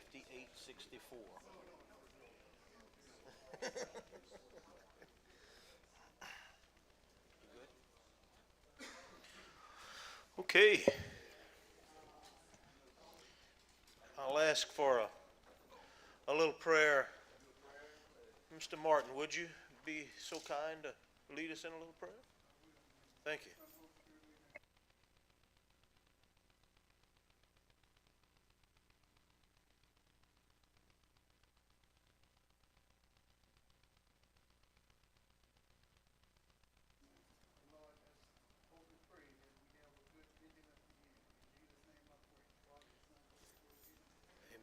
5864. Okay, I'll ask for a little prayer. Mr. Martin, would you be so kind to lead us in a little prayer? Thank you.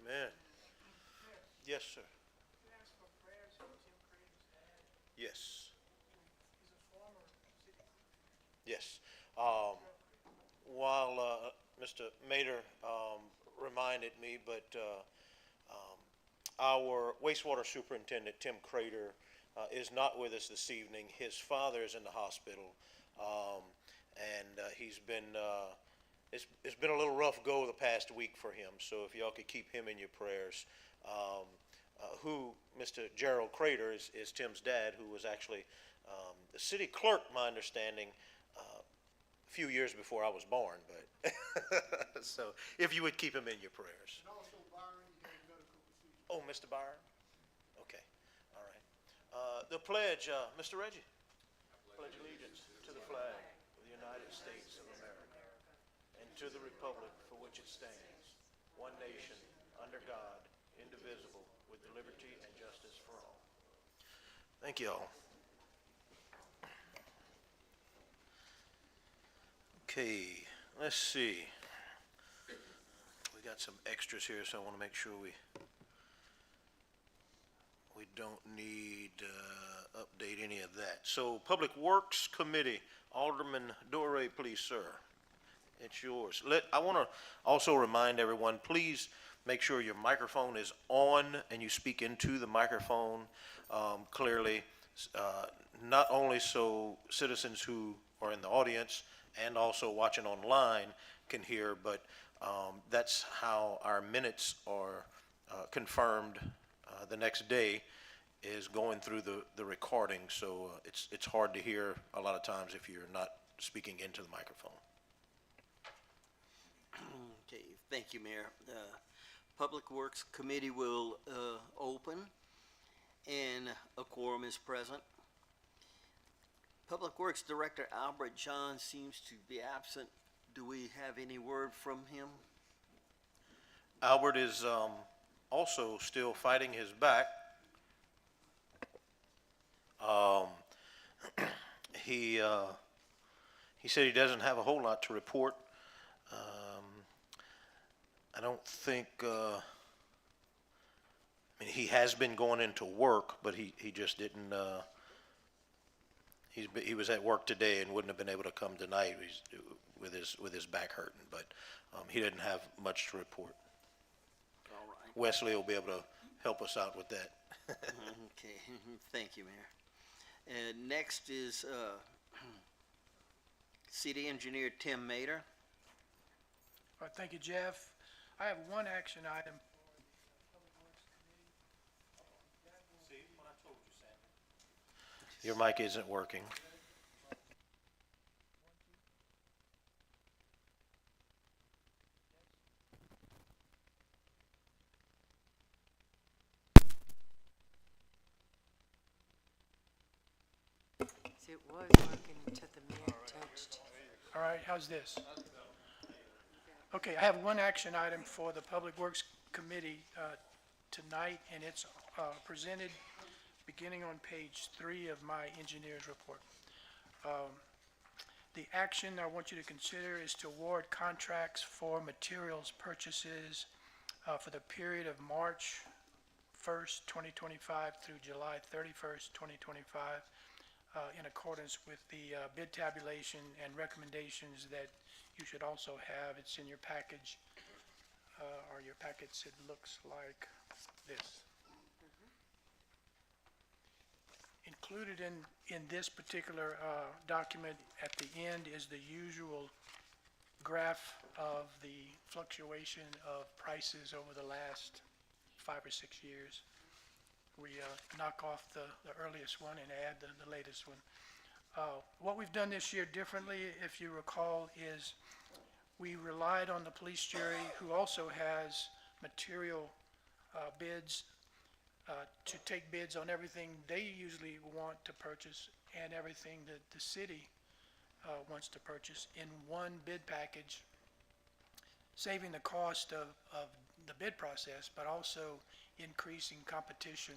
Amen. Yes, sir. Yes. Yes. Um, while Mr. Mater reminded me, but our wastewater superintendent, Tim Crater, is not with us this evening. His father is in the hospital, um, and it's been a little rough go the past week for him. So if y'all could keep him in your prayers. Who Mr. Gerald Crater is Tim's dad, who was actually the city clerk, my understanding, a few years before I was born. But so if you would keep him in your prayers. Oh, Mr. Byron? Okay. All right. The pledge, Mr. Reggie. Pledge allegiance to the flag of the United States of America and to the republic for which it stands, one nation, under God, indivisible, with liberty and justice for all. Thank you all. Okay, let's see. We got some extras here, so I want to make sure we don't need update any of that. So Public Works Committee, Alderman Doré, please, sir. It's yours. I want to also remind everyone, please make sure your microphone is on and you speak into the microphone clearly, not only so citizens who are in the audience and also watching online can hear, but that's how our minutes are confirmed the next day, is going through the recording. So it's hard to hear a lot of times if you're not speaking into the microphone. Okay, thank you, Mayor. Public Works Committee will open, and a quorum is present. Public Works Director Albert John seems to be absent. Do we have any word from him? Albert is also still fighting his back. He said he doesn't have a whole lot to report. I don't think, I mean, he has been going into work, but he just didn't, he was at work today and wouldn't have been able to come tonight with his back hurting, but he didn't have much to report. All right. Wesley will be able to help us out with that. Okay, thank you, Mayor. And next is City Engineer Tim Mater. All right, thank you, Jeff. I have one action item. See what I told you, Sandy. Your mic isn't working. It was working until the mayor touched. All right, how's this? Okay, I have one action item for the Public Works Committee tonight, and it's presented beginning on page 3 of my engineer's report. The action I want you to consider is to award contracts for materials purchases for the period of March 1st, 2025 through July 31st, 2025. In accordance with the bid tabulation and recommendations that you should also have. It's in your package, or your packets. It looks like this. Included in this particular document at the end is the usual graph of the fluctuation of prices over the last 5 or 6 years. We knock off the earliest one and add the latest one. What we've done this year differently, if you recall, is we relied on the police jury, who also has material bids, to take bids on everything they usually want to purchase and everything that the city wants to purchase in one bid package, saving the cost of the bid process, but also increasing competition,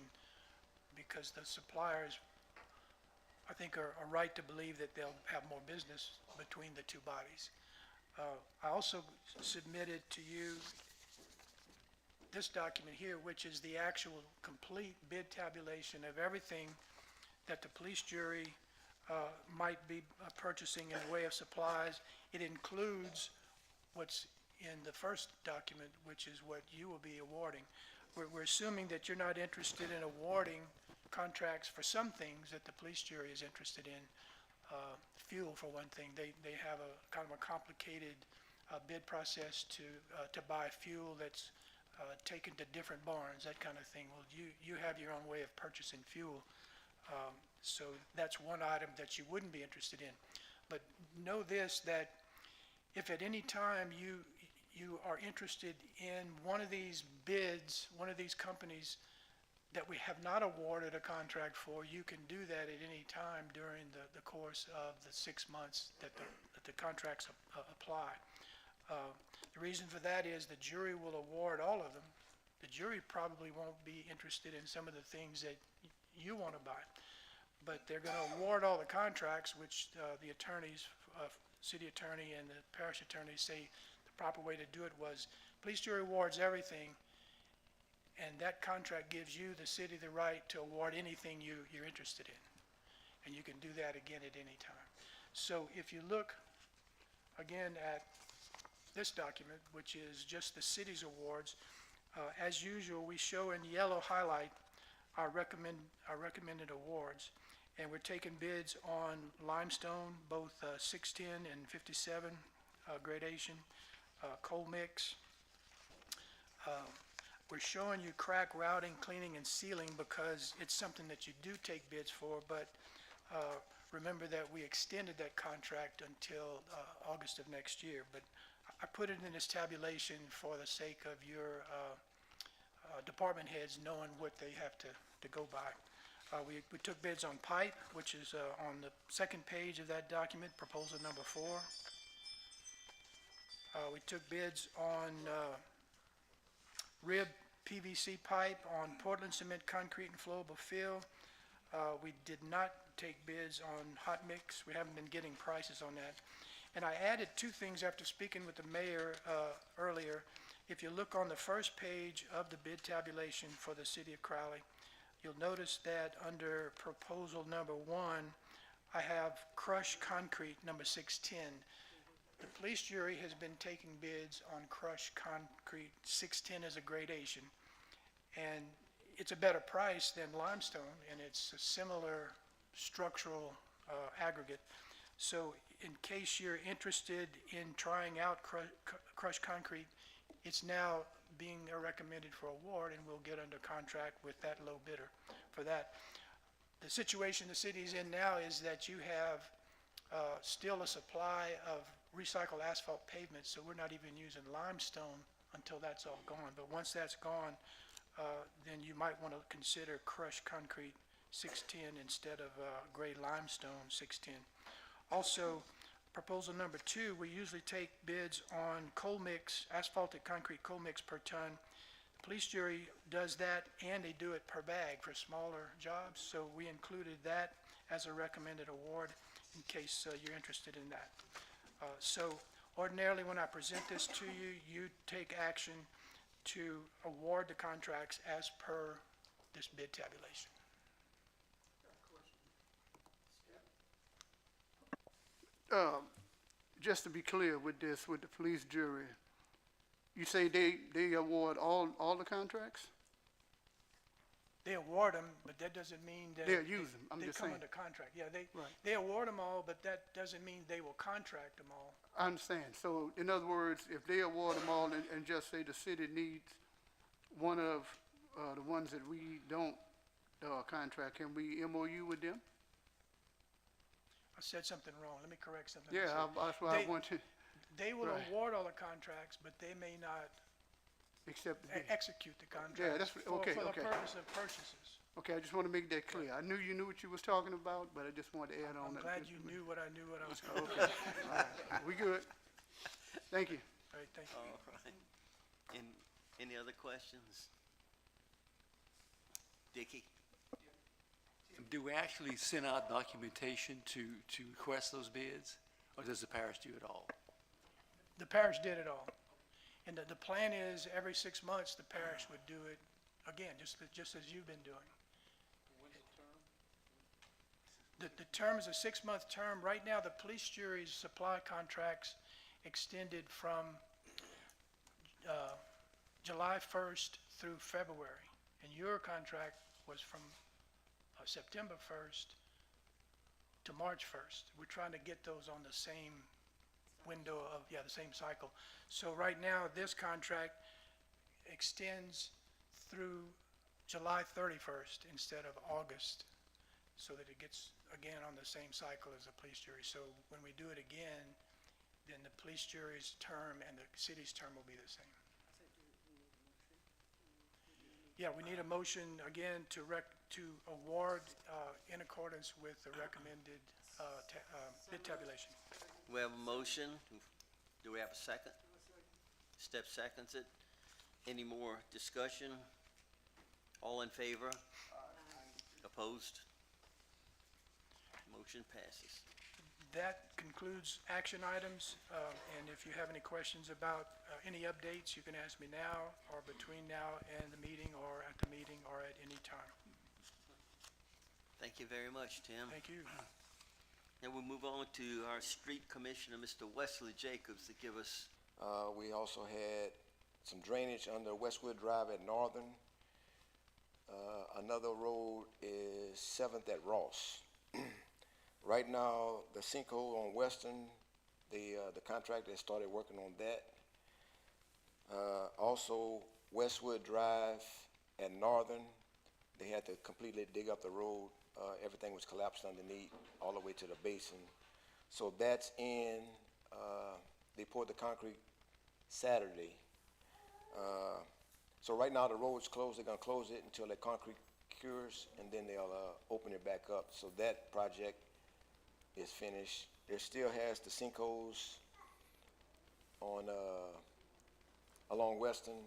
because the suppliers, I think, are right to believe that they'll have more business between the two bodies. I also submitted to you this document here, which is the actual complete bid tabulation of everything that the police jury might be purchasing in the way of supplies. It includes what's in the first document, which is what you will be awarding. We're assuming that you're not interested in awarding contracts for some things that the police jury is interested in. Fuel, for one thing. They have a kind of a complicated bid process to buy fuel that's taken to different barns, that kind of thing. Well, you have your own way of purchasing fuel. So that's one item that you wouldn't be interested in. But know this, that if at any time you are interested in one of these bids, one of these companies that we have not awarded a contract for, you can do that at any time during the course of the 6 months that the contracts apply. The reason for that is the jury will award all of them. The jury probably won't be interested in some of the things that you want to buy, but they're going to award all the contracts, which the attorneys, city attorney and the parish attorney, say the proper way to do it was police jury awards everything, and that contract gives you, the city, the right to award anything you're interested in. And you can do that again at any time. So if you look again at this document, which is just the city's awards, as usual, we show in yellow highlight our recommended awards. And we're taking bids on limestone, both 610 and 57 gradation, coal mix. We're showing you crack routing, cleaning, and sealing because it's something that you do take bids for, but remember that we extended that contract until August of next year. But I put it in this tabulation for the sake of your department heads knowing what they have to go by. We took bids on pipe, which is on the second page of that document, proposal number 4. We took bids on rib PVC pipe, on Portland cement, concrete, and flowable fill. We did not take bids on hot mix. We haven't been getting prices on that. And I added 2 things after speaking with the mayor earlier. If you look on the first page of the bid tabulation for the city of Crowley, you'll notice that under proposal number 1, I have crushed concrete number 610. The police jury has been taking bids on crushed concrete. 610 is a gradation, and it's a better price than limestone, and it's a similar structural aggregate. So in case you're interested in trying out crushed concrete, it's now being recommended for award, and we'll get under contract with that low bidder for that. The situation the city's in now is that you have still a supply of recycled asphalt pavement, so we're not even using limestone until that's all gone. But once that's gone, then you might want to consider crushed concrete 610 instead of gray limestone 610. Also, proposal number 2, we usually take bids on coal mix, asphalted concrete coal mix per ton. The police jury does that, and they do it per bag for smaller jobs, so we included that as a recommended award in case you're interested in that. So ordinarily, when I present this to you, you take action to award the contracts as per this bid tabulation. Just to be clear with this, with the police jury, you say they award all the contracts? They award them, but that doesn't mean that They'll use them, I'm they just come saying. under contract. Yeah, Right. they award them all, but that doesn't mean they will contract them all. I understand. So in other words, if they award them all and just say the city needs one of the ones that we don't, contract, can we MOU with them? I said something wrong. Let me correct something. I Yeah, said. that's why I They- want to They will Right. award all the contracts, but they may not accept the bid. execute the contracts that's- okay, for the okay. purpose of purchases. Okay, I just want to make that clear. I knew you knew what you was talking about, but I just wanted to add on I'm that. glad you knew what I knew what I was going to do. Okay, all right, we good. Thank you. All right, thank you. All right. And any other questions? Dickie? Do we actually send out documentation to request those bids, or does the parish do it all? The parish did it all. And the plan is every 6 months, the parish would do it again, just as you've been doing. The term is a 6-month term. Right now, the police jury's supply contracts extended from July 1st through February. And your contract was from September 1st to March 1st. We're trying to get those on the same window of, the same cycle. So right now, this contract extends through July 31st instead of August, so that it gets, again, on the same cycle as the police jury. So when we do it again, then the police jury's term and the city's term will be the same. Yeah, we need a motion, again, to award in accordance with the recommended bid tabulation. We have a motion. Do we have a second? Step seconds it. Any more discussion? All in favor? Opposed? Motion passes. That concludes action items, and if you have any questions about any updates, you can ask me now, or between now and the meeting, or at the meeting, or at any time. Thank you very much, Tim. Thank you. Now we'll move on to our street commissioner, Mr. Wesley Jacobs, to give us, We also had some drainage under Westwood Drive at Northern. Another road is 7th at Ross. Right now, the sinkhole on Western, the contractor has started working on that. Also, Westwood Drive at Northern, they had to completely dig up the road. Everything was collapsed underneath all the way to the basin. So that's in. They poured the concrete Saturday. So right now the road's closed. They're gonna close it until the concrete cures, and then they'll open it back up. So that project is finished. There still has the sinkholes on along Western,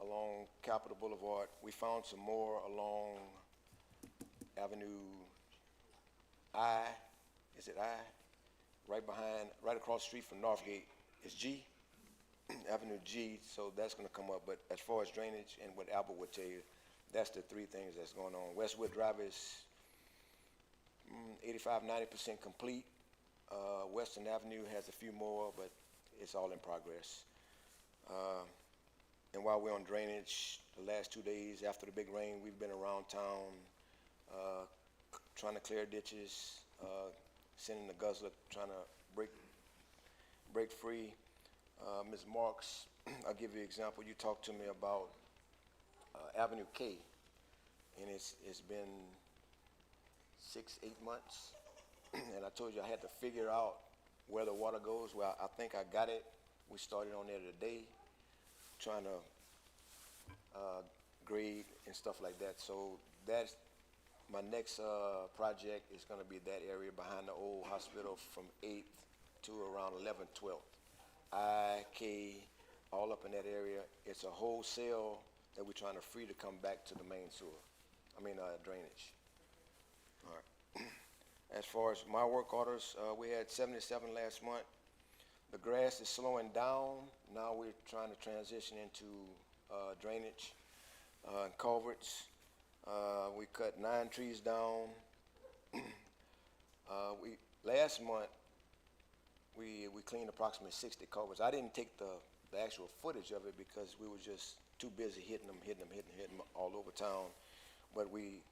along Capitol Boulevard. We found some more along Avenue I. Is it I? Right across the street from Northgate is G. Avenue G, so that's gonna come up, but as far as drainage and what Albert would tell you, that's the three things that's going on. Westwood Drive is 85–90% complete. Western Avenue has a few more, but it's all in progress. And while we're on drainage, the last 2 days after the big rain, we've been around town, trying to clear ditches, sending the guzzler, trying to break free. Ms. Marks, I'll give you an example. You talked to me about Avenue K, and it's been 6–8 months, and I told you I had to figure out where the water goes. Well, I think I got it. We started on there today, trying to grade and stuff like that. So that's my next project is going to be that area behind the old hospital from 8th to around 11th, 12th. I, K, all up in that area. It's a wholesale that we're trying to free to come back to the main sewer. Drainage. All right. As far as my work orders, we had 77 last month. The grass is slowing down. Now we're trying to transition into drainage and culverts. We cut 9 trees down. Last month, we cleaned approximately 60 culverts. I didn't take the actual footage of it because we were just too busy hitting them all over town. But we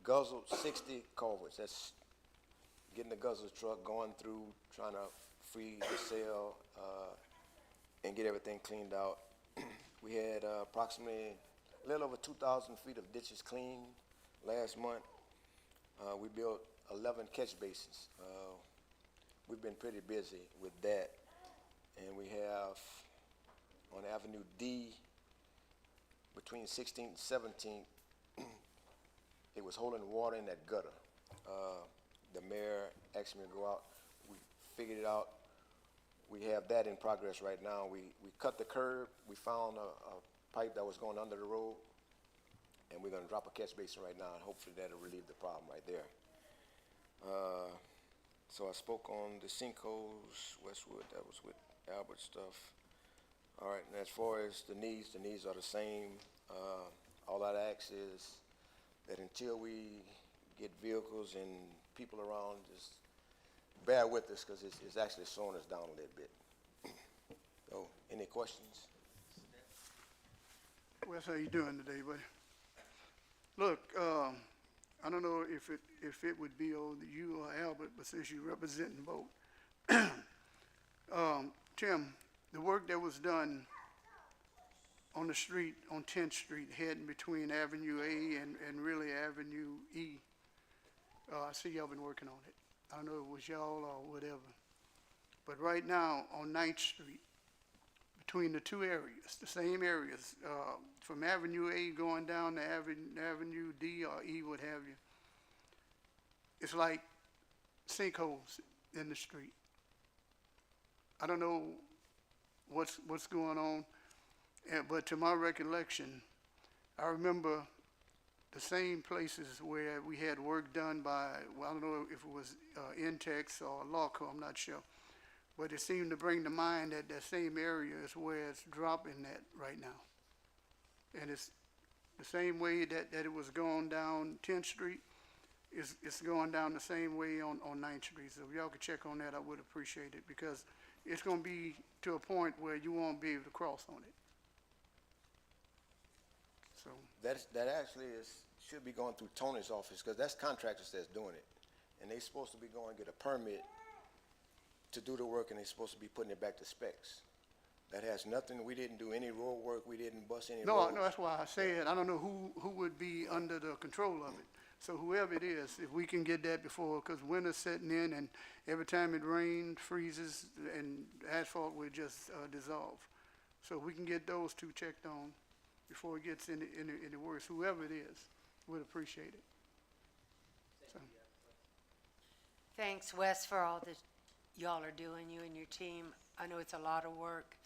guzzled 60 culverts. That's getting the guzzler truck going through, trying to free the cell and get everything cleaned out. We had approximately a little over 2,000 feet of ditches cleaned last month. We built 11 catch basins. We've been pretty busy with that. And we have on Avenue D, between 16th and 17th, it was holding water in that gutter. The mayor asked me to go out. We figured it out. We have that in progress right now. We cut the curb. We found a pipe that was going under the road, and we're gonna drop a catch basin right now, and hopefully that'll relieve the problem right there. So I spoke on the sinkholes, Westwood, that was with Albert stuff. All right, and as far as the needs are the same. All I'd ask is that until we get vehicles and people around, just bear with us, because it's actually slowing us down a little bit. So, any questions? Wes, how you doing today, buddy? Look, I don't know if it would be on you or Albert, but since you representing both. Tim, the work that was done on the street, on 10th Street, heading between Avenue A and really Avenue E, I see y'all been working on it. I don't know if it was y'all or whatever. But right now, on 9th Street, between the two areas, the same areas, from Avenue A going down to Avenue D or E, what have you, it's like sinkholes in the street. I don't know what's going on, but to my recollection, I remember the same places where we had work done by, well, I don't know if it was Intex or Lawco, I'm not sure. But it seemed to bring to mind that that same area is where it's dropping at right now. And it's the same way that it was going down 10th Street, it's going down the same way on 9th Street. So if y'all could check on that, I would appreciate it, because it's gonna be to a point where you won't be able to cross on it. So, That actually should be going through Tony's office, because that's contractors that's doing it. And they supposed to be going to get a permit to do the work, and they're supposed to be putting it back to specs. That has nothing, we didn't do any road work, we didn't bust any no, roads. no, that's why I said, I don't know who would be under the control of it. So whoever it is, if we can get that before, because winter's setting in, and every time it rains, freezes, and asphalt will just dissolve. So we can get those two checked on before it gets any worse. Whoever it is, would appreciate it. So, Thanks, Wes, for all that y'all are doing, you and your team. I know it's a lot of work.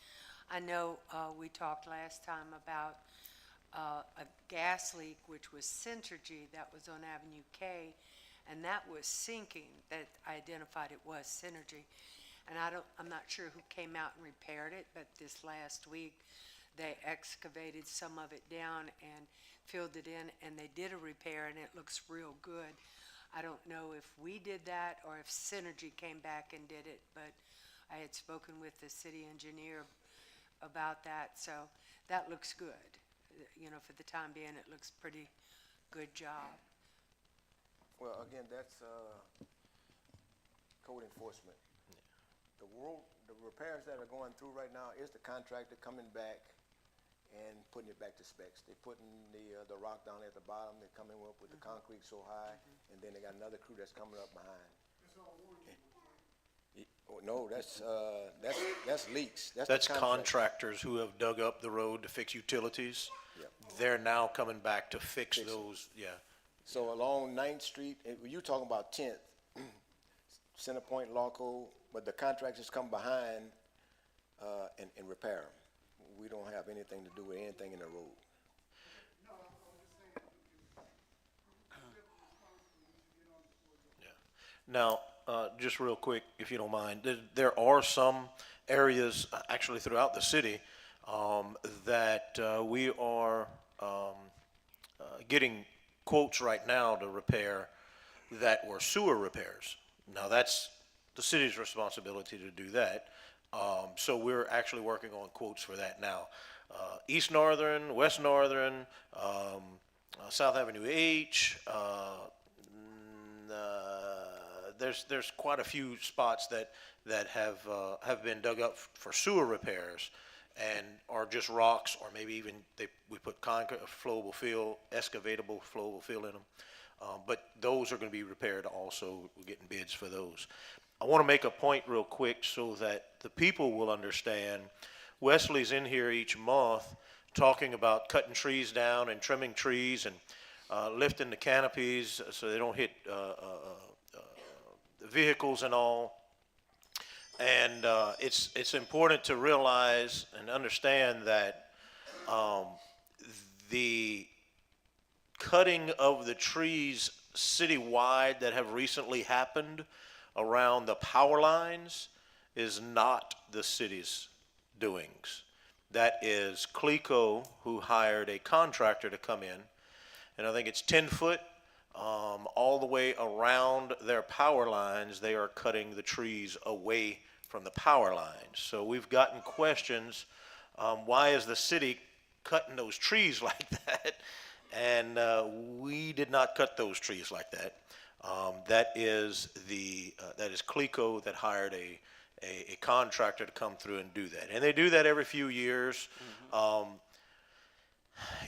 I know we talked last time about a gas leak, which was Synergy, that was on Avenue K, and that was sinking, that I identified it was Synergy. And I'm not sure who came out and repaired it, but this last week, they excavated some of it down and filled it in, and they did a repair, and it looks real good. I don't know if we did that or if Synergy came back and did it, but I had spoken with the city engineer about that, so that looks good. You know, for the time being, it looks pretty good job. Well, again, that's code enforcement. The repairs that are going through right now is the contractor coming back and putting it back to specs. They're putting the rock down at the bottom, they're coming up with the concrete so high, and then they got another crew that's coming up behind. Oh, no, that's leaks. That's the contractor. contractors who have dug up the road to fix utilities. Yep. They're now coming back to fix Fix it. those, yeah. So along 9th Street, you talking about 10th, Center Point, Lawco, but the contractors come behind and repair them. We don't have anything to do with anything in the road. Now, just real quick, if you don't mind, there are some areas, actually throughout the city, that we are getting quotes right now to repair that were sewer repairs. Now, that's the city's responsibility to do that. So we're actually working on quotes for that now. East Northern, West Northern, South Avenue H, there's quite a few spots that have been dug up for sewer repairs, and, or just rocks, or maybe even we put concrete, flowable fill, excavatable flowable fill in them. But those are gonna be repaired also. We're getting bids for those. I wanna make a point real quick so that the people will understand. Wesley's in here each month talking about cutting trees down and trimming trees and, lifting the canopies so they don't hit, the vehicles and all. And it's important to realize and understand that the cutting of the trees citywide that have recently happened around the power lines is not the city's doings. That is CLECO, who hired a contractor to come in, and I think it's 10 foot all the way around their power lines. They are cutting the trees away from the power lines. So we've gotten questions, why is the city cutting those trees like that? And we did not cut those trees like that. That is CLECO that hired a contractor to come through and do that. And they do that every few years.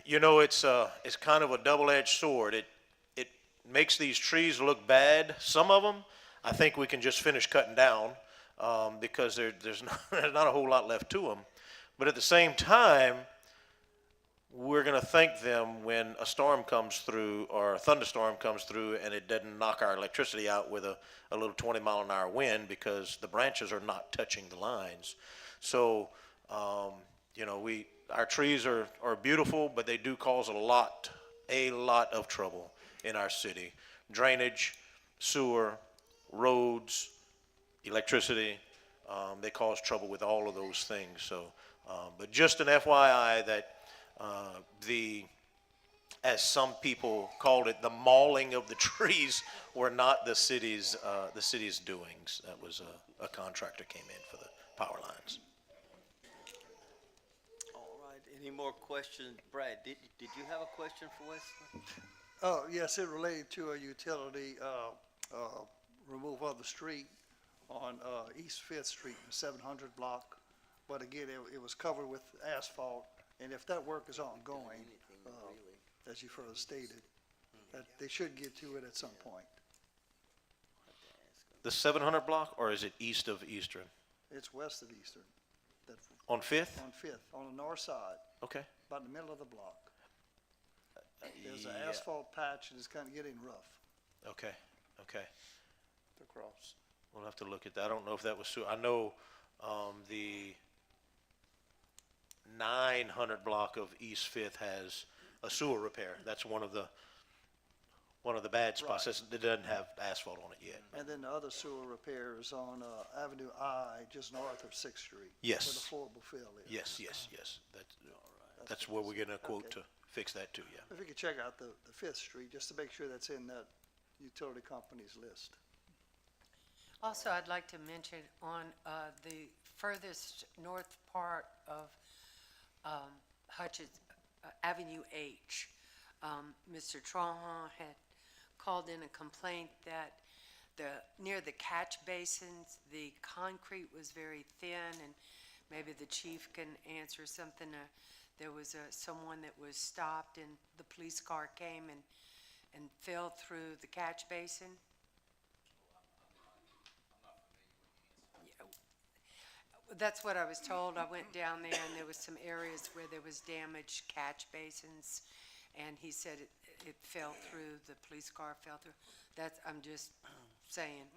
You know, it's kind of a double-edged sword. It makes these trees look bad. Some of them, I think we can just finish cutting down, because there's not a whole lot left to them. But at the same time, we're going to thank them when a storm comes through or a thunderstorm comes through and it doesn't knock our electricity out with a little 20-mile-an-hour wind, because the branches are not touching the lines. So, you know, our trees are beautiful, but they do cause a lot of trouble in our city. Drainage, sewer, roads, electricity, they cause trouble with all of those things. So, but just an FYI that as some people called it, the mauling of the trees were not the city's doings. That was a contractor came in for the power lines. All right, any more questions? Brad, did you have a question for Wesley? Oh, yes, it related to a utility, removal of the street on, East Fifth Street, the 700 block. But again, it was covered with asphalt, and if that work is ongoing, as you further stated, that they should get to it at some point. The 700 block, or is it east of Eastern? It's west of Eastern, that, On Fifth? on Fifth, on the north side, Okay. about in the middle of the block. There's an Yeah. asphalt patch and it's kind of getting rough Okay. to cross. We'll have to look at that. I don't know if that was sewer. I know the 900 block of East Fifth has a sewer repair. That's one of the bad spots. It doesn't have asphalt on it yet. And then the other sewer repair is on Avenue I, just north of Sixth Street. Yes. Where the flowable fill is. Yes. That's where we're getting a quote to fix that too, yeah. If you could check out the Fifth Street, just to make sure that's in that utility company's list. Also, I'd like to mention on the furthest north part of Hutchins, Avenue H, Mr. Trahan had called in a complaint that near the catch basins, the concrete was very thin, and maybe the chief can answer something. There was someone that was stopped, and the police car came and fell through the catch basin. That's what I was told. I went down there and there was some areas where there was damaged catch basins, and he said it fell through, the police car fell through. I'm just saying,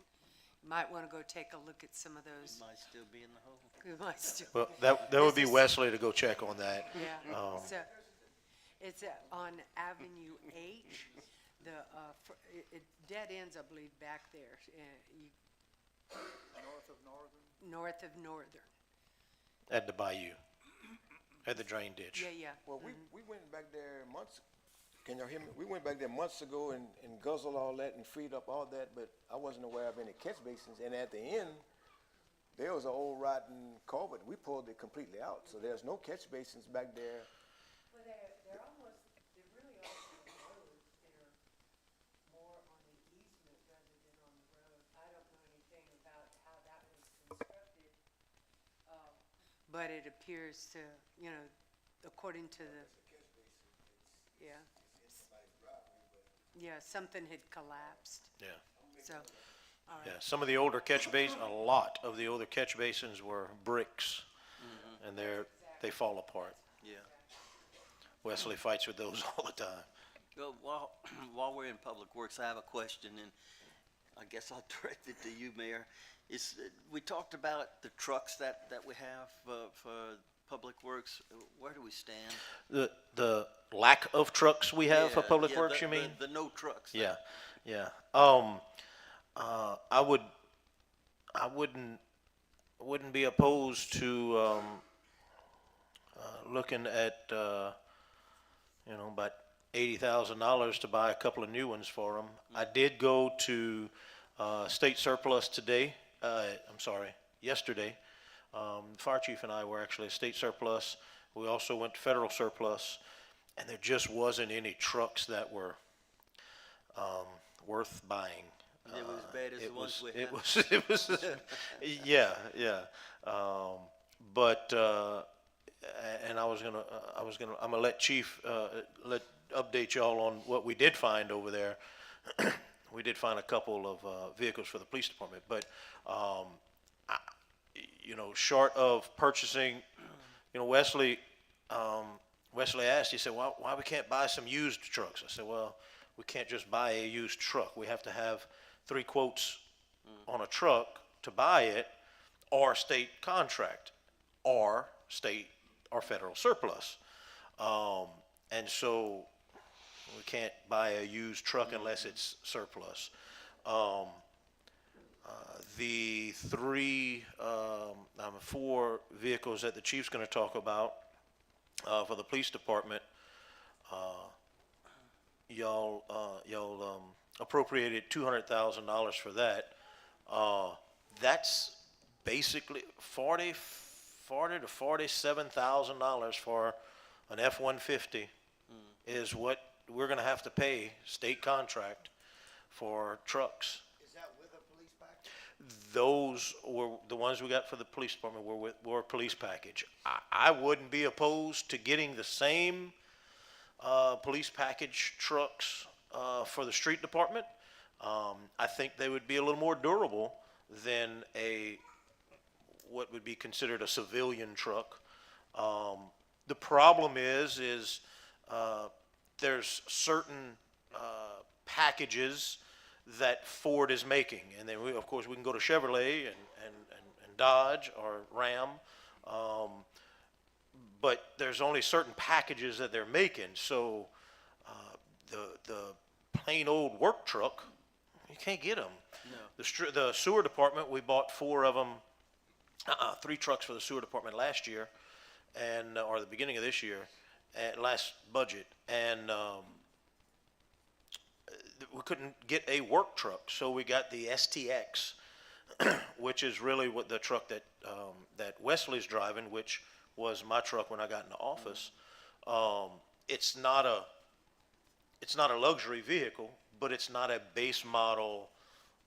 you might want to go take a look at some of those. Might still be in the hole. We might still. Well, that would be Wesley to go check on that. Yeah, so, it's on Avenue H, it dead ends, I believe, back there. North of Northern? North of Northern. At the bayou, at the drain ditch. Yeah. Well, we went back there can y'all hear me? We went back there months ago and guzzled all that and freed up all that, but I wasn't aware of any catch basins. And at the end, there was an old rotten culvert. We pulled it completely out, so there's no catch basins back there. Well, they're really off the road. They're more on the easement rather than on the road. I don't know anything about how that was constructed. but it appears to, you know, according to the, yeah. Yeah, something had collapsed, Yeah. so, all Yeah, right. some of the older catch basins, a lot of the older catch basins were bricks, and they fall apart. Yeah. Wesley fights with those all the time. Well, while we're in Public Works, I have a question, and I guess I'll direct it to you, Mayor. We talked about the trucks that we have for Public Works. Where do we stand? The lack of trucks we have for Yeah, Public yeah, Works, you mean? The no trucks. Yeah, yeah. I wouldn't be opposed to, looking at, about $80,000 to buy a couple of new ones for them. I did go to, state surplus today, yesterday. Fire chief and I were actually at state surplus. We also went to federal surplus, and there just wasn't any trucks that were, worth buying. They were as bad as the ones we It have. it was, yeah, yeah. But, and I'm gonna let Chief, update y'all on what we did find over there. We did find a couple of, vehicles for the police department, but, short of purchasing, Wesley asked, he said, why we can't buy some used trucks? I said, well, we can't just buy a used truck. We have to have 3 quotes on a truck to buy it, or state contract, or state or federal surplus. And so we can't buy a used truck unless it's surplus. The 4 vehicles that the chief's gonna talk about, for the police department, y'all appropriated $200,000 for that. That's basically $40,000 to $47,000 for an F-150 is what we're gonna have to pay, state contract, for trucks. Is that with a police package? Those were, the ones we got for the police department were a police package. I wouldn't be opposed to getting the same, police package trucks, for the street department. I think they would be a little more durable than what would be considered a civilian truck. The problem is, there's certain, packages that Ford is making, and then of course, we can go to Chevrolet and Dodge or Ram, but there's only certain packages that they're making, so, the plain old work truck, you can't get them. No. The sewer department, we bought 4 of them, 3 trucks for the sewer department last year, and, or the beginning of this year, last budget, and, we couldn't get a work truck, so we got the STX, which is really what the truck that Wesley's driving, which was my truck when I got into office. It's not a luxury vehicle, but it's not a base model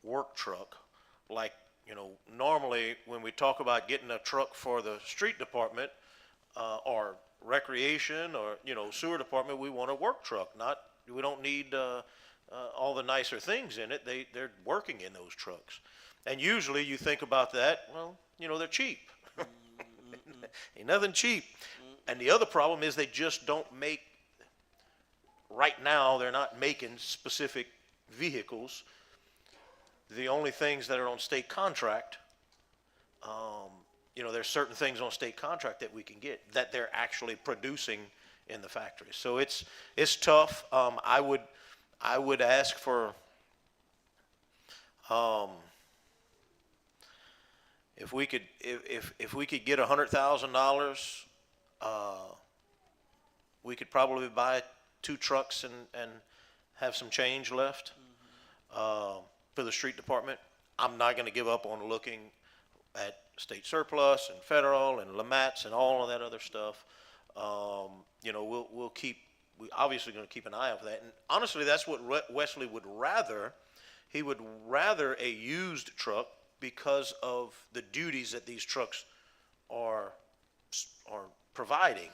work truck. Like, normally when we talk about getting a truck for the street department, or recreation, or, sewer department, we want a work truck. We don't need, all the nicer things in it. They're working in those trucks. And usually you think about that, well, they're cheap. Ain't nothing cheap. And the other problem is they just don't make, right now, they're not making specific vehicles. The only things that are on state contract, there's certain things on state contract that we can get that they're actually producing in the factory. So it's tough. I would ask for, if we could get $100,000, we could probably buy 2 trucks and have some change left, for the street department. I'm not gonna give up on looking at state surplus and federal and LMATs and all of that other stuff. We obviously gonna keep an eye out for that. And honestly, that's what Wesley would rather. He would rather a used truck because of the duties that these trucks are are providing,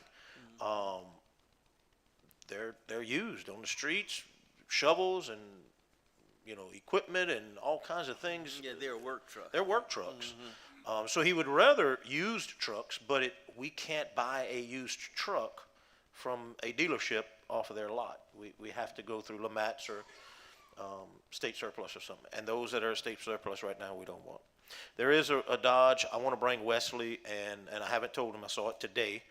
they're used on the streets, shovels and, equipment and all kinds of things. Yeah, they're work trucks. They're work trucks. So he would rather used trucks, but we can't buy a used truck from a dealership off of their lot. We have to go through Lamatts or state surplus or something. And those that are state surplus right now, we don't want. There is a Dodge. I want to bring Wesley, and I haven't told him. I saw it today.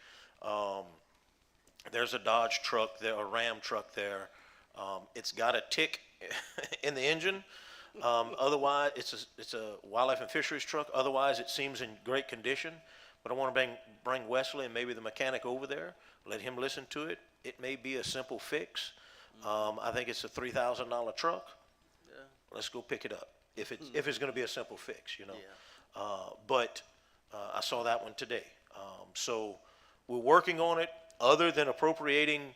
There's a Dodge truck there, a Ram truck there. It's got a tick in the engine. Otherwise, it's a wildlife and fisheries truck. Otherwise, it seems in great condition. But I want to bring Wesley and maybe the mechanic over there. Let him listen to it. It may be a simple fix. I think it's a $3,000 truck. Yeah. Let's go pick it up. If it's going to be a simple fix, Yeah. But I saw that one today. So we're working on it. Other than appropriating,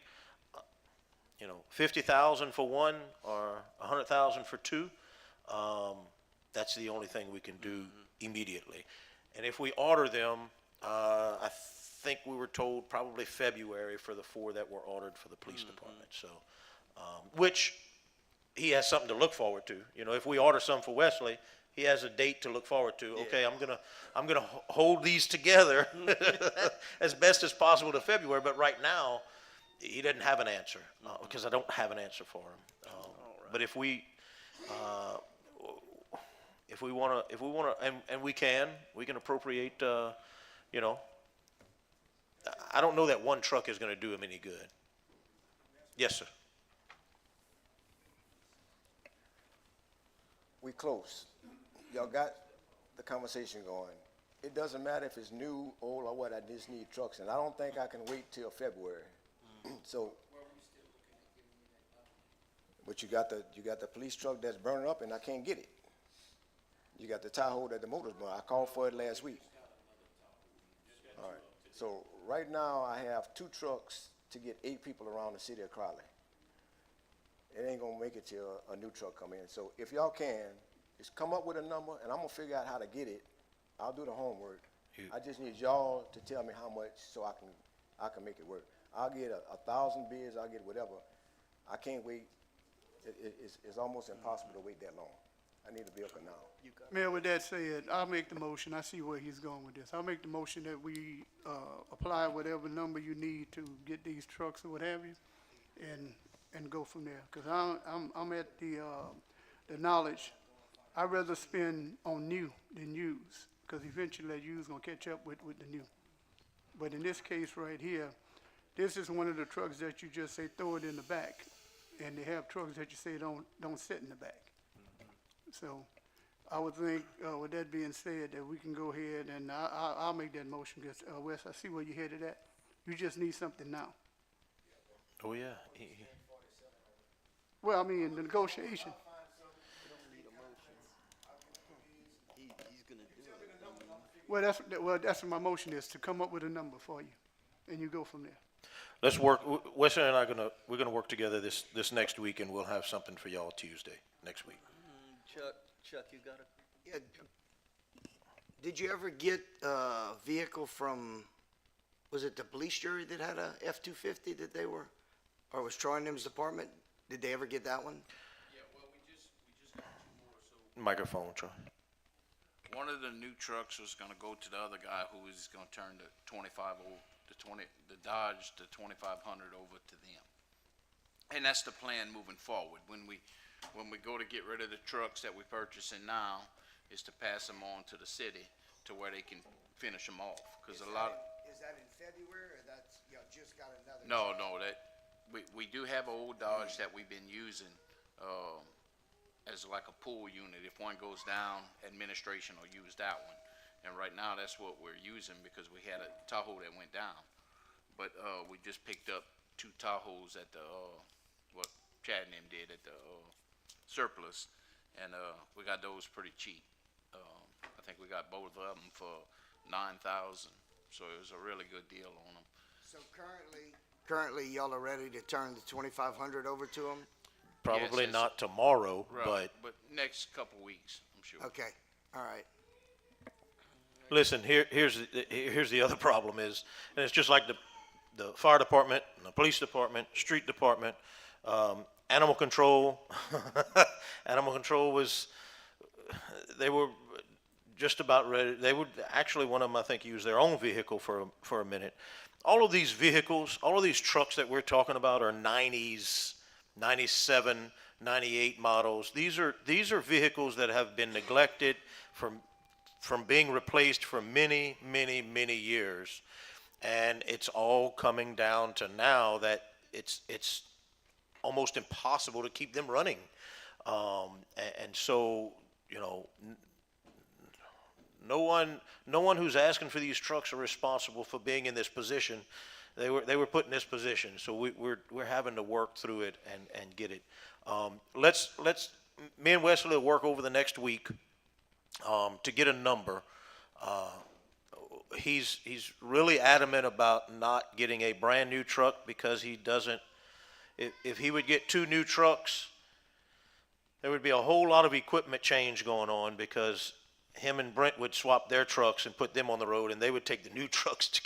$50,000 for one or $100,000 for two, that's the only thing we can do immediately. And if we order them, I think we were told probably February for the 4 that were ordered for the police department. So, which he has something to look forward to. If we order some for Wesley, he has a date to look forward to. Okay, I'm gonna hold these together as best as possible to February. But right now, he doesn't have an answer because I don't have an answer for him. But if we want to, and we can appropriate. I don't know that one truck is going to do him any good. Yes, sir. We close. Y'all got the conversation going. It doesn't matter if it's new, old, or what, I just need trucks, and I don't think I can wait till February. So, but you got the police truck that's burning up and I can't get it. You got the Tahoe that the motor's burning. I called for it last week. All right. So right now I have 2 trucks to get 8 people around the city of Crowley. It ain't gonna make it till a new truck come in. So if y'all can, just come up with a number and I'm gonna figure out how to get it. I'll do the homework. I just need y'all to tell me how much so I can make it work. I'll get 1,000 bids, I'll get whatever. I can't wait. It's almost impossible to wait that long. I need a vehicle now. Mayor, with that said, I'll make the motion. I see where he's going with this. I'll make the motion that we apply whatever number you need to get these trucks or what have you, and go from there. Because I'm at the knowledge. I'd rather spend on new than used, because eventually that used gonna catch up with the new. But in this case right here, this is one of the trucks that you just say throw it in the back, and they have trucks that you say don't sit in the back. So I would think, with that being said, that we can go ahead and I'll make that motion, because, Wes, I see where you're headed at. You just need something now. Oh, yeah. Well, I mean, the negotiation. He's gonna do it. Well, that's what my motion is, to come up with a number for you, and you go from there. Let's work, Wesley and I we're gonna work together this next week, and we'll have something for y'all Tuesday, next week. Chuck, you got a, Yeah, did you ever get a vehicle from, was it the police jury that had a F-250 that they were, or was Troy and them's department? Did they ever get that one? Yeah, well, we just got 2 more, so Microphone, Troy. one of the new trucks was gonna go to the other guy who was gonna turn the the Dodge, the 2500 over to them. And that's the plan moving forward. When we go to get rid of the trucks that we're purchasing now, is to pass them on to the city to where they can finish them off. Cause a lot of, Is that in February, or that's, just got another? no, we do have an old Dodge that we've been using, as like a pool unit. If one goes down, administration will use that one. And right now, that's what we're using because we had a Tahoe that went down. But, we just picked up 2 Tahoes at the, what Chad and them did at the, surplus. And, we got those pretty cheap. I think we got both of them for $9,000. So it was a really good deal on them. So currently y'all are ready to turn the 2500 over to them? Probably Yes, not tomorrow, Right, but but next couple weeks, I'm sure. Okay, all right. Listen, here's the other problem is, and it's just like the fire department, and the police department, street department, animal control. Animal control they were just about ready. They would, actually, one of them, I think, use their own vehicle for a minute. All of these vehicles, all of these trucks that we're talking about are 90s, 97, 98 models. These are vehicles that have been neglected from being replaced for many, many, many years. And it's all coming down to now that it's almost impossible to keep them running. And so, you know, no one who's asking for these trucks are responsible for being in this position. They were put in this position, so we're having to work through it and get it. Me and Wesley will work over the next week to get a number. He's really adamant about not getting a brand new truck because he doesn't. If he would get 2 new trucks, there would be a whole lot of equipment change going on because him and Brent would swap their trucks and put them on the road, and they would take the new trucks to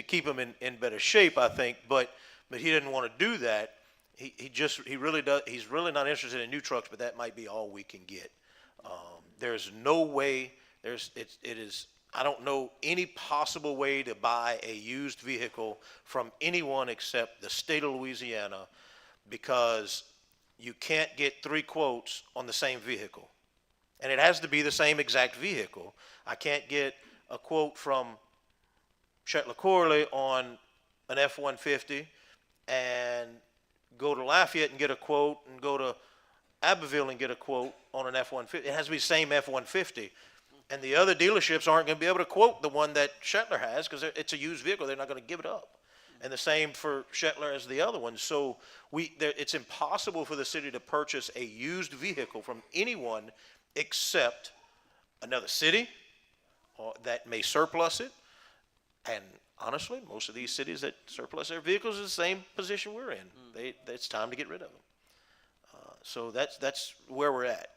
keep them in better shape, I think. But he didn't want to do that. He really does. He's really not interested in new trucks, but that might be all we can get. There's no way. It is. I don't know any possible way to buy a used vehicle from anyone except the state of Louisiana, because you can't get 3 quotes on the same vehicle. And it has to be the same exact vehicle. I can't get a quote from Shetler Crowley on an F-150 and go to Lafayette and get a quote, and go to Abbeville and get a quote on an F-150. It has to be the same F-150. And the other dealerships aren't going to be able to quote the one that Shetler has because it's a used vehicle. They're not going to give it up. And the same for Shetler as the other one. So it's impossible for the city to purchase a used vehicle from anyone except another city that may surplus it. And honestly, most of these cities that surplus their vehicles is the same position we're in. It's time to get rid of them. So that's where we're at.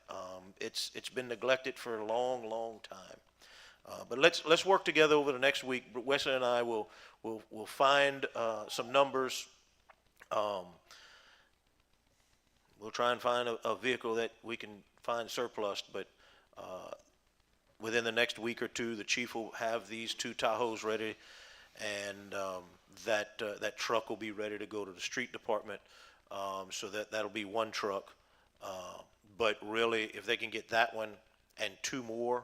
It's been neglected for a long, long time. But let's work together over the next week. Wesley and I will find some numbers. We'll try and find a vehicle that we can find surplus, but within the next week or two, the chief will have these 2 Tahoes ready, and that truck will be ready to go to the street department. So that'll be 1 truck. But really, if they can get that one and 2 more,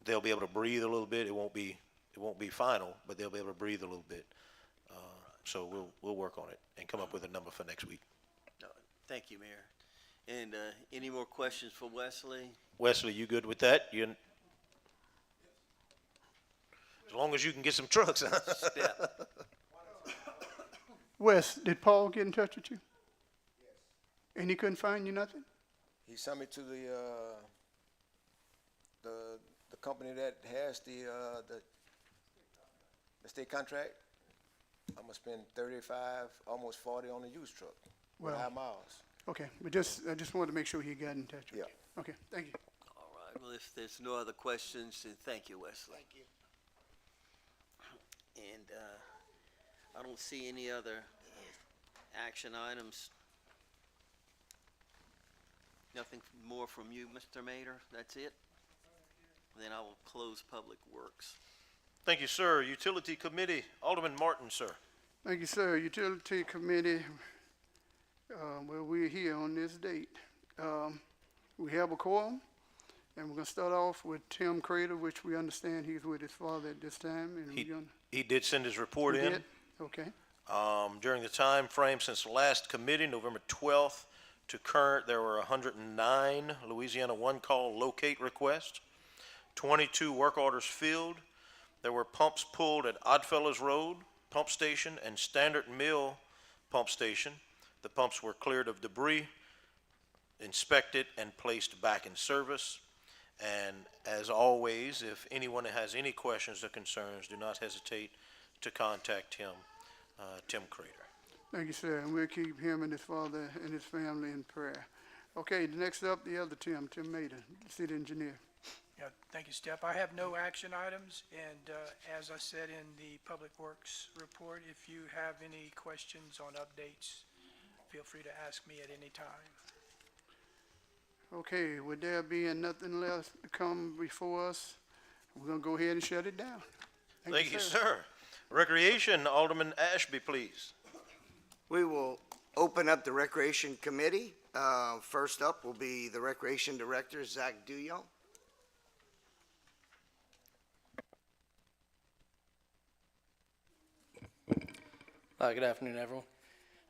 they'll be able to breathe a little bit. It won't be final, but they'll be able to breathe a little bit. So we'll work on it and come up with a number for next week. Thank you, Mayor. And any more questions for Wesley? Wesley, you good with that? As long as you can get some trucks. Step. Wes, did Paul get in touch with you? Yes. And he couldn't find you nothing? He sent me to the company that has the state contract. I'm gonna spend 35, almost 40 on a used truck. Well, 5 miles. Okay, but I just wanted to make sure he got in touch with you. Yeah. Okay, thank you. All right, well, if there's no other questions, then thank you, Wesley. Thank you. And I don't see any other action items. Nothing more from you, Mr. Mayor? That's it? Then I will close Public Works. Thank you, sir. Utility Committee, Alderman Martin, sir. Thank you, sir. Utility Committee, well, we're here on this date. We have a quorum, and we're gonna start off with Tim Crater, which we understand he's with his father at this time, and we're gonna. He did send his report He in. did? Okay. During the time frame since the last committee, November 12th to current, there were 109 Louisiana one-call locate requests, 22 work orders filled. There were pumps pulled at Oddfellows Road Pump Station and Standard Mill Pump Station. The pumps were cleared of debris, inspected, and placed back in service. And as always, if anyone has any questions or concerns, do not hesitate to contact him, Tim Crater. Thank you, sir, and we'll keep him and his father and his family in prayer. Okay, next up, the other Tim Mater, city engineer. Yeah, thank you, Step. I have no action items, and as I said in the Public Works report, if you have any questions on updates, feel free to ask me at any time. Okay, with there being nothing less to come before us, we're gonna go ahead and shut it down. Thank you, sir. Recreation, Alderman Ashby, please. We will open up the Recreation Committee. First up will be the Recreation Director, Zach Duyo. Good afternoon, everyone.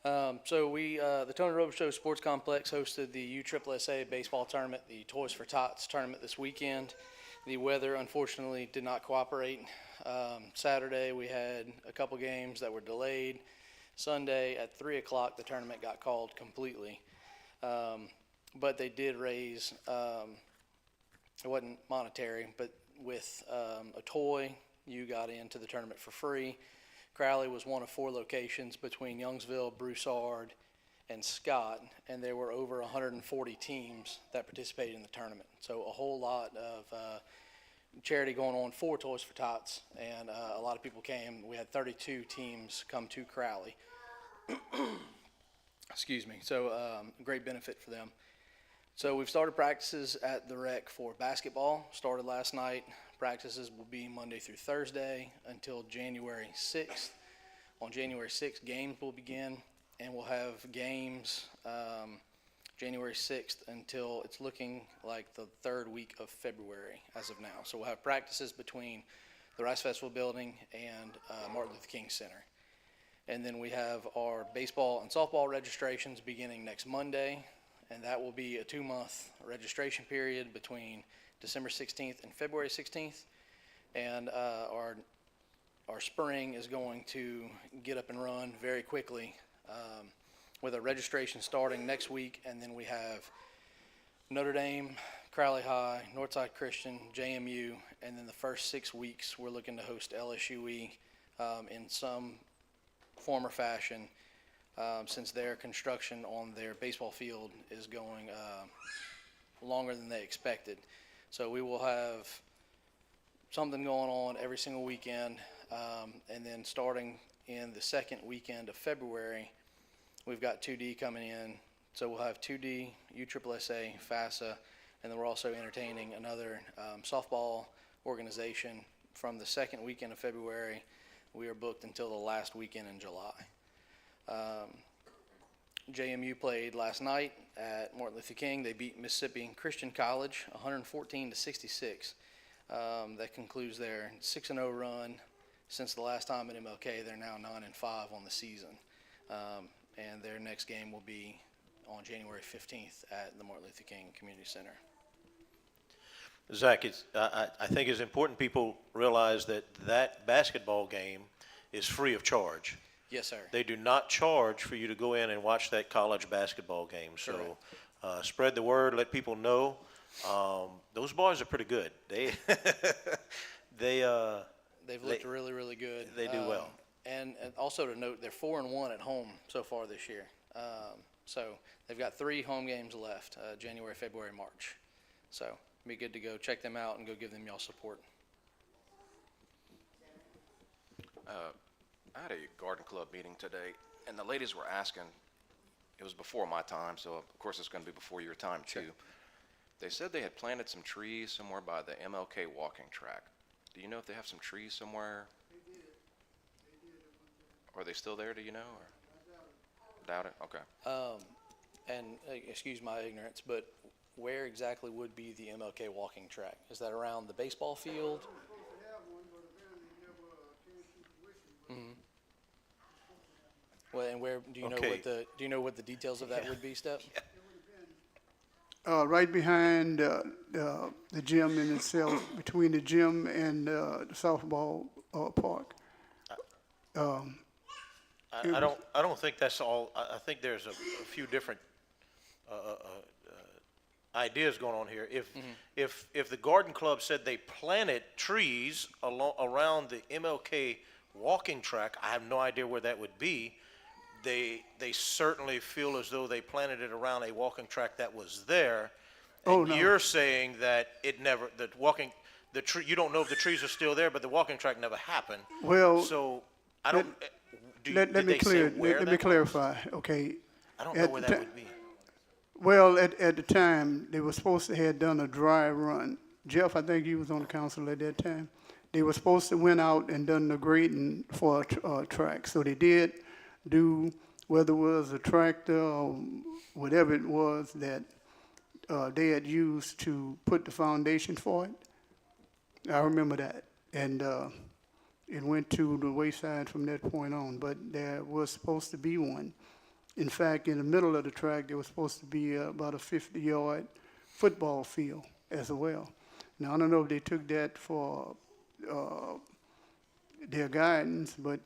The Tony Rober Show Sports Complex hosted the USSSA baseball tournament, the Toys for Tots tournament this weekend. The weather unfortunately did not cooperate. Saturday we had a couple games that were delayed. Sunday at 3 o'clock the tournament got called completely. But they did raise, it wasn't monetary, but with a toy, you got into the tournament for free. Crowley was one of 4 locations between Youngsville, Broussard, and Scott, and there were over 140 teams that participated in the tournament. So a whole lot of charity going on for Toys for Tots, and a lot of people came. We had 32 teams come to Crowley. Excuse me. So great benefit for them. So we've started practices at the rec for basketball. Started last night. Practices will be Monday through Thursday until January 6th. On January 6th, games will begin, and we'll have games January 6th until it's looking like the 3rd week of February as of now. So we'll have practices between the Rice Festival building and Martin Luther King Center. And then we have our baseball and softball registrations beginning next Monday, and that will be a 2-month registration period between December 16th and February 16th. And our spring is going to get up and run very quickly with a registration starting next week. And then we have Notre Dame, Crowley High, Northside Christian, JMU, and then the first 6 weeks we're looking to host LSUE in some form or fashion, since their construction on their baseball field is going longer than they expected. So we will have something going on every single weekend, and then starting in the second weekend of February, we've got 2D coming in. So we'll have 2D, USSSA, FASA, and then we're also entertaining another softball organization from the second weekend of February. We are booked until the last weekend in July. JMU played last night at Martin Luther King. They beat Mississippi Christian College 114-66. That concludes their 6-0 run since the last time at MLK. They're now 9-5 on the season. And their next game will be on January 15th at the Martin Luther King Community Center. Zach, I think it's important people realize that that basketball game is free of charge. Yes, sir. They do not charge for you to go in and watch that college basketball game. So spread the word, let people know. Those boys are pretty good. They've looked really, really good. They do well. And also to note, they're 4-1 at home so far this year. So they've got 3 home games left, January, February, March. So be good to go check them out and go give them y'all support. I had a garden club meeting today, and the ladies were asking, it was before my time, so of course it's going to be before your time too. Sure. They said they had planted some trees somewhere by the MLK walking track. Do you know if they have some trees somewhere? They did. Are they still there, do you know? Or? Doubt it? Okay. And excuse my ignorance, but where exactly would be the MLK walking track? Is that around the baseball field? Mm-hmm. Well, and where do you know what the details of that would be, Step? Right behind the gym in itself, between the gym and the softball park. I don't think that's all. I think there's a few different ideas going on here. If the garden club said they planted trees around the MLK walking track, I have no idea where that would be. They certainly feel as though they planted it around a walking track that was there, Oh, And no. you're saying that it never, you don't know if the trees are still there, but the walking track never happened. Well, So, I don't, let did me they say where let me that was? clarify, okay? I don't know At where the that ti- would be. Well, at the time, they were supposed to have done a dry run. Jeff, I think you was on the council at that time. They were supposed to went out and done the grading for a track. So they did do, whether it was a tractor or whatever it was that they had used to put the foundation for it. I remember that. And it went to the wayside from that point on. But there was supposed to be one. In fact, in the middle of the track, there was supposed to be about a 50-yard football field as well. Now, I don't know if they took that for their guidance, but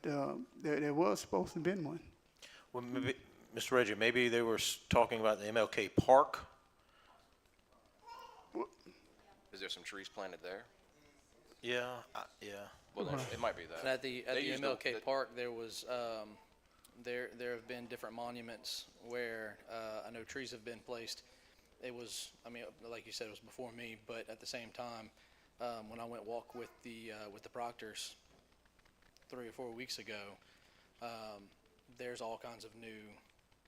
there was supposed to have been one. Well, maybe, Mr. Reggie, maybe they were talking about the MLK Park. Is there some trees planted there? Yeah, yeah. Well, then it might be that. And at the They used the- MLK Park, there was, there have been different monuments where, I know trees have been placed. It was, I mean, like you said, it was before me, but at the same time, when I went walk with the Proctors 3 or 4 weeks ago, there's all kinds of new,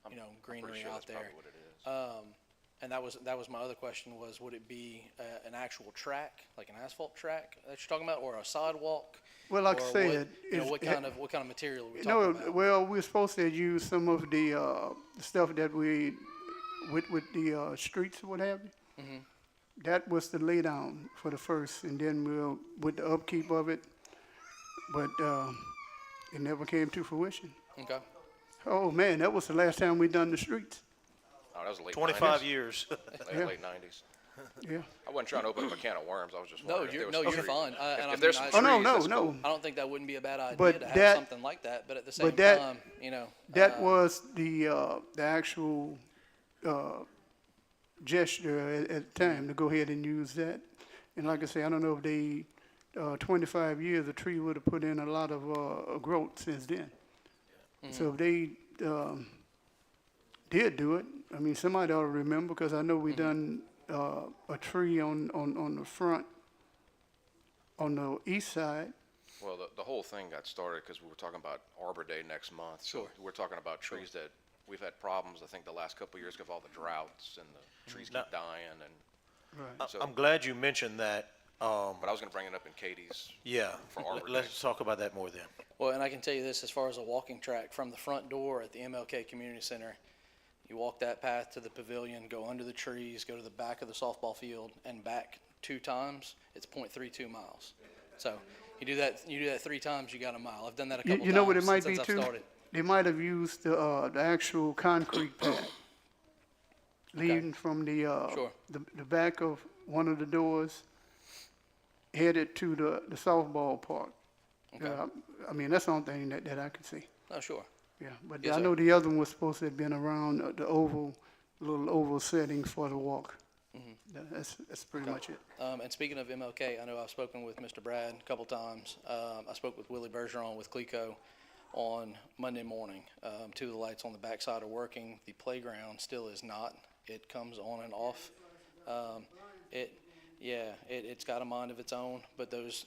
I'm pretty greenery sure out that's probably there. what it is. And that was my other question was, would it be an actual track, like an asphalt track that you're talking about, or a sidewalk? Well, like I Or said, what kind of material are we No, talking about? well, we're supposed to use some of the stuff that we, with the streets or what have you. Mm-hmm. That was the lay down for the first, and then we'll, with the upkeep of it, but it never came to fruition. Okay. Oh, man, that was the last time we done the streets. Oh, that was late 25 90s. years. Yeah. Late 90s. Yeah. I wasn't trying to open up a can of worms. I was just No, wondering if there you're was some fine. trees. And I If there's mean, some Oh, no, trees, no, that's no. cool. I don't think that wouldn't be a bad idea But to have that- something like that, but at the same but that- time, That was the actual gesture at the time to go ahead and use that. And like I say, I don't know if they, 25 years, the tree would have put in a lot of growth since then. So if they did do it, I mean, somebody ought to remember, because I know we done a tree on the front, on the east side. Well, the whole thing got started because we were talking about Arbor Day next month. So Sure. we're talking about trees that we've had problems, I think, the last couple of years because of all the droughts and the trees Now- keep dying. And Right. so, I'm glad you mentioned that. but I was going to bring it up in Katie's. Yeah, For Arbor Day. let's talk about that more then. well, and I can tell you this, as far as a walking track from the front door at the MLK Community Center, you walk that path to the pavilion, go under the trees, go to the back of the softball field, and back 2 times, it's 0.32 miles. So you do that 3 times, you got a mile. I've done that a couple You know what it times might be since I've too? started. They might have used the actual concrete pad leading from the, Sure. the back of one of the doors headed to the softball park. Okay. I mean, that's the only thing that I could see. Oh, sure. Yeah, but Yes, I sir. know the other one was supposed to have been around the oval, little oval setting for the walk. That's pretty much it. And speaking of MLK, I know I've spoken with Mr. Brad a couple times. I spoke with Willie Bergeron with Clico on Monday morning. 2 of the lights on the backside are working. The playground still is not. It comes on and off. It's got a mind of its own, but those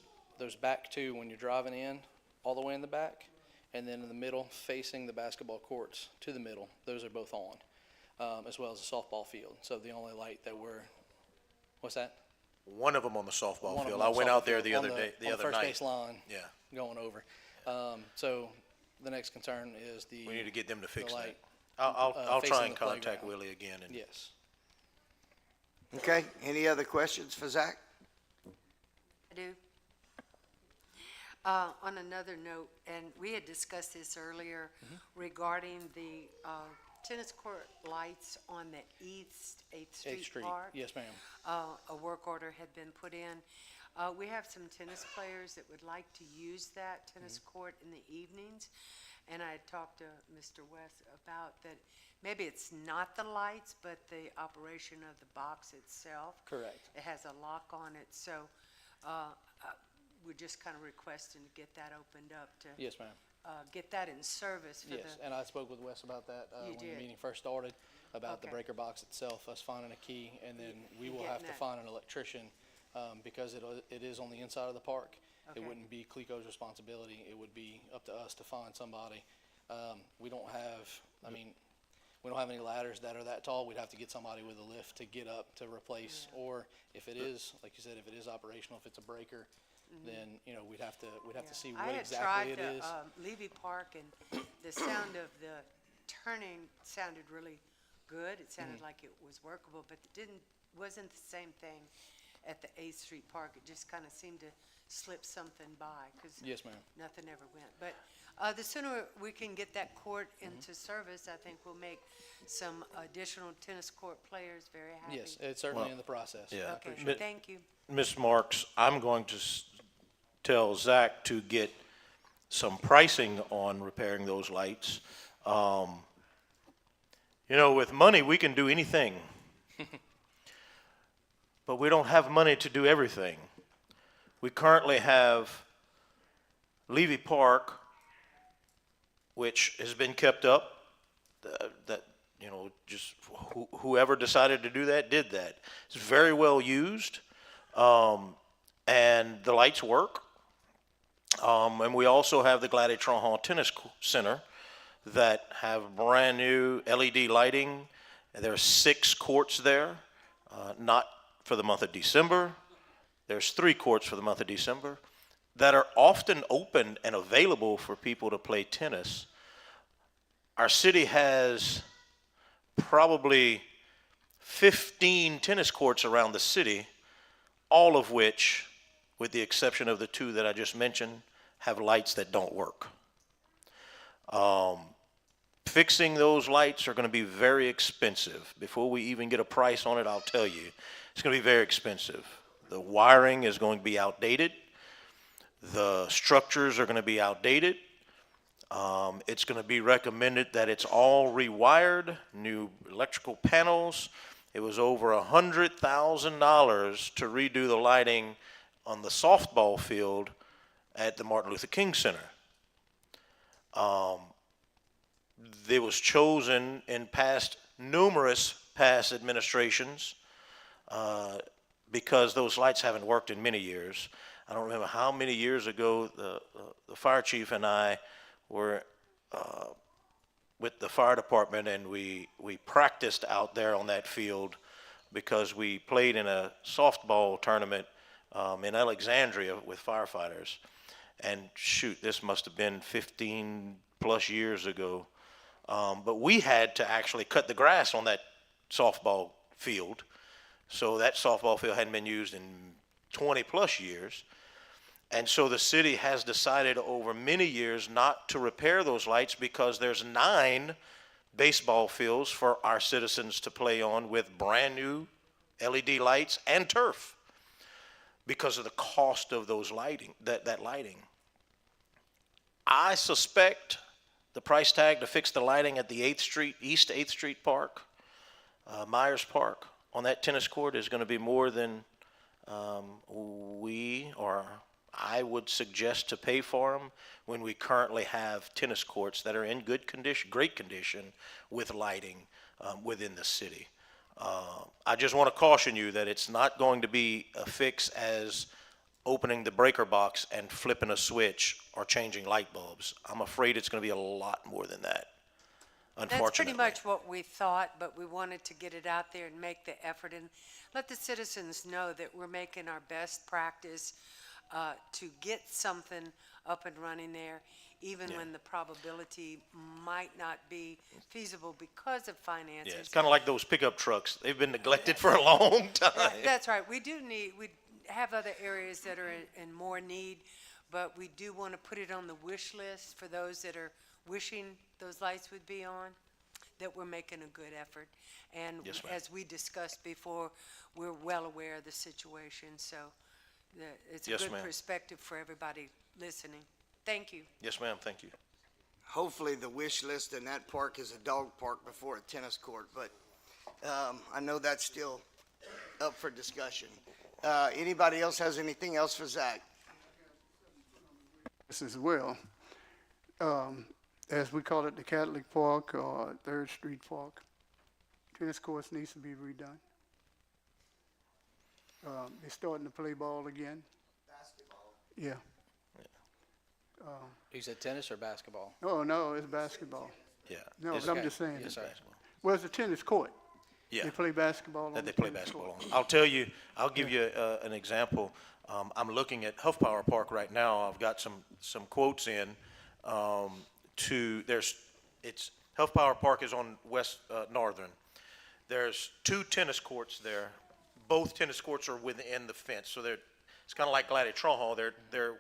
back 2, when you're driving in, all the way in the back, and then in the middle, facing the basketball courts to the middle, those are both on, as well as the softball field. So the only light that what's that? One of them on the softball One of field. them I on went softball out there field the on other day, the on other first night. base line Yeah, going over. So the next concern is the. we need to get them to fix that. light, I'll facing try and the contact playground. Willie again and Yes. Okay, any other questions for Zach? I do. On another note, and we had discussed this earlier regarding the tennis court lights on the East 8th 8th Street Park. Yes, ma'am. A work order had been put in. We have some tennis players that would like to use that tennis court in the evenings. And I had talked to Mr. West about that, maybe it's not the lights, but the operation of the box itself. Correct. It has a lock on it, so we're just kind of requesting to get that opened up to Yes, ma'am. get that in service for Yes, the, and I spoke with Wes about that You when the did. meeting first started. about the Okay. breaker box itself, us finding a key, and then we will getting have to that. find an electrician, because it is on the inside of the park. It Okay. wouldn't be Clico's responsibility, it would be up to us to find somebody. We don't have, I mean, we don't have any ladders that are that tall, we'd have to get somebody with a lift to get up to replace, or if it is, like you said, if it is operational, if it's a breaker, then, you know, we'd have to see what exactly it is. I had tried Levy Park, and the sound of the turning sounded really good. It sounded Mm-hmm. like it was workable, but it wasn't the same thing at the 8th Street Park. It just kind of seemed to slip something by, because Yes, ma'am. nothing ever went. But the sooner we can get that court into service, I think we'll make some additional tennis court players very happy. Yes, it's certainly in the process. Yeah. Okay, But- thank you. Ms. Marks, I'm going to tell Zach to get some pricing on repairing those lights. You know, with money, we can do anything. But we don't have money to do everything. We currently have Levy Park, which has been kept up, that, you know, just whoever decided to do that, did that. It's very well used, and the lights work. And we also have the Gladiatron Tennis Center that have brand-new LED lighting. And there are 6 courts there, not for the month of December. There's 3 courts for the month of December that are often open and available for people to play tennis. Our city has probably 15 tennis courts around the city, all of which, with the exception of the 2 that I just mentioned, have lights that don't work. Fixing those lights are going to be very expensive. Before we even get a price on it, I'll tell you, it's going to be very expensive. The wiring is going to be outdated. The structures are going to be outdated. It's going to be recommended that it's all rewired, new electrical panels. It was over $100,000 to redo the lighting on the softball field at the Martin Luther King Center. It was chosen in numerous past administrations because those lights haven't worked in many years. I don't remember how many years ago the fire chief and I were with the fire department, and we practiced out there on that field because we played in a softball tournament in Alexandria with firefighters. And shoot, this must have been 15 plus years ago. But we had to actually cut the grass on that softball field. So that softball field hadn't been used in 20 plus years. And so the city has decided over many years not to repair those lights because there's 9 baseball fields for our citizens to play on with brand new LED lights and turf because of the cost of those lighting, that lighting. I suspect the price tag to fix the lighting at the East 8th Street Park, Myers Park, on that tennis court is going to be more than I would suggest to pay for them when we currently have tennis courts that are in good condition, great condition, with lighting within the city. I just want to caution you that it's not going to be a fix as opening the breaker box and flipping a switch or changing light bulbs. I'm afraid it's going to be a lot more than that, unfortunately. That's pretty much what we thought, but we wanted to get it out there and make the effort and let the citizens know that we're making our best practice to get something up and running there, even when the probability might not be feasible because of finances. Yeah, it's kind of like those pickup trucks. They've been neglected for a long time. That's right. We have other areas that are in more need, but we do want to put it on the wish list for those that are wishing those lights would be on, that we're making a good effort. And Yes, ma'am. as we discussed before, we're well aware of the situation, so it's a Yes, good ma'am. perspective for everybody listening. Thank you. Yes, ma'am, thank you. Hopefully, the wish list in that park is a dog park before a tennis court, but I know that's still up for discussion. Anybody else has anything else for Zach? This as well. As we call it, the Catholic Park or 3rd Street Park. tennis courts needs to be redone. They're starting to play ball again. Basketball? Yeah. You said tennis or basketball? Oh, no, it's basketball. Yeah. No, It's- but I'm just saying. Yes, sir. Well, it's a tennis court. Yeah. They play basketball on That they the play tennis basketball court. on. I'll tell you, I'll give you an example. I'm looking at Huff Power Park right now. I've got some quotes in Huff Power Park is on West Northern. There's 2 tennis courts there. Both tennis courts are within the fence, so it's kind of like Gladiatron Hall. They're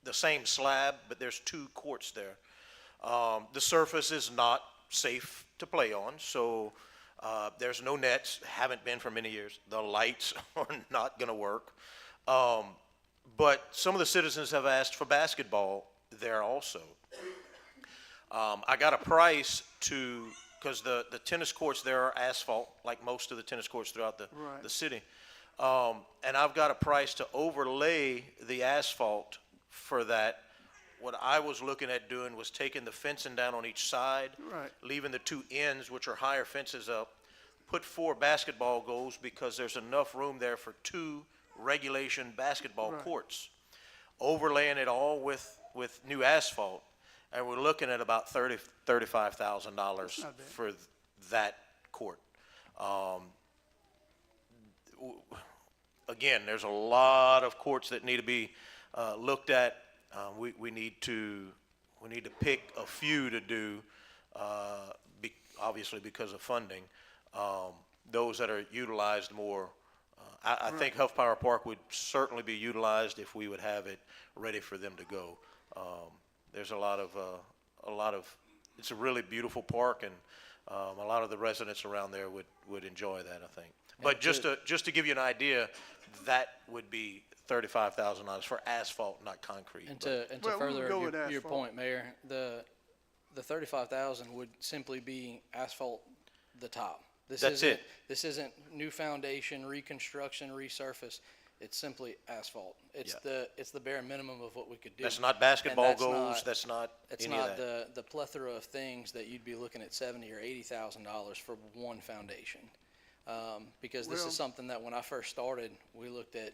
the same slab, but there's 2 courts there. The surface is not safe to play on, so there's no nets, haven't been for many years. The lights are not going to work. But some of the citizens have asked for basketball there also. I got a price because the tennis courts there are asphalt, like most of the tennis courts throughout the Right. city. And I've got a price to overlay the asphalt for that. What I was looking at doing was taking the fencing down on each side, Right. leaving the 2 ends, which are higher fences up, put 4 basketball goals because there's enough room there for 2 regulation basketball Right. courts. Overlaying it all with new asphalt, and we're looking at about $35,000 not bad. for that court. Again, there's a lot of courts that need to be looked at. We need to pick a few to do, obviously because of funding. Those that are utilized more. I think Huff Power Park would certainly be utilized if we would have it ready for them to go. There's a lot of, it's a really beautiful park, and a lot of the residents around there would enjoy that, I think. But just to give you an idea, that would be $35,000 for asphalt, not concrete. And But- to Well, we would further go with your asphalt. point, Mayor, the 35,000 would simply be asphalt the top. That's it. This isn't new foundation, reconstruction, resurface. It's simply asphalt. It's Yeah. the bare minimum of what we could do. That's not And basketball that's goals, not- that's not It's any of not that. the plethora of things that you'd be looking at $70,000 or $80,000 for one foundation. Because this Well- is something that when I first started, we looked at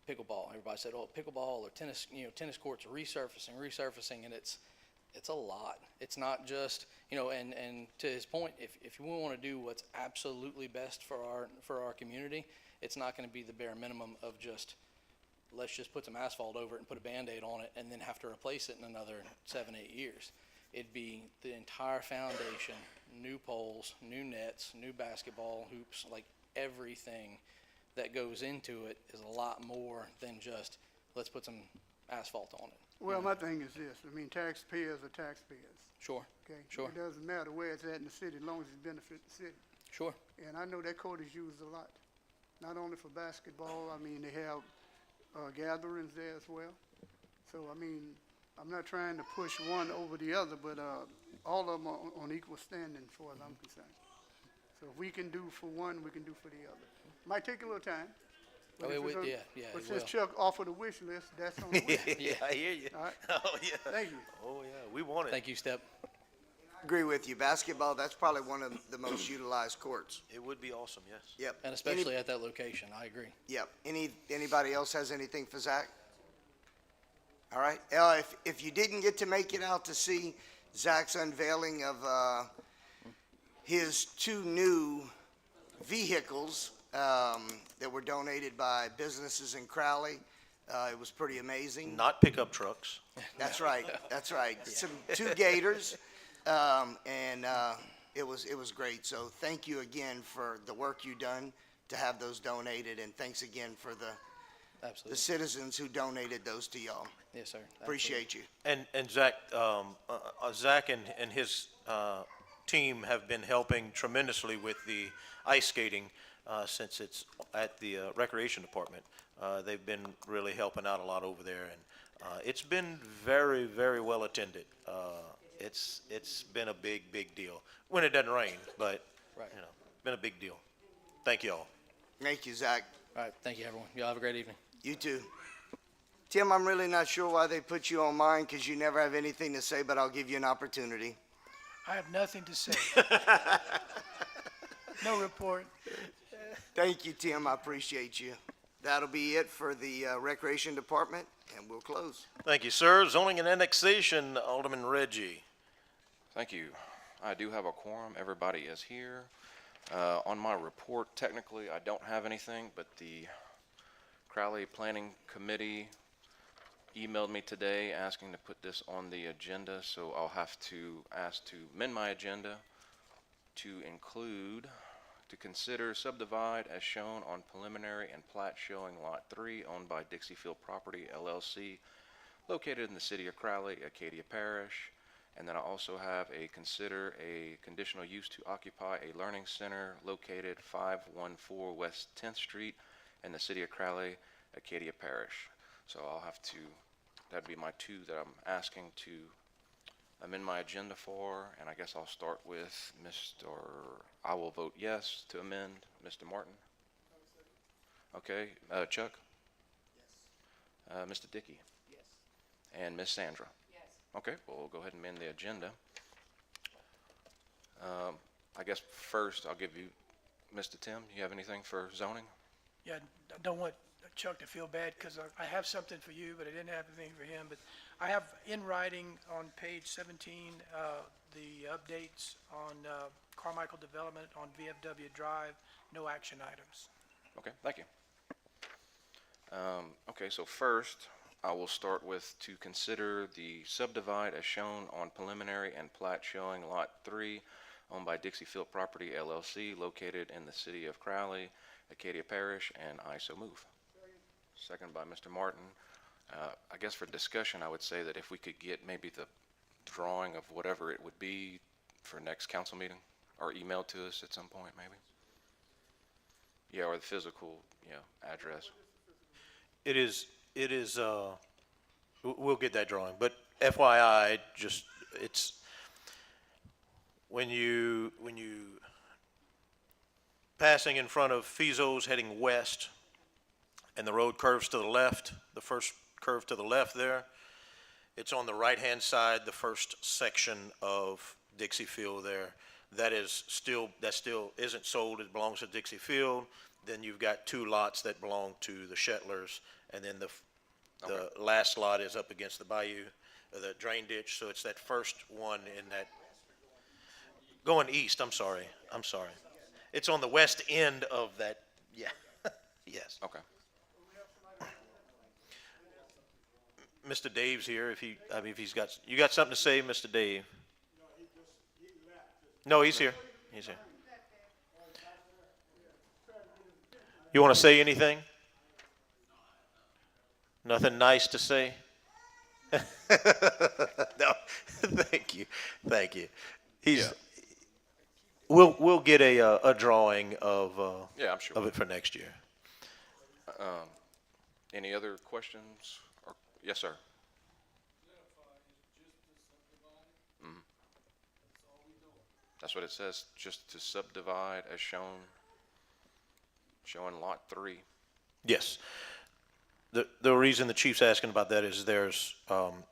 pickleball. Everybody said, "Oh, pickleball or tennis, tennis courts resurfacing," and it's a lot. It's not just, and to his point, if we want to do what's absolutely best for our community, it's not going to be the bare minimum of let's just put some asphalt over it and put a Band-Aid on it and then have to replace it in another 7-8 years. It'd be the entire foundation, new poles, new nets, new basketball hoops, like everything that goes into it is a lot more than just, let's put some asphalt on it. Well, my thing is this, I mean, taxpayers are taxpayers, Sure, okay? Sure. It doesn't matter where it's at in the city, as long as it benefits the city. sure. And I know that court is used a lot, not only for basketball, I mean, they have gatherings there as well. So, I mean, I'm not trying to push one over the other, but all of them are on equal standing as far as I'm concerned. So if we can do for one, we can do for the other. Might take a little time. but Oh, if it it's would- on- yeah, But it since will. Chuck offered a wish list, that's on the wish. Yeah, I hear you. All right. Oh, yeah. Thank you. Oh, yeah, we want it. Thank you, Step. Agree with you. Basketball, that's probably one of the most utilized courts. It would be awesome, yes. Yep. And especially at that location, I agree. Yep. Anybody else has anything for Zach? All right. If you didn't get to make it out to see Zach's unveiling of his 2 new vehicles that were donated by businesses in Crowley, it was pretty amazing. Not pickup trucks. That's right. That's right. 2 Gators, and it was great. So thank you again for the work you done to have those donated, and thanks again for the Absolutely. citizens who donated those to y'all. Yes, sir. Appreciate you. And Zach, Zach and his team have been helping tremendously with the ice skating since it's at the recreation department. They've been really helping out a lot over there, and it's been very, very well attended. It's been a big deal when it doesn't rain, but Right. it's been a big deal. Thank you all. Thank you, Zach. All right, thank you, everyone. Y'all have a great evening. You too. Tim, I'm really not sure why they put you on mine, because you never have anything to say, but I'll give you an opportunity. I have nothing to say. No report. Thank you, Tim, I appreciate you. That'll be it for the Recreation Department, and we'll close. Thank you, sir. Zoning and annexation, Alderman Reggie. Thank you. I do have a quorum. Everybody is here. On my report, technically, I don't have anything, but the Crowley Planning Committee emailed me today asking to put this on the agenda, so I'll have to ask to amend my agenda to include, to consider subdivide as shown on preliminary and plat showing Lot 3 owned by Dixiefield Property LLC located in the city of Crowley, Acadia Parish. And then I also have a consider a conditional use to occupy a learning center located 514 West 10th Street in the city of Crowley, Acadia Parish. So I'll have to, that'd be my two that I'm asking to amend my agenda for, and I guess I'll start with I will vote yes to amend. Mr. Martin? Okay, Chuck? Yes. Mr. Dickey? Yes. And Ms. Sandra? Yes. Okay, well, we'll go ahead and amend the agenda. I guess first I'll give you, Mr. Tim, you have anything for zoning? Yeah, I don't want Chuck to feel bad because I have something for you, but I didn't have anything for him. But I have in writing on page 17, the updates on Carmichael Development on VFW Drive, no action items. Okay, thank you. Okay, so first, I will start with to consider the subdivide as shown on preliminary and plat showing Lot 3 owned by Dixiefield Property LLC located in the city of Crowley, Acadia Parish, and I so move. Second by Mr. Martin. I guess for discussion, I would say that if we could get maybe the drawing of whatever it would be for next council meeting, or emailed to us at some point, maybe. Yeah, or the physical, address. It is, we'll get that drawing, but FYI, it's, when you passing in front of Fizzo's heading west, and the road curves to the left, the first curve to the left there, it's on the right-hand side, the first section of Dixiefield there. That still isn't sold, it belongs to Dixiefield. Then you've got two lots that belong to the Shettlers, and then the last lot is up against the bayou, the drain ditch, so it's that first one in that, going east, I'm sorry. It's on the west end of that, yeah, yes. Okay. Mr. Dave's here, if he's got, you got something to say, Mr. Dave? No, he's here. He's here. You want to say anything? Nothing nice to say? No, thank you. We'll get a drawing of, Yeah, I'm sure. of it for next year. Any other questions? Yes, sir. Mhm. That's what it says, just to subdivide as shown, showing Lot 3. Yes. The reason the chief's asking about that is there's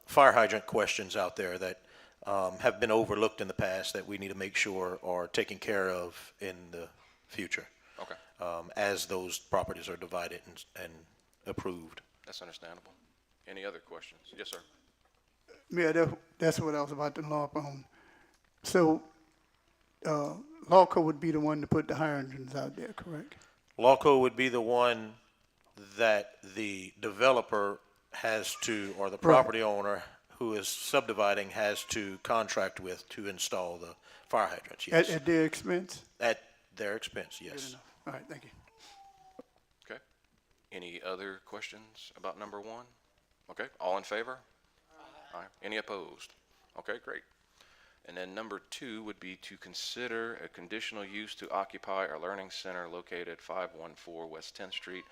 fire hydrant questions out there that have been overlooked in the past that we need to make sure are taken care of in the future. Okay, As those properties are divided and approved. that's understandable. Any other questions? Yes, sir. Yeah, that's what I was about to law up on. So, Lawco would be the one to put the hydrants out there, correct? Lawco would be the one that the developer has to, or the property owner who is subdividing has to contract with to install the fire hydrants, yes. At their expense? At their expense, Good yes. enough. All right, thank you. Okay. Any other questions about number 1? Okay, all in favor? Aye. Any opposed? Okay, great. And then number 2 would be to consider a conditional use to occupy a learning center located 514 West 10th Street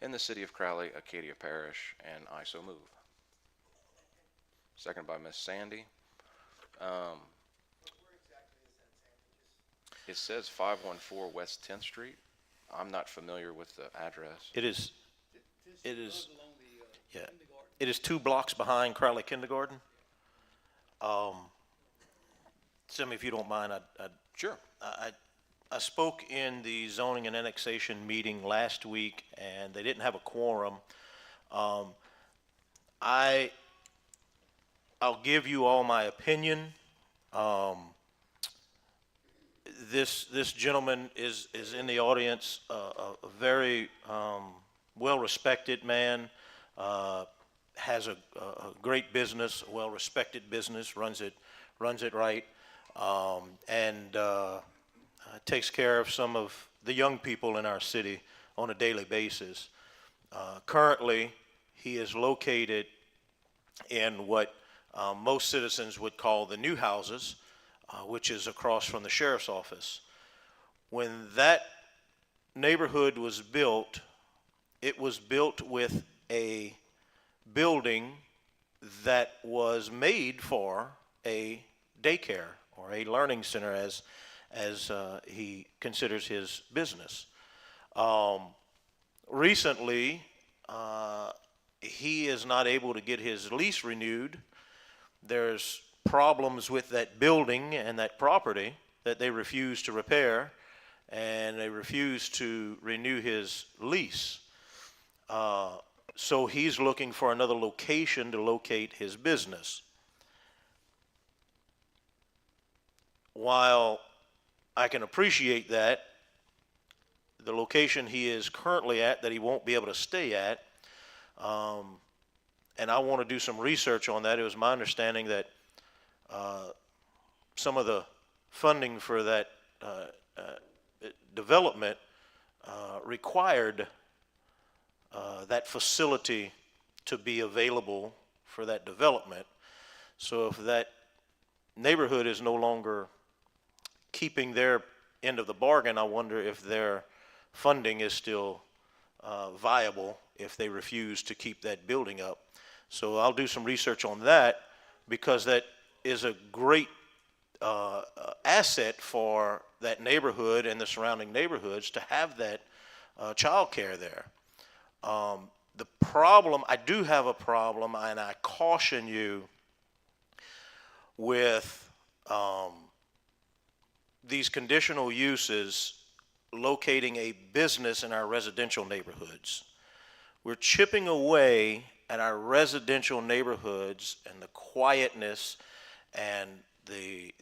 in the city of Crowley, Acadia Parish, and I so move. Second by Ms. Sandy. It says 514 West 10th Street. I'm not familiar with the address. It is, yeah. It is 2 blocks behind Crowley Kindergarten. Tim, if you don't mind, Sure. I I spoke in the zoning and annexation meeting last week, and they didn't have a quorum. I'll give you all my opinion. This gentleman is in the audience, a very well-respected man, has a great business, a well-respected business, runs it right, and takes care of some of the young people in our city on a daily basis. Currently, he is located in what most citizens would call the new houses, which is across from the sheriff's office. When that neighborhood was built, it was built with a building that was made for a daycare or a learning center, as he considers his business. Recently, he is not able to get his lease renewed. There's problems with that building and that property that they refuse to repair, and they refuse to renew his lease. So he's looking for another location to locate his business. While I can appreciate that, the location he is currently at that he won't be able to stay at, and I want to do some research on that. It was my understanding that some of the funding for that development required that facility to be available for that development. So if that neighborhood is no longer keeping their end of the bargain, I wonder if their funding is still viable if they refuse to keep that building up. So I'll do some research on that, because that is a great asset for that neighborhood and the surrounding neighborhoods to have that child care there. The problem, I do have a problem, and I caution you with these conditional uses locating a business in our residential neighborhoods. We're chipping away at our residential neighborhoods and the quietness and the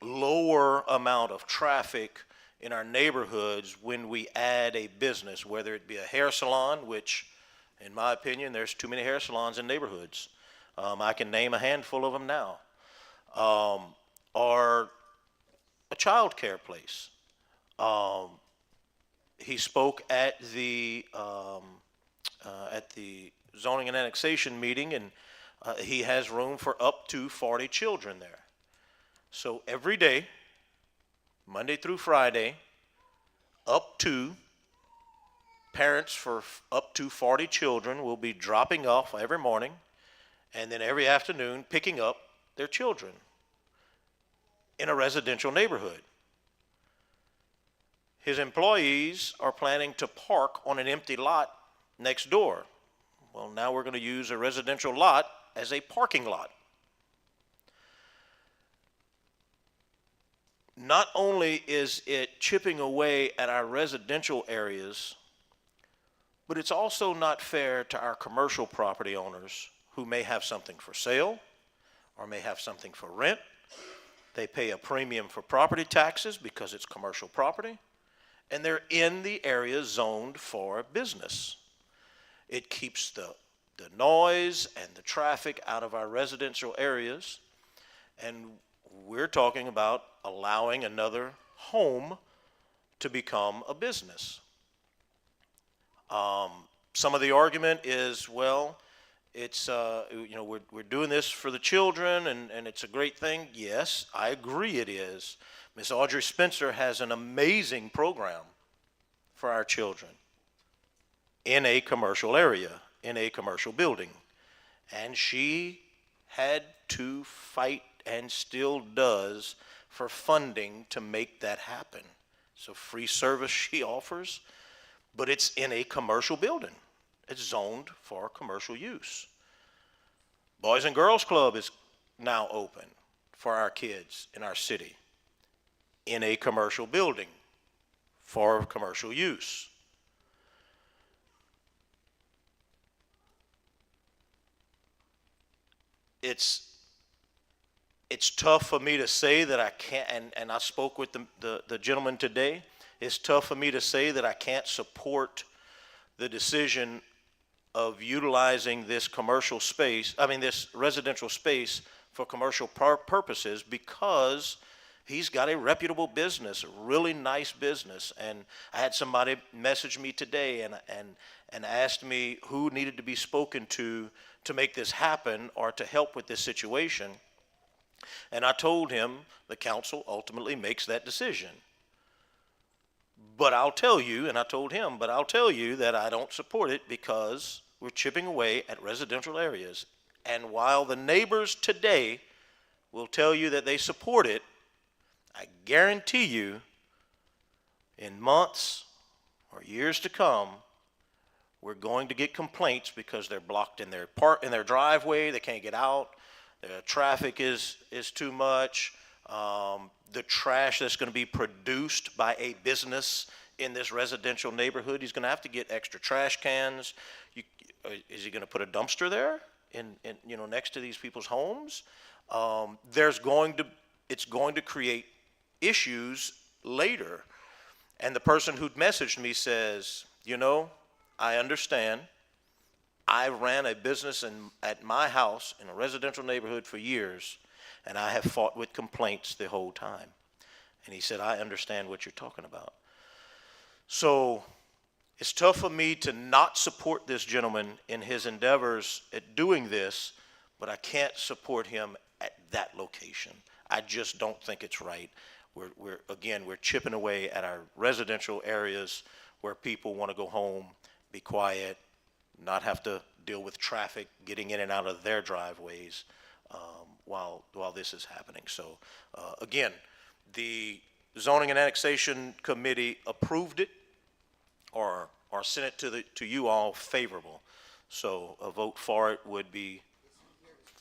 lower amount of traffic in our neighborhoods when we add a business, whether it be a hair salon, which in my opinion, there's too many hair salons in neighborhoods. I can name a handful of them now. Or a child care place. He spoke at the zoning and annexation meeting, and he has room for up to 40 children there. So every day, Monday through Friday, up to parents for up to 40 children will be dropping off every morning, and then every afternoon picking up their children in a residential neighborhood. His employees are planning to park on an empty lot next door. Well, now we're going to use a residential lot as a parking lot. Not only is it chipping away at our residential areas, but it's also not fair to our commercial property owners who may have something for sale or may have something for rent. They pay a premium for property taxes because it's commercial property, and they're in the area zoned for business. It keeps the noise and the traffic out of our residential areas, and we're talking about allowing another home to become a business. Some of the argument is, well, it's, we're doing this for the children, and it's a great thing. Yes, I agree it is. Miss Audrey Spencer has an amazing program for our children in a commercial area, in a commercial building. And she had to fight, and still does, for funding to make that happen. It's a free service she offers, but it's in a commercial building. It's zoned for commercial use. Boys and Girls Club is now open for our kids in our city. in a commercial building for commercial use. It's tough for me to say that I can't, and I spoke with the gentleman today. It's tough for me to say that I can't support the decision of utilizing this commercial space, this residential space for commercial purposes, because he's got a reputable business, a really nice business. And I had somebody message me today and asked me who needed to be spoken to make this happen or to help with this situation. And I told him the council ultimately makes that decision. But I'll tell you, and I told him, but I'll tell you that I don't support it because we're chipping away at residential areas. And while the neighbors today will tell you that they support it, I guarantee you in months or years to come, we're going to get complaints because they're blocked in their driveway, they can't get out, the traffic is too much. The trash that's going to be produced by a business in this residential neighborhood, he's going to have to get extra trash cans. Is he going to put a dumpster there next to these people's homes? It's going to create issues later. And the person who'd messaged me says, I understand. I ran a business at my house in a residential neighborhood for years, and I have fought with complaints the whole time. And he said, I understand what you're talking about. So it's tough for me to not support this gentleman in his endeavors at doing this, but I can't support him at that location. I just don't think it's right. We're chipping away at our residential areas where people want to go home, be quiet, not have to deal with traffic getting in and out of their driveways while this is happening. So again, the Zoning and Annexation Committee approved it or sent it to you all favorable. So a vote for it would be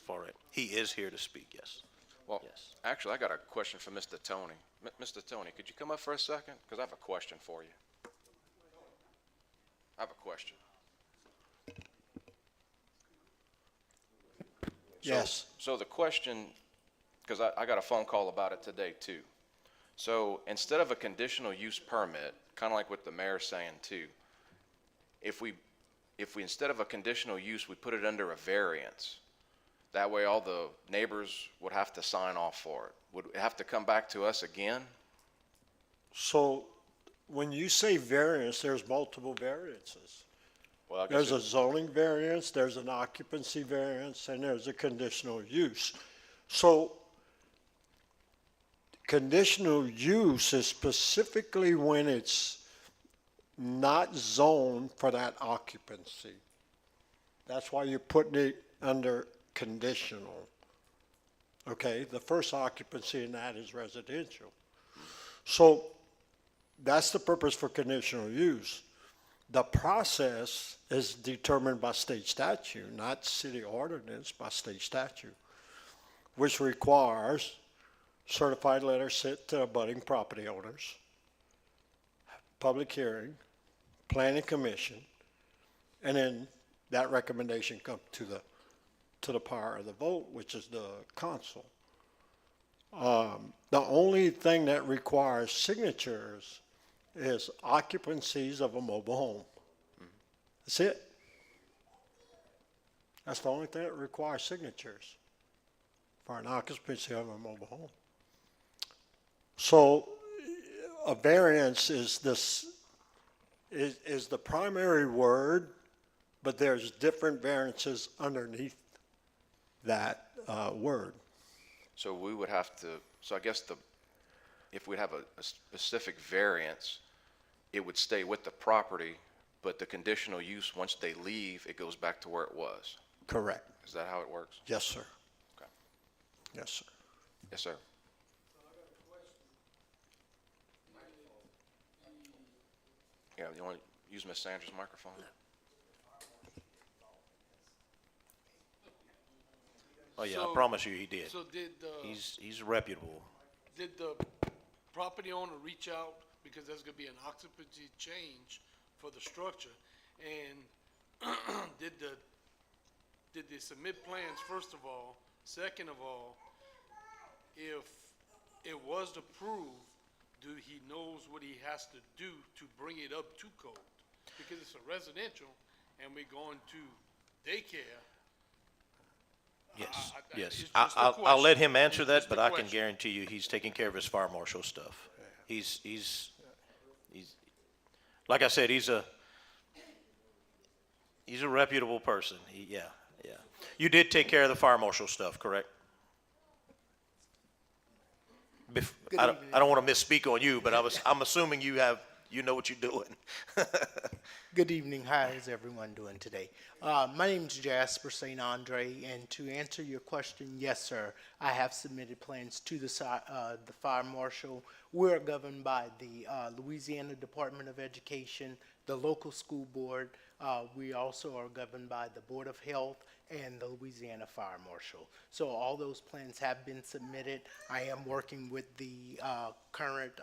for it. He is here to speak, yes. Well, Yes. actually, I got a question for Mr. Tony. Mr. Tony, could you come up for a second? Because I have a question for you. I have a question. Yes. So the question, because I got a phone call about it today too. So instead of a conditional use permit, kind of like what the mayor's saying too, if we instead of a conditional use, we put it under a variance, that way all the neighbors would have to sign off for it. Would it have to come back to us again? So when you say variance, there's multiple variances. Well, I guess There's a zoning variance, there's an occupancy variance, and there's a conditional use. So conditional use is specifically when it's not zoned for that occupancy. That's why you're putting it under conditional. Okay, the first occupancy in that is residential. So that's the purpose for conditional use. The process is determined by state statute, not city ordinance, by state statute, which requires certified letter sent to abutting property owners, public hearing, planning commission, and then that recommendation comes to the power of the vote, which is the council. The only thing that requires signatures is occupancies of a mobile home. That's it. That's the only thing that requires signatures for an occupancy of a mobile home. So a variance is the primary word, but there's different variances underneath that word. So we would have to, so I guess if we have a specific variance, it would stay with the property, but the conditional use, once they leave, it goes back to where it was. Correct. Is that how it works? Yes, sir. Okay. Yes, sir. Yes, sir. Yeah, you want to use Ms. Sanders' microphone? Oh, yeah, I So- promise you he did. So did He's reputable. did the property owner reach out, because there's gonna be an occupancy change for the structure, and did they submit plans, first of all? Second of all, if it was approved, he knows what he has to do to bring it up to code? Because it's a residential, and we're going to daycare. Yes, it's yes. just a I'll let question. him answer It's that, just a but I can question. guarantee you, he's taking care of his fire marshal stuff. He's, like I said, he's a reputable person. Yeah. You did take care of the fire marshal stuff, correct? I don't want to misspeak on you, but I'm assuming you know what you're doing. Good evening. How is everyone doing today? My name is Jasper St. Andre, and to answer your question, yes, sir, I have submitted plans to the fire marshal. We're governed by the Louisiana Department of Education, the local school board. We also are governed by the Board of Health and the Louisiana Fire Marshal. So all those plans have been submitted. I am working with the current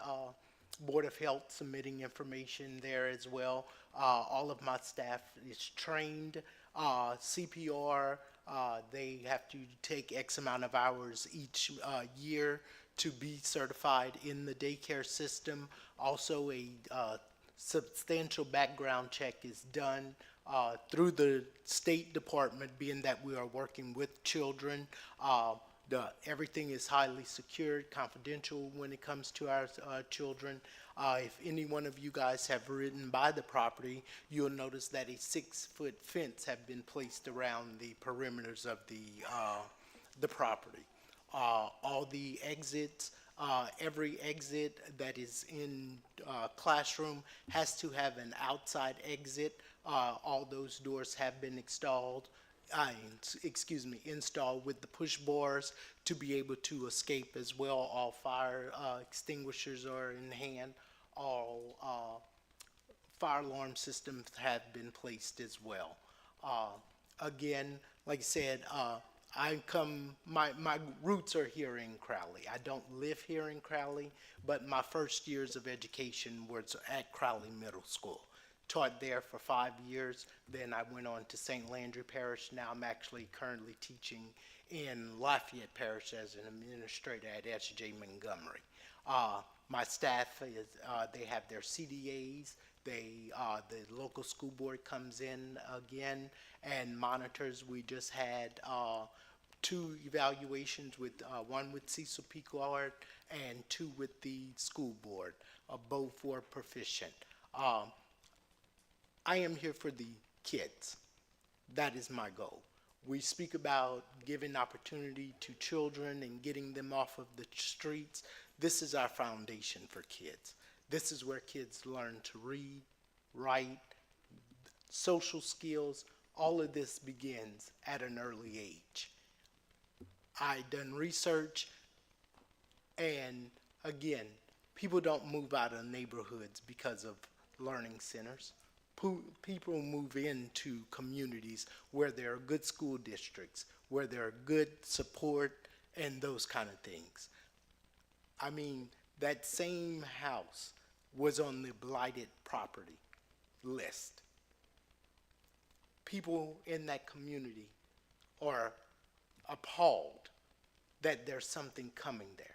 Board of Health, submitting information there as well. All of my staff is trained. CPR, they have to take X amount of hours each year to be certified in the daycare system. Also, a substantial background check is done through the State Department, being that we are working with children. Everything is highly secured, confidential when it comes to our children. If any one of you guys have ridden by the property, you'll notice that a 6-foot fence have been placed around the perimeters of the property. All the exits, every exit that is in classroom has to have an outside exit. All those doors have been installed with the push bars to be able to escape as well. All fire extinguishers are in hand. All fire alarm systems have been placed as well. Again, like I said, my roots are here in Crowley. I don't live here in Crowley, but my first years of education was at Crowley Middle School. Taught there for 5 years. Then I went on to St. Landry Parish. Now I'm actually currently teaching in Lafayette Parish as an administrator at S.J. Montgomery. My staff is, they have their CDAs. The local school board comes in again and monitors. We just had 2 evaluations, with one with Cecil Picard and 2 with the school board. Both were proficient. I am here for the kids. That is my goal. We speak about giving opportunity to children and getting them off of the streets. This is our foundation for kids. This is where kids learn to read, write, social skills. All of this begins at an early age. I done research, and again, people don't move out of neighborhoods because of learning centers. People move into communities where there are good school districts, where there are good support, and those kind of things. I mean, that same house was on the blighted property list. People in that community are appalled that there's something coming there.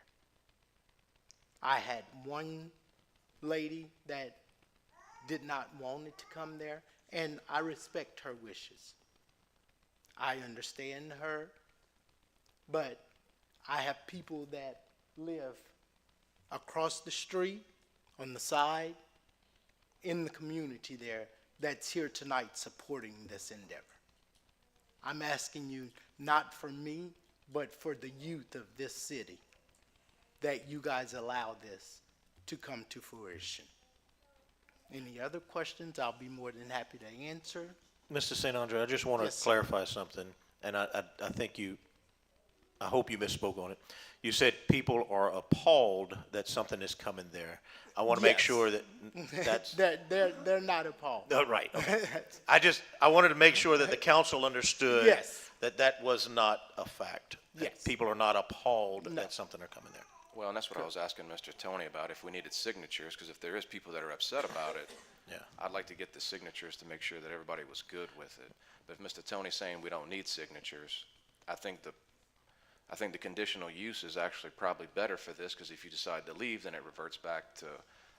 I had one lady that did not want it to come there, and I respect her wishes. I understand her, but I have people that live across the street, on the side, in the community there, that's here tonight supporting this endeavor. I'm asking you, not for me, but for the youth of this city, that you guys allow this to come to fruition. Any other questions, I'll be more than happy to answer. Mr. St. Andre, I just want Yes, to sir. clarify something, and I think I hope you misspoke on it. You said people are appalled that something is coming there. I want to make Yes. sure that that's, They're not appalled. oh, right, okay. I wanted to make sure that the council understood Yes. that was not a fact. That Yes. people are not appalled No. that something are coming there. Well, and that's what I was asking Mr. Tony about, if we needed signatures, because if there is people that are upset about it, Yeah. I'd like to get the signatures to make sure that everybody was good with it. But if Mr. Tony's saying we don't need signatures, I think the conditional use is actually probably better for this, because if you decide to leave, then it reverts back to,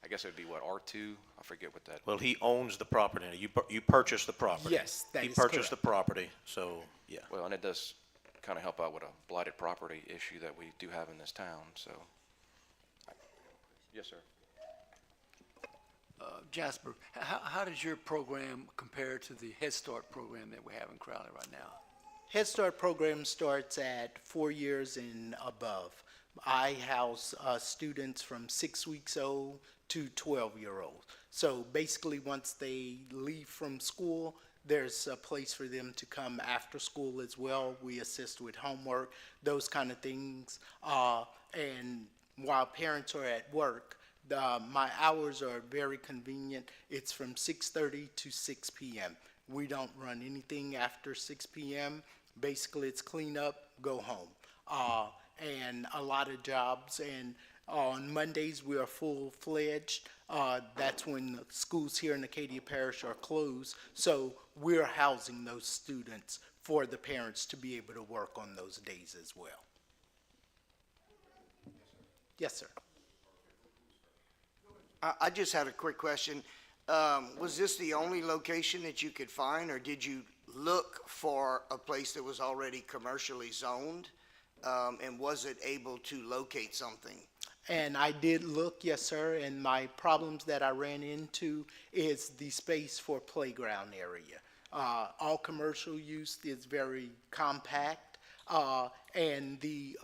I guess it would be what, R2? I forget what that. Well, he owns the property. You purchased the property. Yes, that He is purchased correct. the property, so, yeah. Well, and it does kind of help out with a blighted property issue that we do have in this town, so. Yes, sir. Jasper, how does your program compare to the Head Start program that we have in Crowley right now? Head Start program starts at 4 years and above. I house students from 6 weeks old to 12-year-old. So basically, once they leave from school, there's a place for them to come after school as well. We assist with homework, those kind of things. And while parents are at work, my hours are very convenient. It's from 6:30 to 6 p.m. We don't run anything after 6 p.m. Basically, it's clean up, go home. And a lot of jobs. And on Mondays, we are full-fledged. That's when the schools here in Acadia Parish are closed. So we're housing those students for the parents to be able to work on those days as well. Yes, sir. I just had a quick question. Was this the only location that you could find, or did you look for a place that was already commercially zoned? And was it able to locate something? And I did look, yes, sir, and my problems that I ran into is the space for playground area. All commercial use is very compact, and the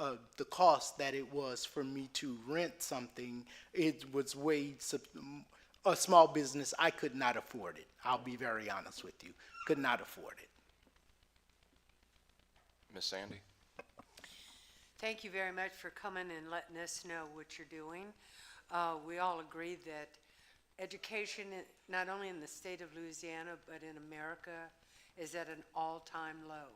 cost that it was for me to rent something, it was a small business, I could not afford it. I'll be very honest with you, could not afford it. Miss Sandy? Thank you very much for coming and letting us know what you're doing. We all agree that education, not only in the state of Louisiana, but in America, is at an all-time low.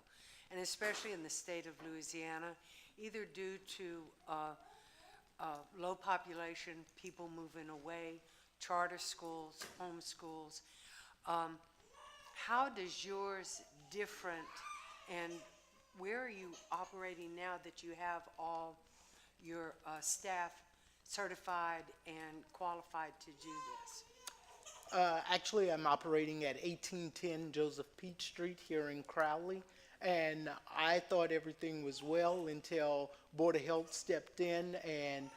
And especially in the state of Louisiana, either due to low population, people moving away, charter schools, home schools. How does yours different, and where are you operating now that you have all your staff certified and qualified to do this? Actually, I'm operating at 1810 Joseph Peach Street here in Crowley, and I thought everything was well until Board of Health stepped in, and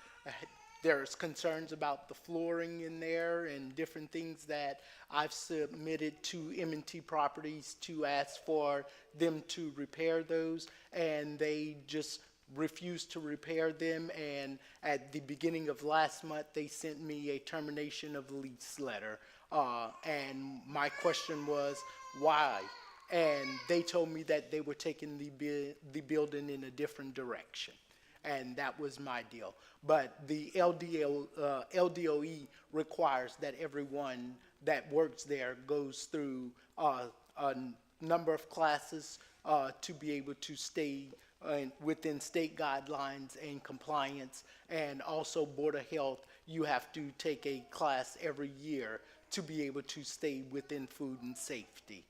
there's concerns about the flooring in there and different things that I've submitted to M&T Properties to ask for them to repair those, and they just refused to repair them. And at the beginning of last month, they sent me a termination of lease letter. And my question was, why? And they told me that they were taking the building in a different direction. And that was my deal. But the LDOE requires that everyone that works there goes through a number of classes to be able to stay within state guidelines and compliance. And also Board of Health, you have to take a class every year to be able to stay within food and safety.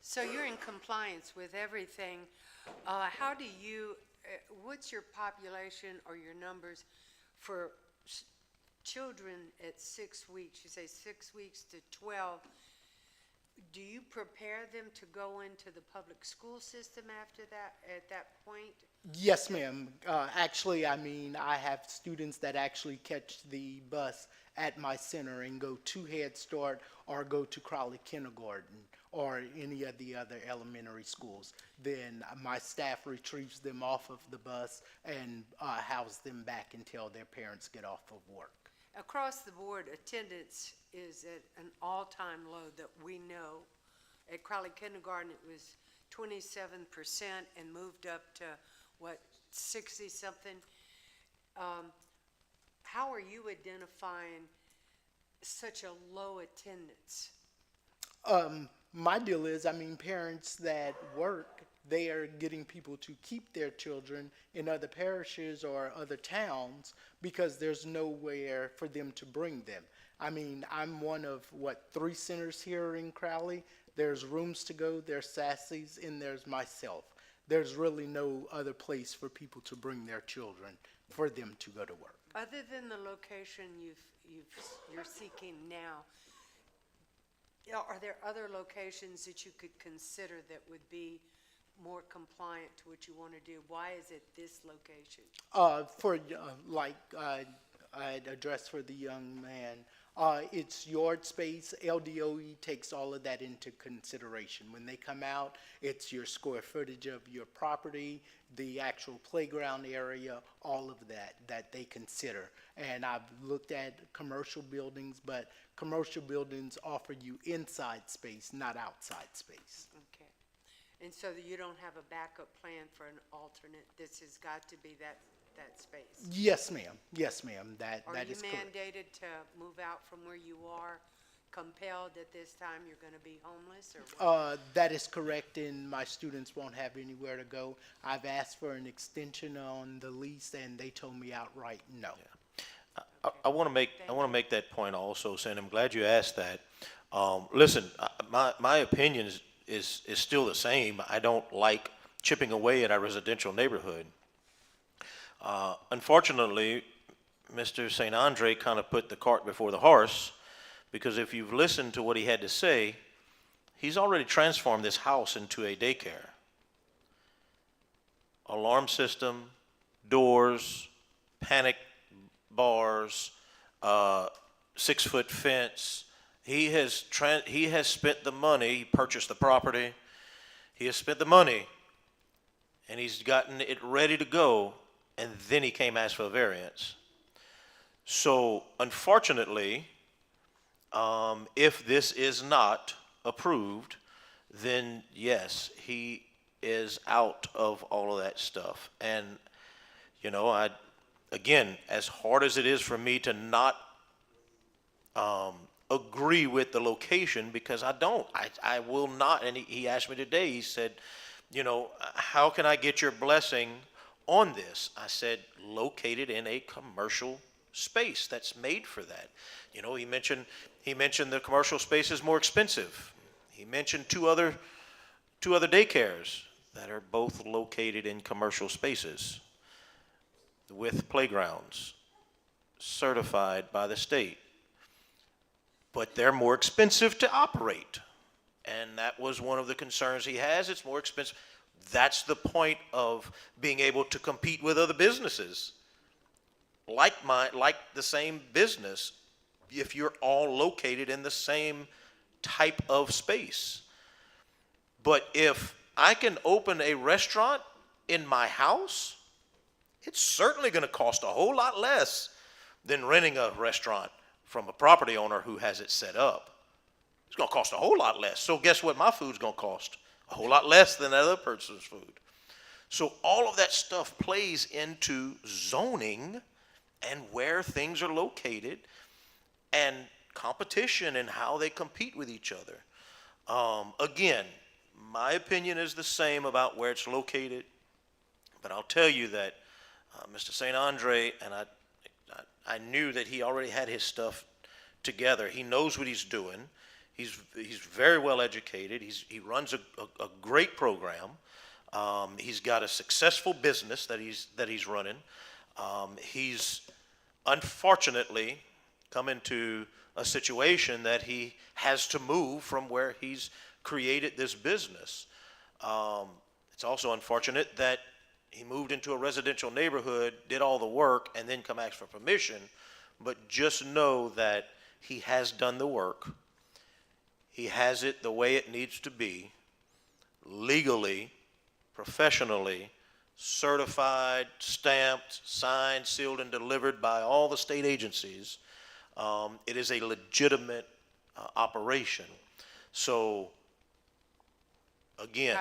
So you're in compliance with everything. How do you, what's your population or your numbers for children at 6 weeks? You say 6 weeks to 12. Do you prepare them to go into the public school system after that, at that point? Yes, ma'am. Actually, I mean, I have students that actually catch the bus at my center and go to Head Start or go to Crowley Kindergarten or any of the other elementary schools. Then my staff retrieves them off of the bus and house them back until their parents get off of work. Across the board, attendance is at an all-time low that we know. At Crowley Kindergarten, it was 27% and moved up to, what, 60-something? How are you identifying such a low attendance? My deal is, I mean, parents that work they are getting people to keep their children in other parishes or other towns because there's nowhere for them to bring them. I mean, I'm one of, 3 centers here in Crowley. There's Rooms to Go, there's Sassy's, and there's myself. There's really no other place for people to bring their children for them to go to work. Other than the location you're seeking now, are there other locations that you could consider that would be more compliant to what you want to do? Why is it this location? I'd address for the young man, it's yard space. LDOE takes all of that into consideration. When they come out, it's your square footage of your property, the actual playground area, all of that they consider. And I've looked at commercial buildings, but commercial buildings offer you inside space, not outside space. Okay. And so that you don't have a backup plan for an alternate, this has got to be that space? Yes, ma'am. Yes, ma'am. That is correct. Are you mandated to move out from where you are, compelled that this time you're going to be homeless, or what? That is correct, and my students won't have anywhere to go. I've asked for an extension on the lease, and they told me outright no. I want to make that point also, Sandy. I'm glad you asked that. Listen, my opinion is still the same. I don't like chipping away at our residential neighborhood. Unfortunately, Mr. St. Andre kind of put the cart before the horse, because if you've listened to what he had to say, he's already transformed this house into a daycare. Alarm system, doors, panic bars, 6-foot fence. He has spent the money. He purchased the property. He has spent the money, and he's gotten it ready to go. And then he came ask for a variance. So unfortunately, if this is not approved, then yes, he is out of all of that stuff. And, you know, again, as hard as it is for me to not agree with the location, because I will not, and he asked me today, he said, you know, how can I get your blessing on this? I said, located in a commercial space that's made for that. You know, he mentioned the commercial space is more expensive. He mentioned two other daycares that are both located in commercial spaces with playgrounds, certified by the state. But they're more expensive to operate. And that was one of the concerns he has. It's more expensive. That's the point of being able to compete with other businesses like the same business, if you're all located in the same type of space. But if I can open a restaurant in my house, it's certainly going to cost a whole lot less than renting a restaurant from a property owner who has it set up. It's going to cost a whole lot less. So guess what my food's going to cost? A whole lot less than that other person's food. So all of that stuff plays into zoning and where things are located and competition and how they compete with each other. Again, my opinion is the same about where it's located, but I'll tell you that Mr. St. Andre, and I knew that he already had his stuff together. He knows what he's doing. He's very well educated. He runs a great program. He's got a successful business that he's running. He's unfortunately come into a situation that he has to move from where he's created this business. It's also unfortunate that he moved into a residential neighborhood, did all the work, and then come ask for permission. But just know that he has done the work. He has it the way it needs to be, legally, professionally, certified, stamped, signed, sealed, and delivered by all the state agencies. It is a legitimate operation. So, again,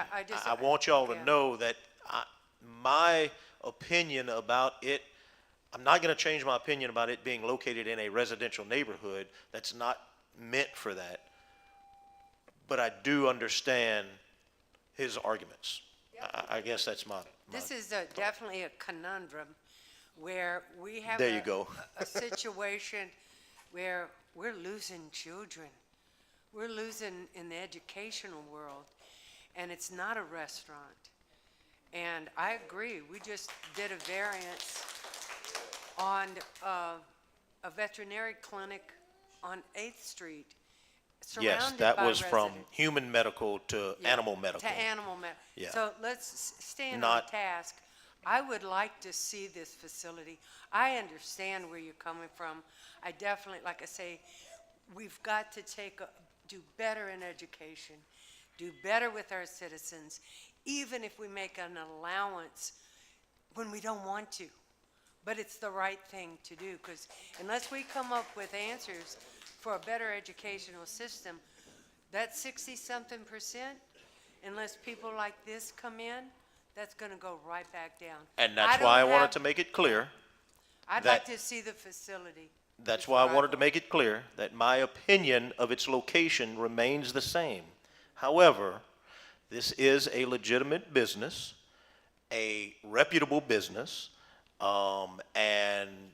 I want y'all to know that my opinion about it, I'm not going to change my opinion about it being located in a residential neighborhood that's not meant for that. But I do understand his arguments. I guess that's my, This is definitely a conundrum where we have There you go. a situation where we're losing children. We're losing in the educational world, and it's not a restaurant. And I agree, we just did a variance on a veterinary clinic on 8th Street, yes, surrounded that by was from residents. human medical to Yeah, animal medical. To animal Yeah. So let's stay on Not- task. I would like to see this facility. I understand where you're coming from. I definitely, like I say, we've got to do better in education, do better with our citizens, even if we make an allowance when we don't want to. But it's the right thing to do, because unless we come up with answers for a better educational system, that 60-something%, unless people like this come in, that's gonna go right back down. And that's why I don't wanted have- to make it clear, I'd that- like to see the facility. that's before why I wanted to vote. make it clear that my opinion of its location remains the same. However, this is a legitimate business, a reputable business, and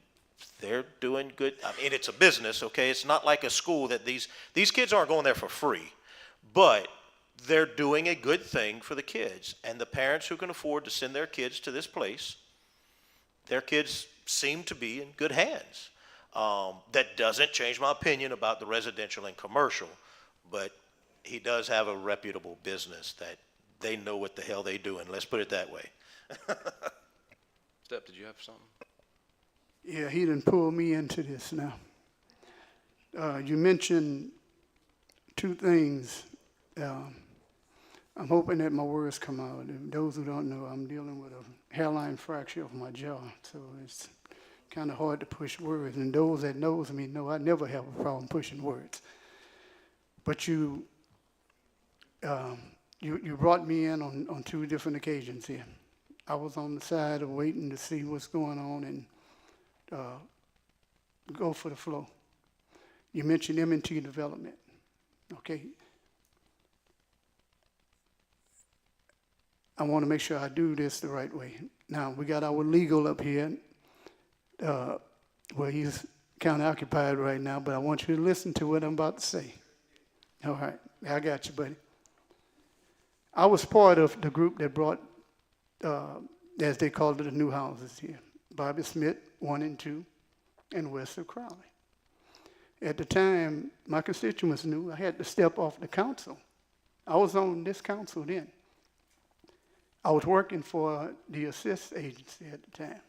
they're doing good. I mean, it's a business, okay? It's not like a school that these kids aren't going there for free, but they're doing a good thing for the kids. And the parents who can afford to send their kids to this place, their kids seem to be in good hands. That doesn't change my opinion about the residential and commercial, but he does have a reputable business that they know what the hell they doing. Let's put it that way. Step, did you have something? Yeah, he done pulled me into this now. You mentioned two things. I'm hoping that my words come out. And those who don't know, I'm dealing with a hairline fracture of my jaw, so it's kind of hard to push words. And those that knows me know I never have a problem pushing words. But you brought me in on two different occasions here. I was on the side of waiting to see what's going on and go for the flow. You mentioned M&T development, okay? I want to make sure I do this the right way. Now, we got our legal up here, where he's kind of occupied right now, but I want you to listen to what I'm about to say. All right, I got you, buddy. I was part of the group that brought, as they called it, the new houses here. Bobby Smith, 1 and 2, and west of Crowley. At the time, my constituents knew I had to step off the council. I was on this council then. I was working for the assist agency at the time.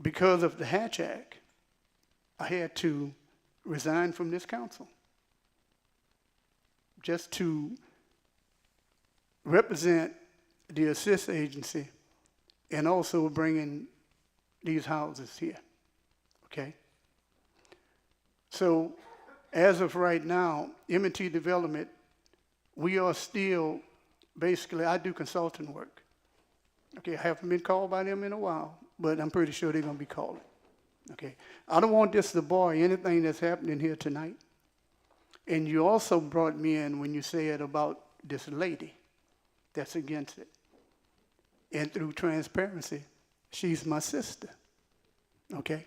Because of the Hatch Act, I had to resign from this council just to represent the assist agency and also bringing these houses here, okay? So as of right now, M&T Development, we are still, basically, I do consulting work. Okay, I haven't been called by them in a while, but I'm pretty sure they're gonna be calling, okay? I don't want this to bar anything that's happening here tonight. And you also brought me in when you said about this lady that's against it. And through transparency, she's my sister, okay?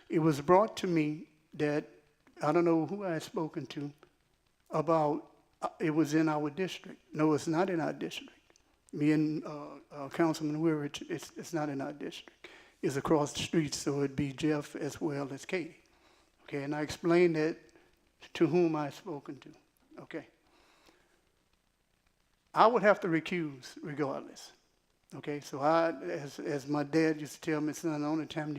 It was brought to me that, I don't know who I had spoken to, about it was in our district. No, it's not in our district. Me and Councilman Weir, it's not in our district. It's across the street, so it'd be Jeff as well as Katie. Okay, and I explained that to whom I had spoken to, okay? I would have to recuse regardless, okay? So as my dad used to tell me, son, the only time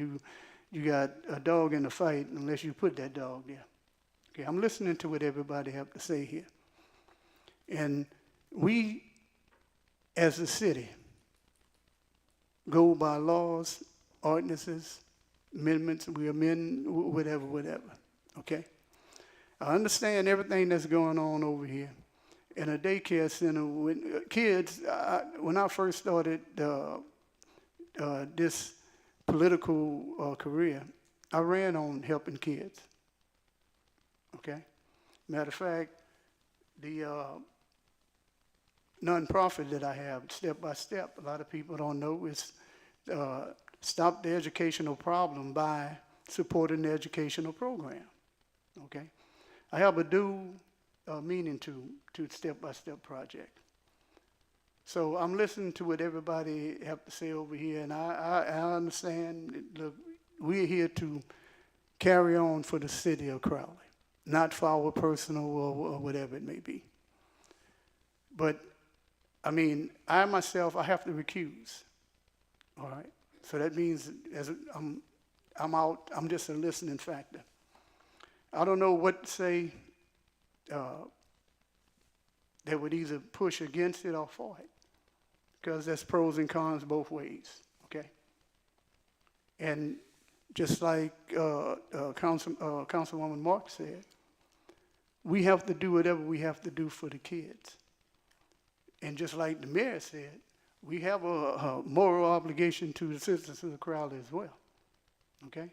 you got a dog in the fight unless you put that dog there. Okay, I'm listening to what everybody have to say here. And we, as a city, go by laws, ordinances, amendments, we amend whatever, okay? I understand everything that's going on over here. In a daycare center, with kids, when I first started this political career, I ran on helping kids, okay? Matter of fact, the nonprofit that I have, Step by Step. A lot of people don't know is stop the educational problem by supporting the educational program. Okay, I have a dual meaning to Step by Step project. So I'm listening to what everybody have to say over here, and I understand. Look, we're here to carry on for the city of Crowley, not for our personal or whatever it may be. But I mean, I myself, I have to recuse. All right, so that means as I'm out. I'm just a listening factor. I don't know what to say that would either push against it or for it, because there's pros and cons both ways, okay? And just like Councilwoman Mark said, we have to do whatever we have to do for the kids. And just like the mayor said, we have a moral obligation to the citizens of Crowley as well, okay?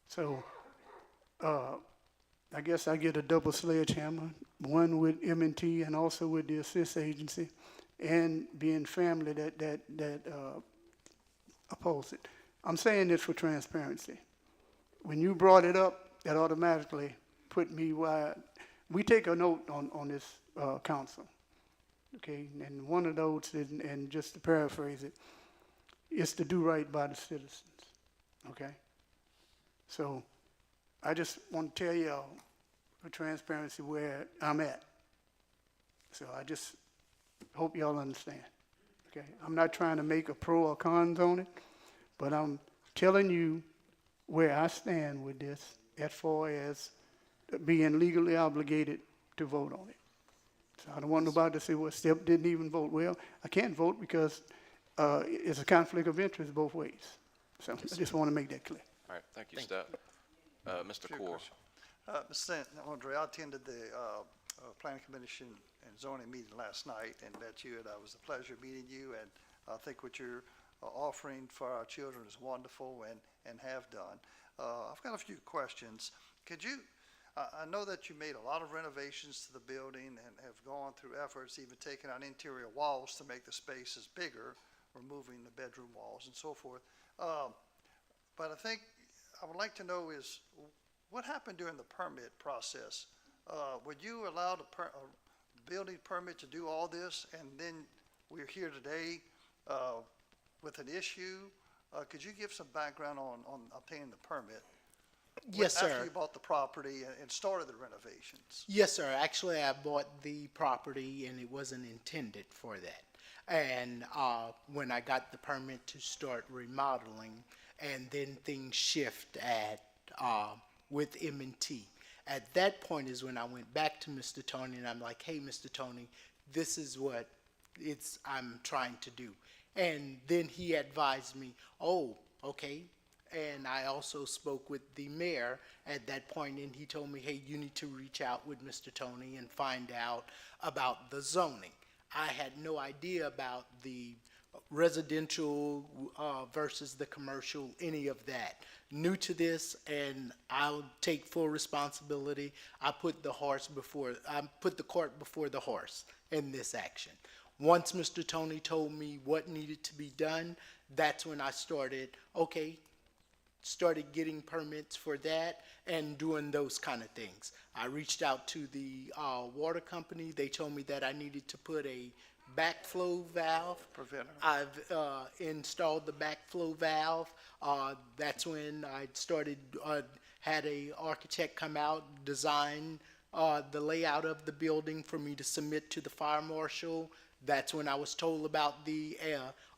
So I guess I get a double sledgehammer, one with M&T and also with the assist agency, and being family that oppose it. I'm saying this for transparency. When you brought it up, that automatically put me where we take a note on this council, okay? And one of those, and just to paraphrase it, is to do right by the citizens, okay? So I just want to tell y'all for transparency where I'm at. So I just hope y'all understand, okay? I'm not trying to make a pro or cons on it, but I'm telling you where I stand with this as far as being legally obligated to vote on it. So I don't want nobody to say, well, Step didn't even vote. Well, I can't vote because it's a conflict of interest both ways. So I just want to make that clear. All right, thank you, Step. Mr. Core. Mr. Andre, I attended the Planning Commission and zoning meeting last night and met you, and it was a pleasure meeting you, and I think what you're offering for our children is wonderful and have done. I've got a few questions. Could you, I know that you made a lot of renovations to the building and have gone through efforts, even taking out interior walls to make the spaces bigger, removing the bedroom walls and so forth. But I think I would like to know is what happened during the permit process? Were you allowed a building permit to do all this, and then we're here today with an issue? Could you give some background on obtaining the permit? Yes, sir. After you bought the property and started the renovations? Yes, sir. Actually, I bought the property and it wasn't intended for that. And when I got the permit to start remodeling, and then things shift at with M&T. At that point is when I went back to Mr. Tony and I'm like, hey, Mr. Tony, this is what I'm trying to do. And then he advised me, oh, okay. And I also spoke with the mayor at that point, and he told me, hey, you need to reach out with Mr. Tony and find out about the zoning. I had no idea about the residential versus the commercial, any of that. New to this, and I'll take full responsibility. I put the cart before the horse in this action. Once Mr. Tony told me what needed to be done, that's when I started getting permits for that and doing those kind of things. I reached out to the water company. They told me that I needed to put a backflow valve. Preventer. I've installed the backflow valve. That's when I started, had a architect come out, design the layout of the building for me to submit to the fire marshal. That's when I was told about the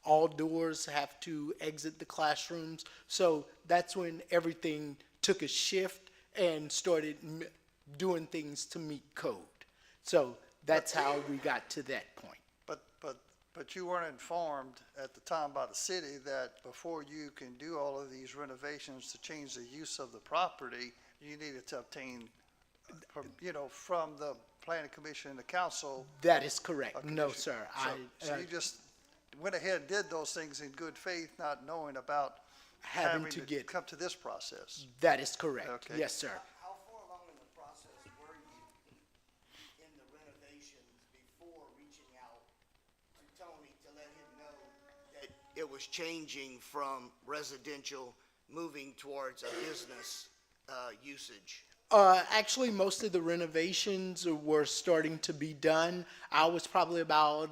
all doors have to exit the classrooms. So that's when everything took a shift and started doing things to meet code. So that's how we got to that point. But you weren't informed at the time by the city that before you can do all of these renovations to change the use of the property, you needed to obtain, from the planning commission and the council. That is correct. No, sir. So you just went ahead and did those things in good faith, not knowing about having to come to this process. That is correct. Okay. Yes, sir. How far along in the process were you in the renovations before reaching out it was changing from residential, moving towards a business usage? Actually, most of the renovations were starting to be done. I was probably about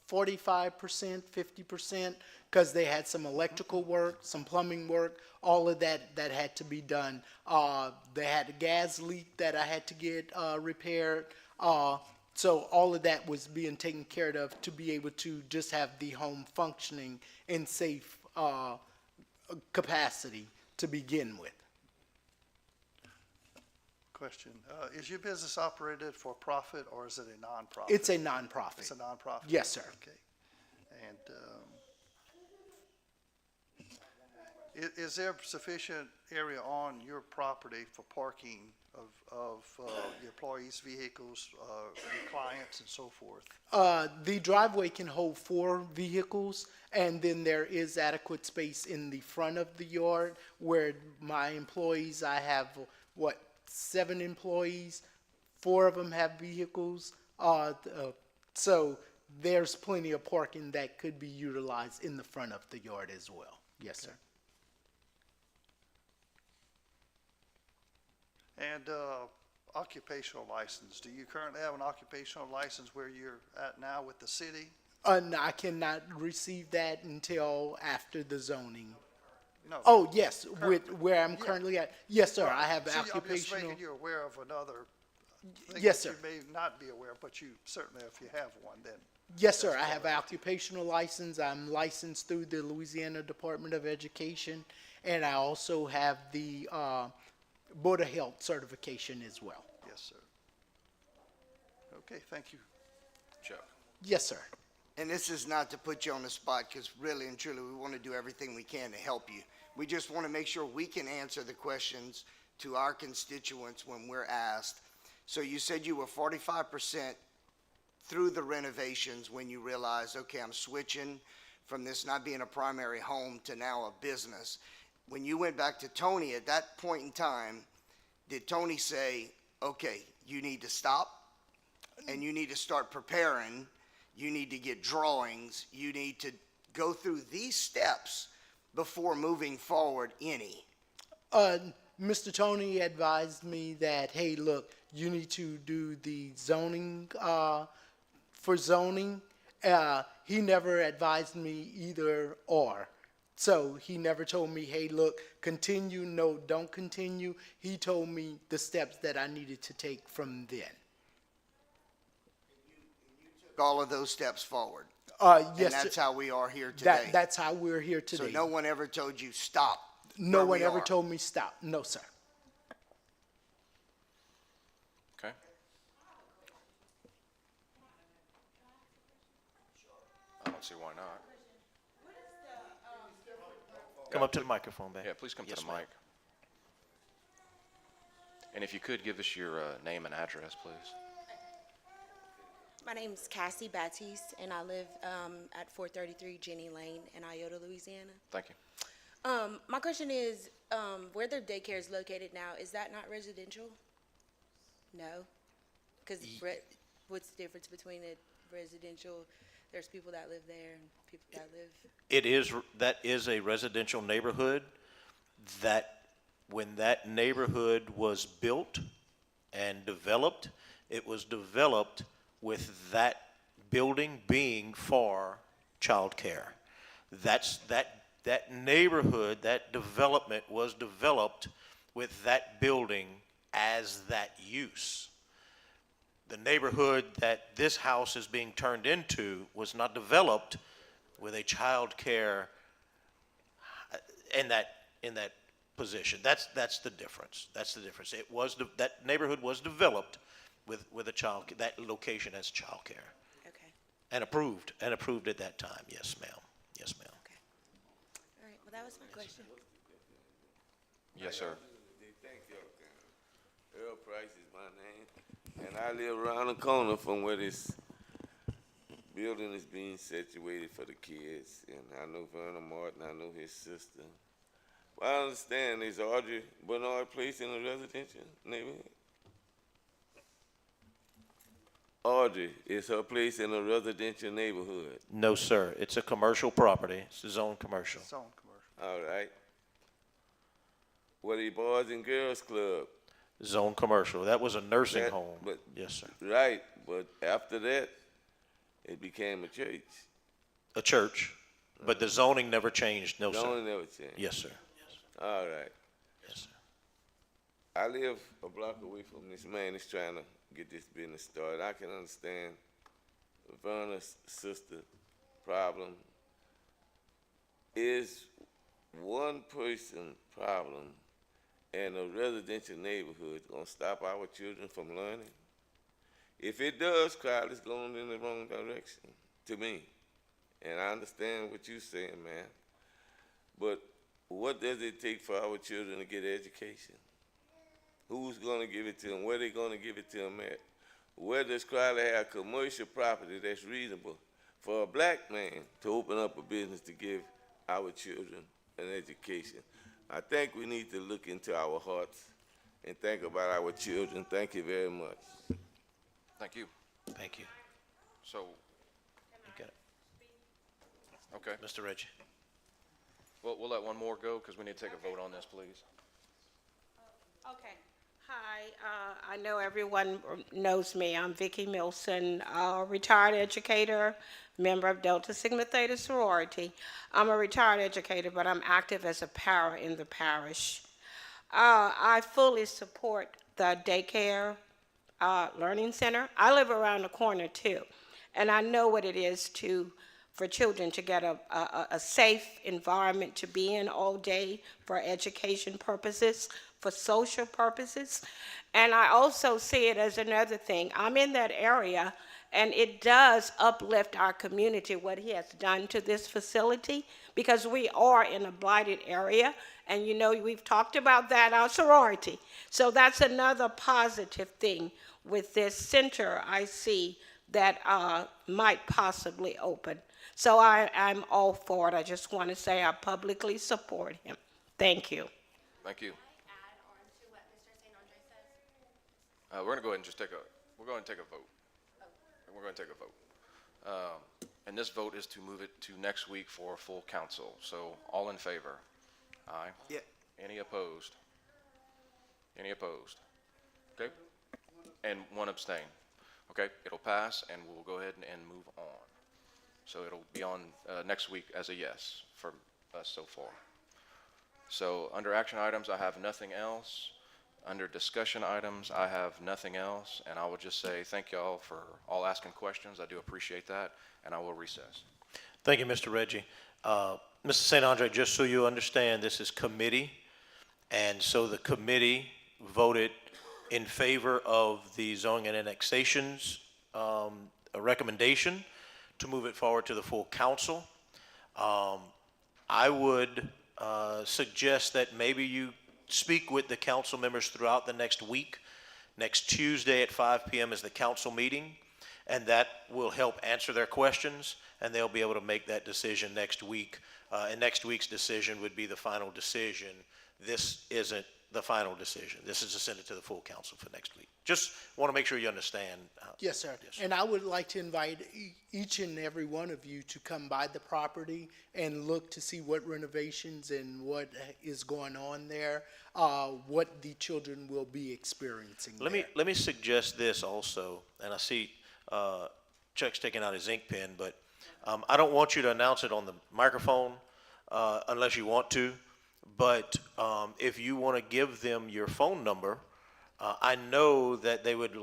45%, 50%, because they had some electrical work, some plumbing work, all of that had to be done. They had a gas leak that I had to get repaired. So all of that was being taken care of to be able to just have the home functioning in safe capacity to begin with. Question, is your business operated for profit or is it a nonprofit? It's a nonprofit. It's a nonprofit? Yes, sir. Okay. And is there sufficient area on your property for parking of your employees' vehicles, your clients and so forth? The driveway can hold 4 vehicles, and then there is adequate space in the front of the yard where my employees, I have, 7 employees, 4 of them have vehicles. So there's plenty of parking that could be utilized in the front of the yard as well. Yes, sir. And occupational license, do you currently have an occupational license where you're at now with the city? No, I cannot receive that until after the zoning. No. Oh, yes, Currently. where I'm Yeah. currently at. Yes, sir, I have See, I'm just occupational. making you aware of another thing Yes, that sir. you may not be aware of, but you certainly, if you have one, then. Yes, sir, that's I have correct. occupational license. I'm licensed through the Louisiana Department of Education, and I also have the Board of Health certification as well. Yes, sir. Okay, thank you. Chuck. Yes, sir. And this is not to put you on the spot, because really and truly, we want to do everything we can to help you. We just want to make sure we can answer the questions to our constituents when we're asked. So you said you were 45% through the renovations when you realized, okay, I'm switching from this not being a primary home to now a business. When you went back to Tony at that point in time, did Tony say, okay, you need to stop and you need to start preparing, you need to get drawings, you need to go through these steps before moving forward any? Mr. Tony advised me that, hey, look, you need to do the zoning, for zoning. He never advised me either or. So he never told me, hey, look, continue, no, don't continue. He told me the steps that I needed to take from then. All of those steps forward. Yes, And that's sir. how we are here today. That's how we're here today. So no one ever told you stop. No where one we ever are. told me stop. No, sir. Okay. I don't see why not. Come up to the microphone, babe. Yeah, please come to Yes, the ma'am. mic. And if you could, give us your name and address, please. My name's Cassie Baptiste, and I live at 433 Jenny Lane in Iota, Louisiana. Thank you. My question is, where their daycare is located now, is that not residential? No? Because what's the difference between a residential, there's people that live there and people that live? That is a residential neighborhood that, when that neighborhood was built and developed, it was developed with that building being for childcare. That neighborhood, that development was developed with that building as that use. The neighborhood that this house is being turned into was not developed with a childcare in that position. That's the difference. That's the difference. It was that neighborhood was developed with a that location as childcare. Okay, And approved at that time. Yes, ma'am. Yes, ma'am. okay. All right, well, that was my question. Yes, sir. Thank you. Earl Price is my name, and I live around the corner from where this building is being situated for the kids. And I know Vernon Martin, I know his sister. Well, I understand, is Audrey Bernard Place in a residential neighborhood? Audrey, is her place in a residential neighborhood? No, sir. It's a commercial property. It's a zone commercial. It's on commercial. All right. What a Boys and Girls Club? Zone commercial. That was a nursing That- home. but- Yes, sir. Right, but after that, it became a church. A church, but the zoning never changed. No, sir. Zoning never changed. Yes, sir. All right. Yes, sir. I live a block away from this man that's trying to get this business started. I can understand Verna's sister problem is one person problem in a residential neighborhood gonna stop our children from learning? If it does, Crowley's going in the wrong direction to me. And I understand what you're saying, man. But what does it take for our children to get education? Who's gonna give it to them? Where they gonna give it to them at? Where does Crowley have commercial property that's reasonable for a black man to open up a business to give our children an education? I think we need to look into our hearts and think about our children. Thank you very much. Thank you. Thank you. So, You got it. okay, Mr. Reggie. we'll let one more go because we need to take a vote on this, please. Okay. Hi, I know everyone knows me. I'm Vicki Milson, retired educator, member of Delta Sigma Theta sorority. I'm a retired educator, but I'm active as a para in the parish. I fully support the daycare learning center. I live around the corner too, and I know what it is for children to get a safe environment to be in all day for education purposes, for social purposes. And I also see it as another thing. I'm in that area, and it does uplift our community, what he has done to this facility, because we are in a blighted area. And you know, we've talked about that, our sorority. So that's another positive thing with this center I see that might possibly open. So I'm all for it. I just want to say I publicly support him. Thank you. Thank you. We're gonna go ahead and just we're going to take a vote. We're going to take a vote. And this vote is to move it to next week for a full council. So all in favor? Aye. Yeah. Any opposed? Any opposed? Okay. And one abstain. Okay, it'll pass and we'll go ahead and move on. So it'll be on next week as a yes for us so far. So under action items, I have nothing else. Under discussion items, I have nothing else. And I will just say thank y'all for all asking questions. I do appreciate that. And I will recess. Thank you, Mr. Reggie. Mr. St. Andre, just so you understand, this is committee. And so the committee voted in favor of the zoning and annexations, a recommendation to move it forward to the full council. I would suggest that maybe you speak with the council members throughout the next week. Next Tuesday at 5 p.m. is the council meeting, and that will help answer their questions, and they'll be able to make that decision next week. And next week's decision would be the final decision. This isn't the final decision. This is to send it to the full council for next week. Just want to make sure you understand. Yes, sir. Yes. And I would like to invite each and every one of you to come by the property and look to see what renovations and what is going on there, what the children will be experiencing there. Let me suggest this also, and I see Chuck's taking out his ink pen, but I don't want you to announce it on the microphone unless you want to. But if you want to give them your phone number, I know that they would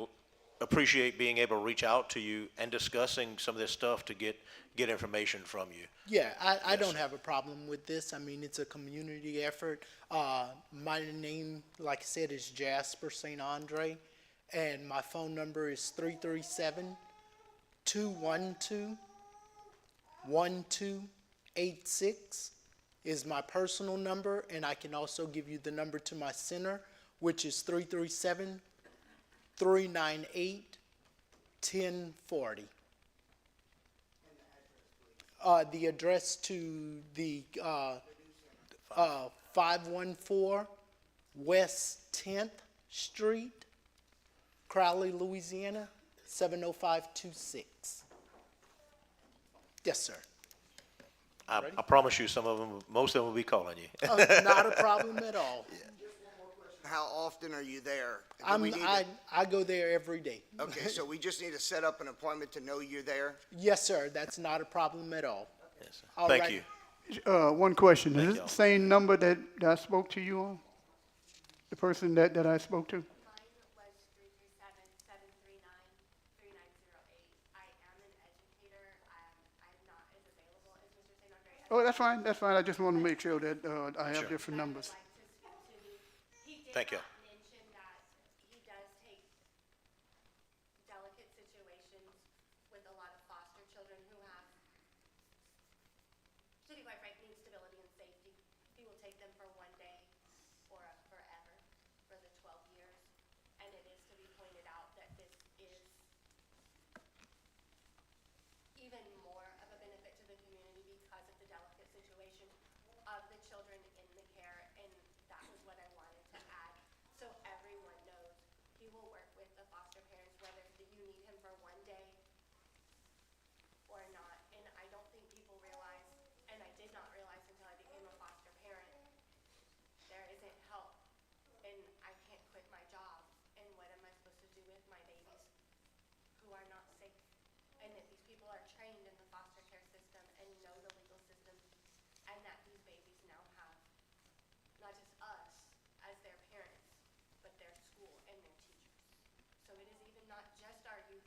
appreciate being able to reach out to you and discussing some of this stuff to get information from you. Yeah, I don't have a problem with this. I mean, it's a community effort. My name, like I said, is Jasper St. Andre, and my phone number is 337-212-1286 is my personal number, and I can also give you the number to my center, which is 337-398-1040. The address to the 514 West 10th Street, Crowley, Louisiana, 70526. Yes, sir. I promise you, most of them will be calling you. Not a problem at all. How often are you there? Do I'm, we need to- I go there every day. Okay, so we just need to set up an appointment to know you're there? Yes, sir, that's not a problem at all. Yes, sir. All Thank right. you. One question, Thank is it y'all. the same number that I spoke to you on? The person that I spoke to? Mine was 337-739-3908. I am an educator. I'm not as available as Mr. St. Andre. Oh, that's fine, I just want to make sure that I have Sure. different numbers. He did Thank you. not mention that he does take delicate situations with a lot of foster children who have, to be quite frank, need stability and safety. He will take them for one day or forever for the 12 years. And it is to be pointed out that this is even more of a benefit to the community because of the delicate situation of the children in the care, and that was what I wanted to add. So everyone knows he will work with the foster parents, whether you need him for one day or not. And I don't think people realize, and I did not realize until I became a foster parent, there isn't help, and I can't quit my job. And what am I supposed to do with my babies who are not safe? And that these people are trained in the foster care system and know the legal system, and that these babies now have not just us as their parents, but their school and their teachers. So it is even not just our youth,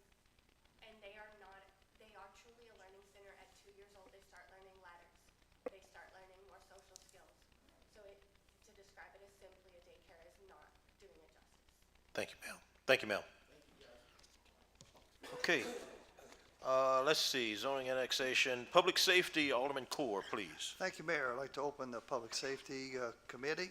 and they are truly a learning center. At 2 years old, they start learning letters. They start learning more social skills. So to describe it as simply a daycare is not doing it justice. Thank you, ma'am. Thank you, ma'am. Okay. Let's see, zoning annexation, public safety, Alderman Core, please. Thank you, Mayor. I'd like to open the Public Safety Committee.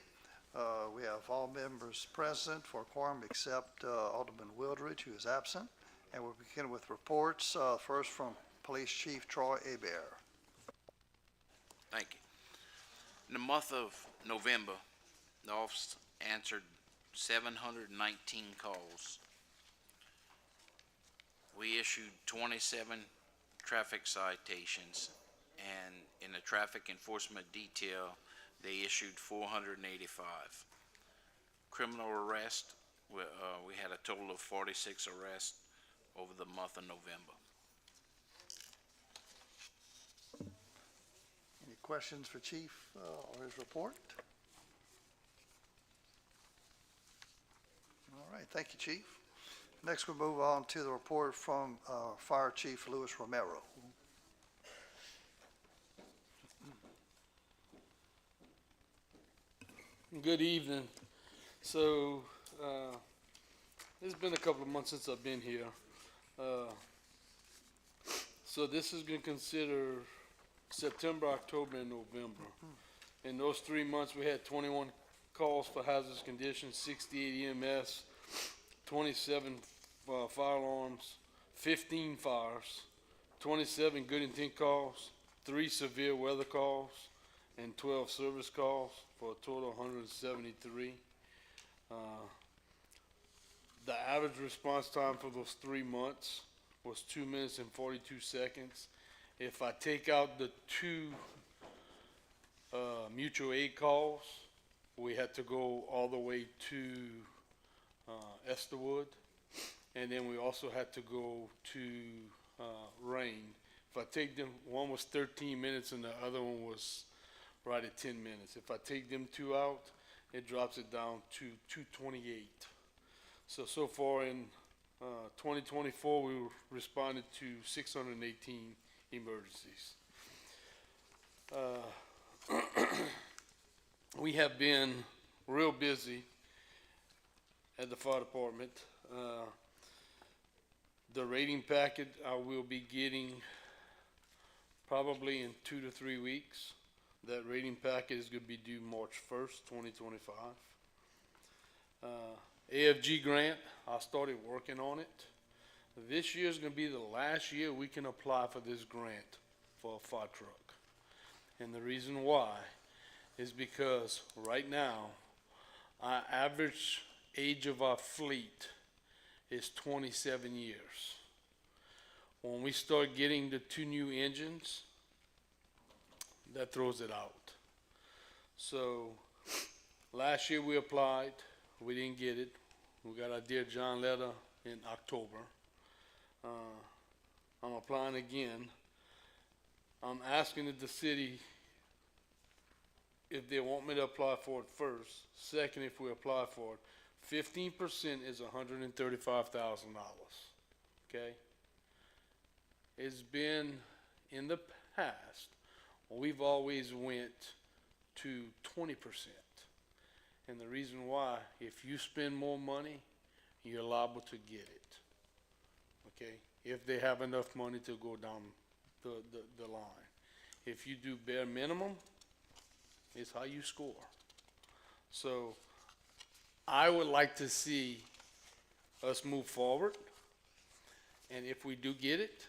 We have all members present for quorum except Alderman Wildridge, who is absent. And we'll begin with reports, first from Police Chief Troy Hebert. Thank you. In the month of November, the office answered 719 calls. We issued 27 traffic citations, and in the traffic enforcement detail, they issued 485. Criminal arrest, we had a total of 46 arrests over the month of November. Any questions for Chief or his report? All right, thank you, Chief. Next, we'll move on to the report from Fire Chief Luis Romero. Good evening. So, it's been a couple of months since I've been here. So this is gonna consider September, October, and November. In those 3 months, we had 21 calls for hazardous conditions, 68 EMS, 27 fire alarms, 15 fires, 27 good intent calls, 3 severe weather calls, and 12 service calls, for a total of 173. The average response time for those 3 months was 2 minutes and 42 seconds. If I take out the 2 mutual aid calls, we had to go all the way to Esterwood, and then we also had to go to Rain. If I take them, one was 13 minutes and the other one was right at 10 minutes. If I take them 2 out, it drops it down to 228. So far in 2024, we responded to 618 emergencies. We have been real busy at the fire department. The rating packet I will be getting probably in 2 to 3 weeks. That rating packet is gonna be due March 1st, 2025. AFG grant, I started working on it. This year is gonna be the last year we can apply for this grant for a fire truck. And the reason why is because right now, our average age of our fleet is 27 years. when we start getting the 2 new engines, that throws it out. So last year we applied, we didn't get it. We got our Dear John letter in October. I'm applying again. I'm asking the city if they want me to apply for it first. Second, if we apply for it, 15% is $135,000. Okay? It's been in the past, we've always went to 20%. And the reason why, if you spend more money, you're liable to get it. Okay? If they have enough money to go down the line. If you do bare minimum, it's how you score. So I would like to see us move forward. And if we do get it,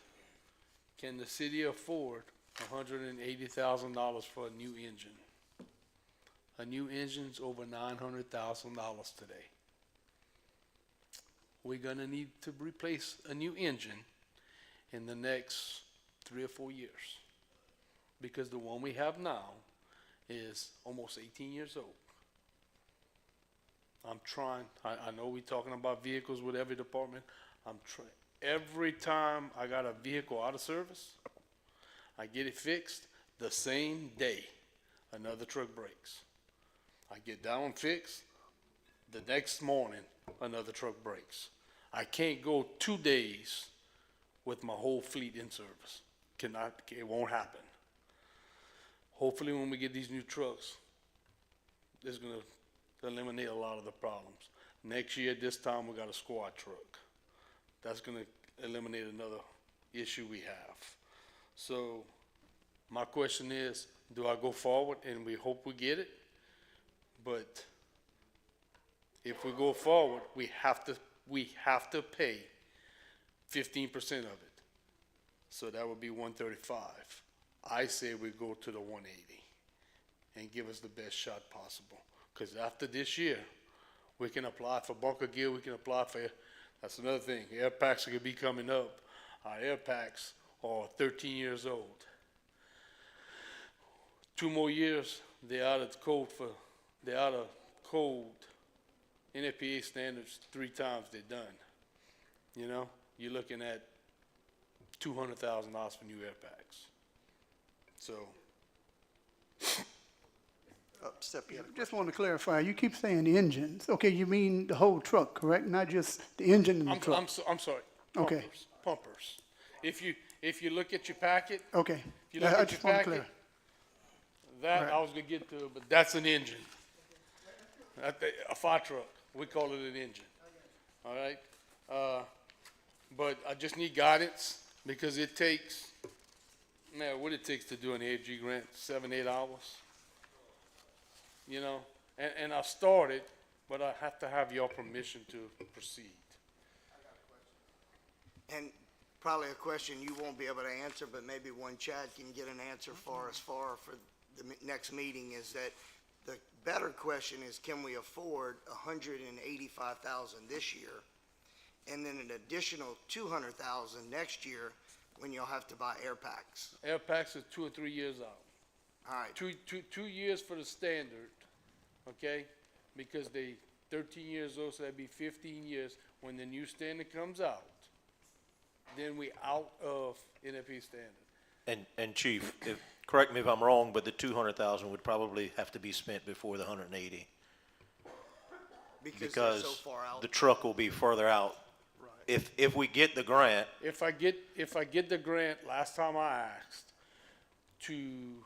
can the city afford $180,000 for a new engine? A new engine's over $900,000 today. We're gonna need to replace a new engine in the next 3 or 4 years, because the one we have now is almost 18 years old. I'm trying, I know we're talking about vehicles with every department. I'm trying, every time I got a vehicle out of service, I get it fixed the same day another truck breaks. I get that one fixed, the next morning another truck breaks. I can't go 2 days with my whole fleet in service. It won't happen. Hopefully when we get these new trucks, it's gonna eliminate a lot of the problems. Next year, this time, we got a squad truck. That's gonna eliminate another issue we have. So my question is, do I go forward and we hope we get it? But if we go forward, we have to pay 15% of it. So that would be 135. I say we go to the 180 and give us the best shot possible. Because after this year, we can apply for bunker gear, we can apply for, that's another thing, air packs are gonna be coming up. Our air packs are 13 years old. 2 more years, they're out of code, NFPA standards 3 times they're done. You know, you're looking at $200,000 for new air packs. So. Step in. Just want to clarify, you keep saying engines. Okay, you mean the whole truck, correct? Not just the engine in the truck? I'm sorry. Okay. Pumpers. If you look at your packet. Okay. If you look I at your just want to packet, clarify. that I was gonna get to, but that's an engine. A fire truck, we call it an engine. All right? But I just need guidance, because it takes, man, what it takes to do an AFG grant, 7-8 hours. You know, and I started, but I have to have your permission to proceed. And probably a question you won't be able to answer, but maybe one Chad can get an answer for the next meeting, is that the better question is, can we afford $185,000 this year? And then an additional $200,000 next year when you'll have to buy air packs? Air packs is 2 or 3 years out. All right. 2 years for the standard, okay? Because they 13 years old, so that'd be 15 years. When the new standard comes out, then we out of NFP standard. And Chief, correct me if I'm wrong, but the 200,000 would probably have to be spent before the 180. Because they're so far out. The truck will be further out. Right. If we get the grant. If I get the grant, last time I asked to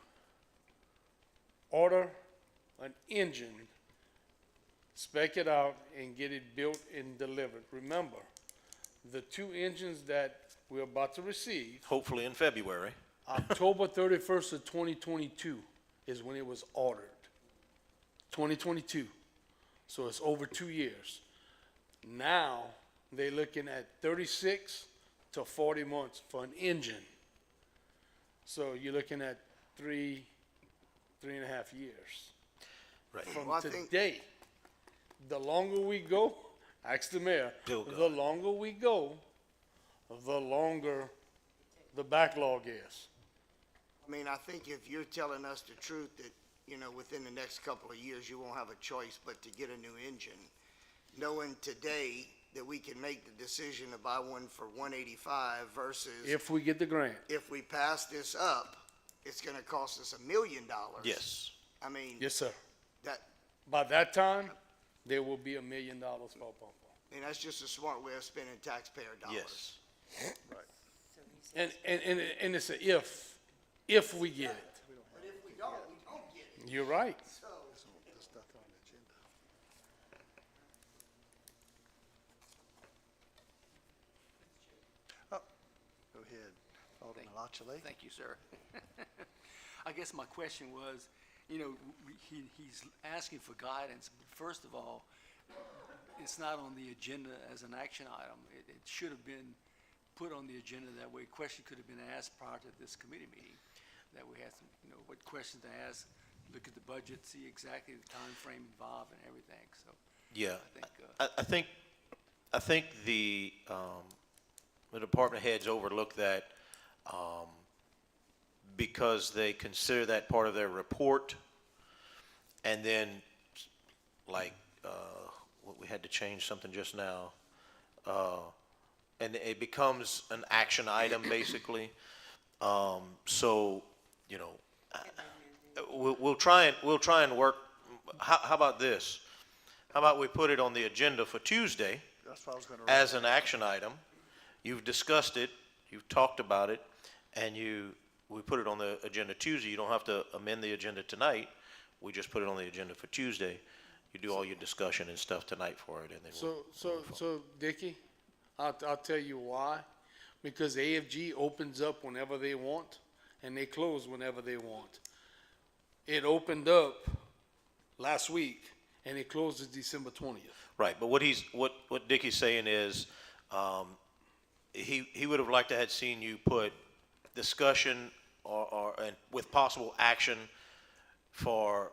order an engine, spec it out, and get it built and delivered. Remember, the 2 engines that we're about to receive. Hopefully in February. October 31st of 2022 is when it was ordered. 2022. So it's over 2 years. Now they're looking at 36 to 40 months for an engine. So you're looking at 3.5 years. Right. From today. The longer we go, ask the mayor, the longer we go, the longer the backlog is. I mean, I think if you're telling us the truth that, you know, within the next couple of years, you won't have a choice but to get a new engine, knowing today that we can make the decision to buy one for 185 versus If we get the grant. if we pass this up, it's gonna cost us $1 million. Yes. I mean, Yes, sir. that, By that time, there will be $1 million for a pump. and that's just a smart way of spending taxpayer dollars. Yes. And it's a if we get it. But if we don't get it. You're right. So, There's nothing on the agenda. Oh, go ahead, Alderman Lochley. Thank you, sir. I guess my question was, you know, he's asking for guidance, but first of all, it's not on the agenda as an action item. It should have been put on the agenda that way. Question could have been asked prior to this committee meeting, that we had some, you know, what questions to ask, look at the budget, see exactly the time frame involved and everything, so. Yeah. I think, I think the department heads overlook that, because they consider that part of their report. And then, like, we had to change something just now. And it becomes an action item, basically. So, you know, we'll try and work. How about this? How about we put it on the agenda for Tuesday That's what I was gonna. as an action item? You've discussed it, you've talked about it, and we put it on the agenda Tuesday. You don't have to amend the agenda tonight. We just put it on the agenda for Tuesday. You do all your discussion and stuff tonight for it, and then So Dickie, I'll tell you why. Because AFG opens up whenever they want, and they close whenever they want. It opened up last week, and it closes December 20th. Right, but what Dickie's saying is, he would have liked to had seen you put discussion and with possible action for,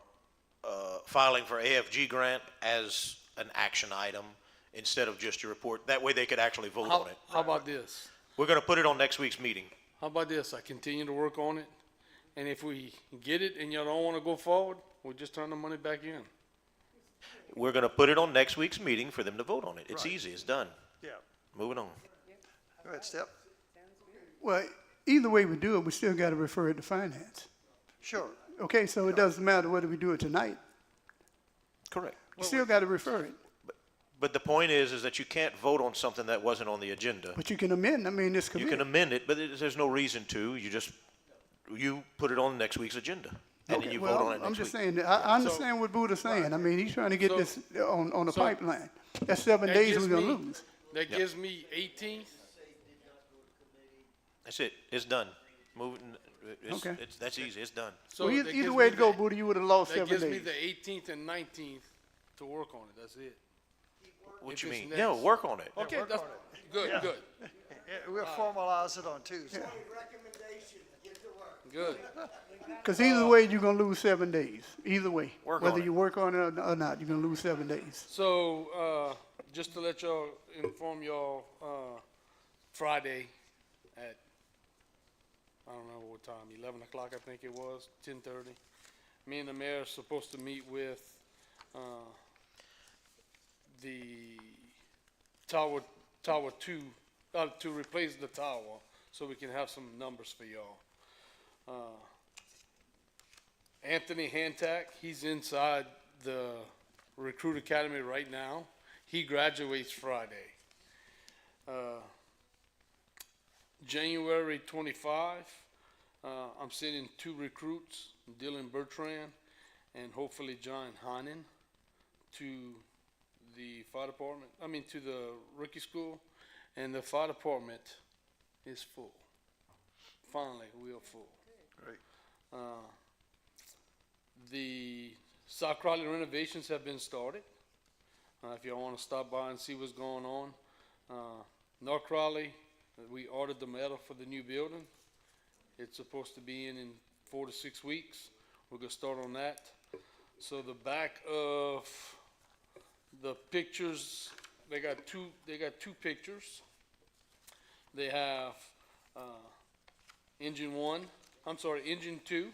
filing for AFG grant as an action item instead of just your report. That way they could actually vote on it. How about this? We're gonna put it on next week's meeting. How about this? I continue to work on it, and if we get it and y'all don't want to go forward, we'll just turn the money back in. We're gonna put it on next week's meeting for them to vote on it. It's Right. easy, it's done. Yeah, Moving on. go ahead, Step. Well, either way we do it, we still gotta refer it to finance. Sure. Okay, so it doesn't matter whether we do it tonight, Correct. we still gotta refer it. But the point is that you can't vote on something that wasn't on the agenda. But you can amend, I mean, this You committee. can amend it, but there's no reason to. You put it on next week's agenda. And then Okay, you vote on well, it I'm next just week. saying, that I understand what Buddha's saying. I mean, he's trying to get So- this on the so- pipeline. That's 7 That days gives we're gonna me- lose. That gives me 18th. That's it. It's done. Moving, Okay. that's easy. It's done. So Well, that either gives way me it go, the- Buddha, you would've lost That 7 gives me days. the 18th and 19th to work on it, that's it. What If you it's mean? next. No, work on it. Okay, that's, good, good, Yeah, we'll formalize it on Tuesday. good. Cause either way, you're gonna lose 7 days, either way. Work Whether on it. you work on it or not, you're gonna lose 7 days. So, just to let y'all, inform y'all, Friday at, I don't know what time, 11 o'clock, I think it was, 10:30. Me and the mayor are supposed to meet with, the tower 2, to replace the tower, so we can have some numbers for y'all. Anthony Hantak, he's inside the Recruit Academy right now. He graduates Friday. January 25, I'm sending 2 recruits, Dylan Bertrand and hopefully John Hanen, to the fire department, to the rookie school, and the fire department is full. Finally, we are full. Great. The South Crowley renovations have been started. If y'all want to stop by and see what's going on. North Crowley, we ordered the metal for the new building. It's supposed to be in 4 to 6 weeks. We're gonna start on that. So the back of the pictures, they got two pictures. They have, engine engine 2,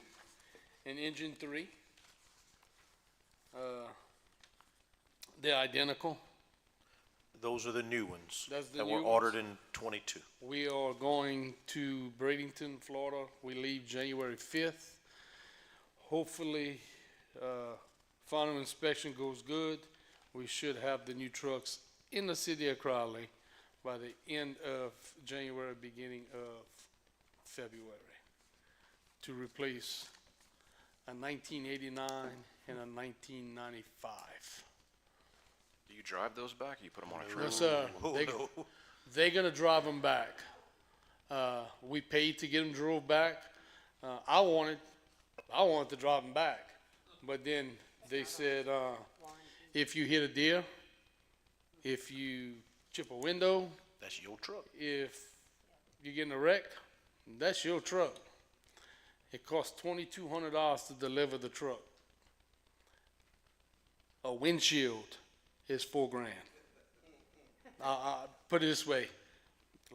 and engine 3. They're identical. Those are the new ones That's the that new were ones. ordered in '22. We are going to Bradenton, Florida. We leave January 5th. Hopefully, final inspection goes good. We should have the new trucks in the city of Crowley by the end of January, beginning of February, to replace a 1989 and a 1995. Do you drive those back, or you put them on a trailer? Yes, sir. They're gonna drive them back. We paid to get them drove back. I wanted to drive them back, but then they said, if you hit a deer, if you chip a window, That's your truck. if you get in a wreck, that's your truck. It costs $2,200 to deliver the truck. A windshield is $4,000. I put it this way,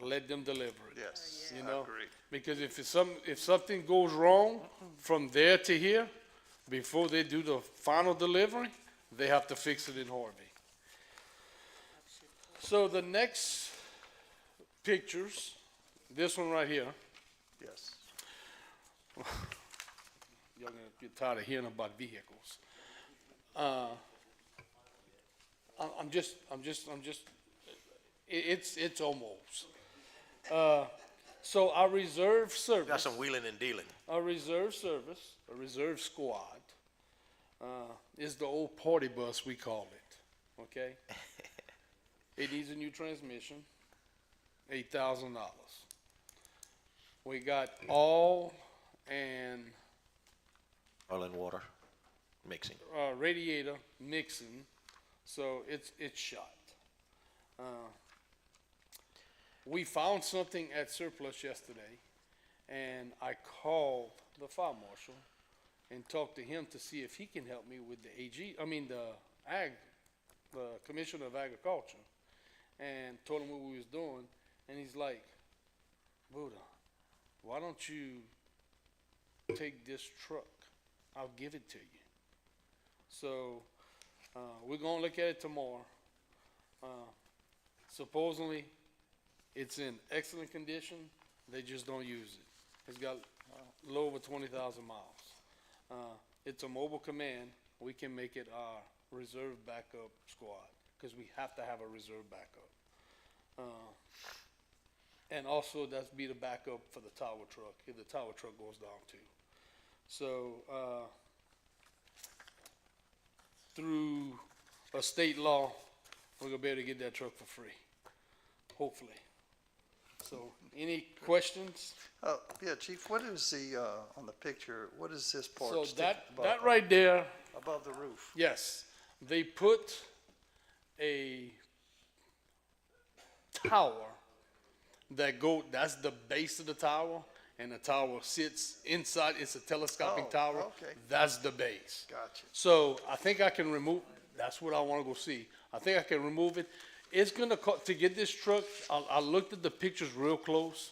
let them deliver it. Yes, You I know, agree. because if something goes wrong from there to here, before they do the final delivery, they have to fix it in Harvey. So the next pictures, this one right here, Yes. y'all gonna get tired of hearing about vehicles. It's almost. So our reserve service. Got some wheeling and dealing. A reserve service, a reserve squad, is the old party bus, we call it, okay? It needs a new transmission, $8,000. We got oil and Oil and water mixing. radiator mixing, so it's shot. We found something at surplus yesterday, and I called the fire marshal and talked to him to see if he can help me with the the Commissioner of Agriculture, and told him what we was doing, and he's like, Buddha, why don't you take this truck? I'll give it to you. So, we're gonna look at it tomorrow. Supposedly, it's in excellent condition, they just don't use it. It's got a little over 20,000 miles. It's a mobile command, we can make it our reserve backup squad, because we have to have a reserve backup. And also, that's be the backup for the tower truck, if the tower truck goes down too. So, through a state law, we're gonna be able to get that truck for free, hopefully. So, any questions? Yeah, Chief, what is on the picture, what is this part? So sticking above- that right there, Above the roof? yes, they put a tower that's the base of the tower, and the tower sits inside, it's a telescoping Oh, tower. okay. That's the base. Gotcha. So I think I can remove, that's what I wanna go see. I think I can remove it. It's gonna to get this truck, I looked at the pictures real close.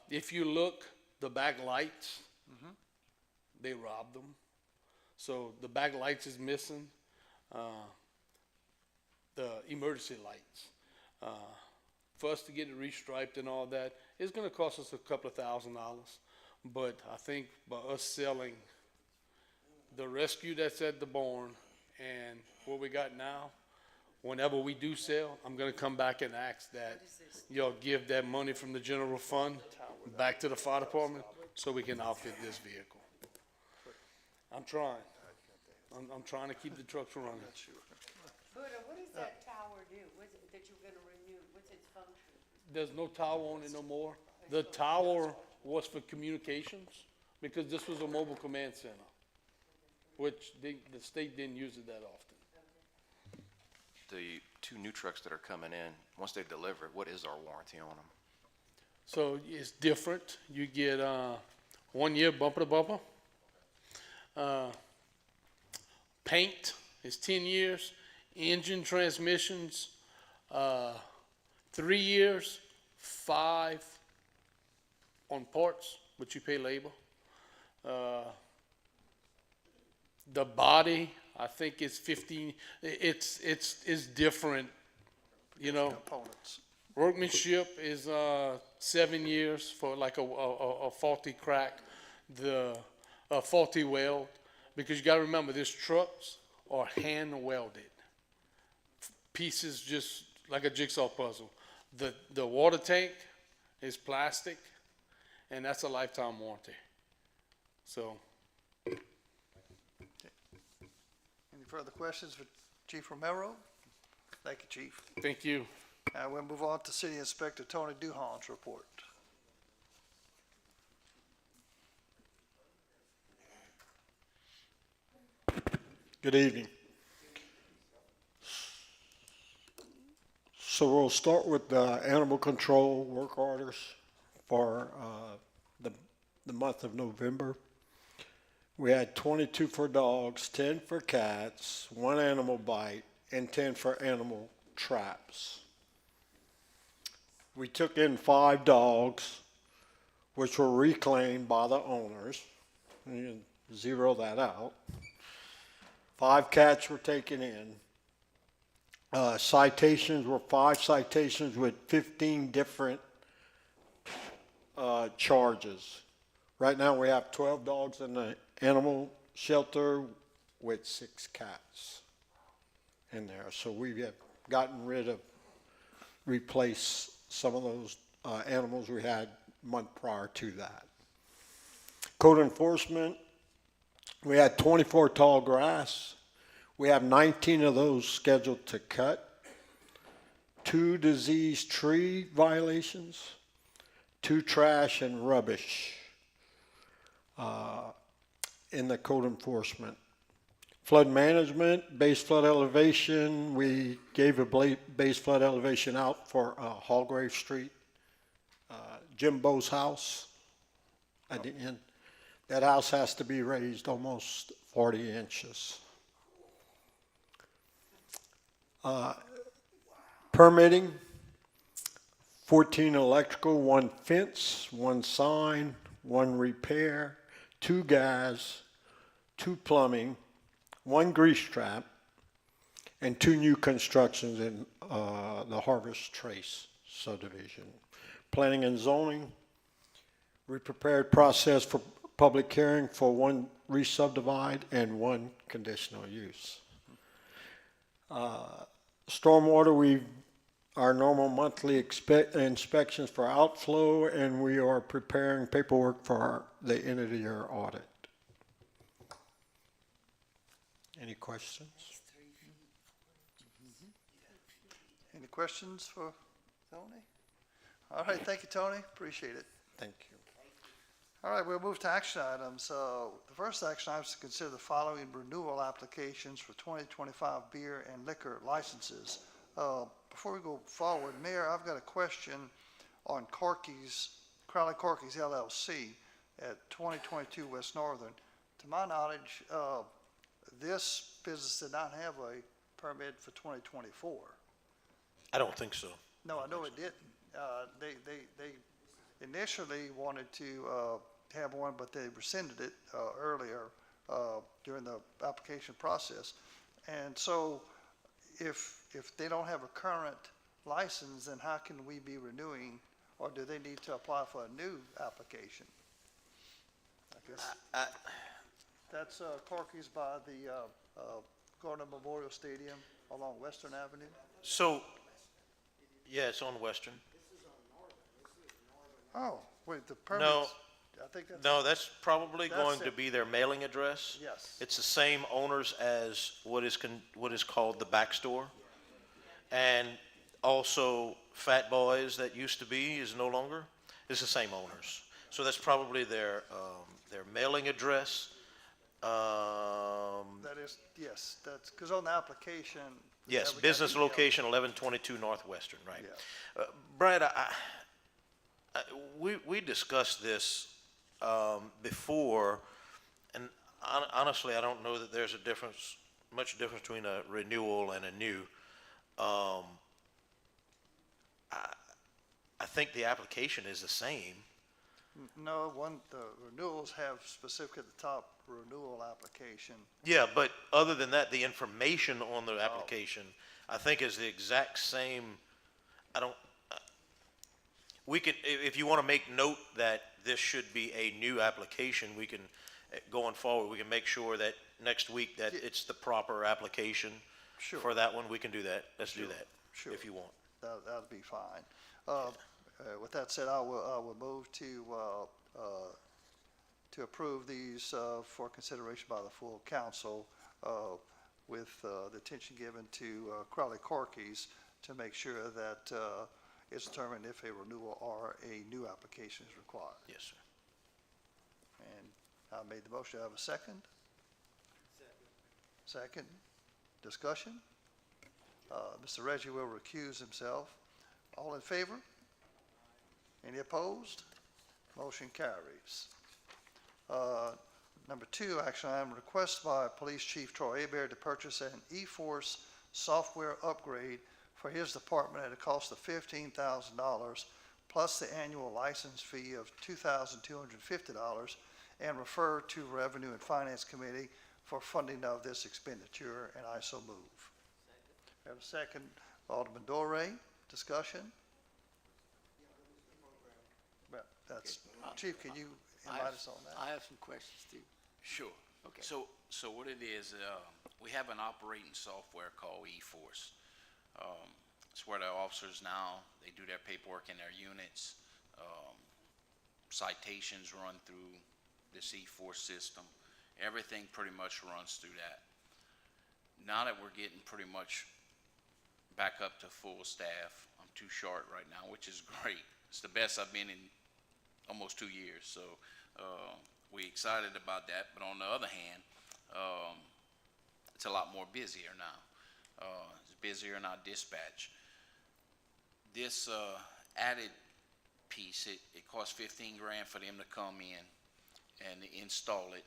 If you look, the back lights, they robbed them. So the back lights is missing, the emergency lights. For us to get it restriped and all that, it's gonna cost us a couple of $1,000. But I think by us selling the rescue that's at the barn and what we got now, whenever we do sell, I'm gonna come back and ask that y'all give that money from the general fund back to the fire department so we can outfit this vehicle. I'm trying. I'm trying to keep the trucks running. Buddha, what does that tower do? What's it that you're gonna renew? What's its function? There's no tower on it no more. The tower was for communications because this was a mobile command center, which the state didn't use it that often. The two new trucks that are coming in, once they deliver, what is our warranty on them? So it's different. You get 1 year bumper to bumper. Paint is 10 years. Engine transmissions, 3 years, 5, on parts, but you pay labor. The body, I think it's 15, it's different, you know. Components. Workmanship is 7 years for like a faulty crack, a faulty weld, because you got to remember these trucks are hand welded, pieces just like a jigsaw puzzle. The water tank is plastic, and that's a lifetime warranty. So. Any further questions for Chief Romero? Thank you, Chief. Thank you. Now we'll move on to City Inspector Tony Duhon's report. Good evening. So we'll start with the animal control work orders for the month of November. We had 22 for dogs, 10 for cats, 1 animal bite, and 10 for animal traps. We took in 5 dogs, which were reclaimed by the owners. You can zero that out. 5 cats were taken in. Citations were 5 citations with 15 different charges. Right now we have 12 dogs in the animal shelter with 6 cats in there. So we have gotten rid of, replaced some of those animals we had month prior to that. Code enforcement, we had 24 tall grass. We have 19 of those scheduled to cut. 2 diseased tree violations, 2 trash and rubbish in the code enforcement. Flood management, base flood elevation, we gave a base flood elevation out for Hallgrave Street, Jim Bo's house at the end. That house has to be raised almost 40 inches. Permitting, 14 electrical, 1 fence, 1 sign, 1 repair, 2 gas, 2 plumbing, 1 grease trap, and 2 new constructions in the Harvest Trace subdivision. Planning and zoning, we prepared process for public hearing for 1 re-subdivide and 1 conditional use. Stormwater, our normal monthly inspections for outflow, and we are preparing paperwork for the end of the year audit. Any questions? Any questions for Tony? All right, thank you, Tony. Appreciate it. Thank you. All right, we'll move to action items. The first action item is to consider the following renewal applications for 2025 beer and liquor licenses. Before we go forward, Mayor, I've got a question on Crowley Corky's LLC at 2022 West Northern. To my knowledge, this business did not have a permit for 2024. I don't think so. No, I know it didn't. They initially wanted to have one, but they rescinded it earlier during the application process. And so if they don't have a current license, then how can we be renewing, or do they need to apply for a new application? I guess that's Corky's by the Gardner Memorial Stadium along Western Avenue. So, yeah, it's on Western. Oh, wait, the permits. No, I think that's. no, that's probably That's going to it. be their mailing address. Yes. It's the same owners as what is called the back store. And also Fat Boys that used to be is no longer. It's the same owners. So that's probably their mailing address. That is, yes, that's, because on the application. Yes, we got business email. location 1122 Northwestern, right? Yeah. Brad, we discussed this before, and honestly, I don't know that there's much difference between a renewal and a new. I think the application is the same. No, the renewals have specific at the top, renewal application. Yeah, but other than that, the information on the application, I think is the exact same. I don't, we can, if you want to make note that this should be a new application, we can, going forward, we can make sure that next week that it's the proper application Sure. for that one. We can do that. Let's do that, Sure. if you want. That'd be fine. With that said, I will move to approve these for consideration by the full council with the attention given to Crowley Corky's to make sure that it's determined if a renewal or a new application is required. Yes, sir. And I made the motion. I have a second? Second. Discussion? Mr. Reggie will recuse himself. All in favor? Any opposed? Motion carries. Number 2, action item, request by Police Chief Troy Hebert to purchase an E-Force software upgrade for his department at a cost of $15,000 plus the annual license fee of $2,250 and refer to Revenue and Finance Committee for funding of this expenditure, and I so move. We have a second. Alderman Dorey, discussion? Well, that's, Chief, can you invite us on that? I have some questions too. Sure. Okay. So what it is, we have an operating software called eForce. It's where the officers now, they do their paperwork in their units. Citations run through this eForce system. Everything pretty much runs through that. Now that we're getting pretty much back up to full staff, I'm too short right now, which is great. It's the best I've been in almost 2 years, so we excited about that. But on the other hand, it's a lot more busier now. It's busier in our dispatch. This added piece, it cost 15 grand for them to come in and install it.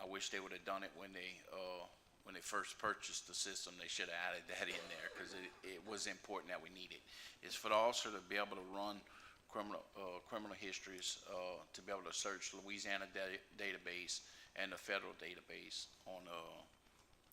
I wish they would have done it when they first purchased the system. They should have added that in there because it was important that we need it. It's for the officer to be able to run criminal histories, to be able to search Louisiana database and the federal database on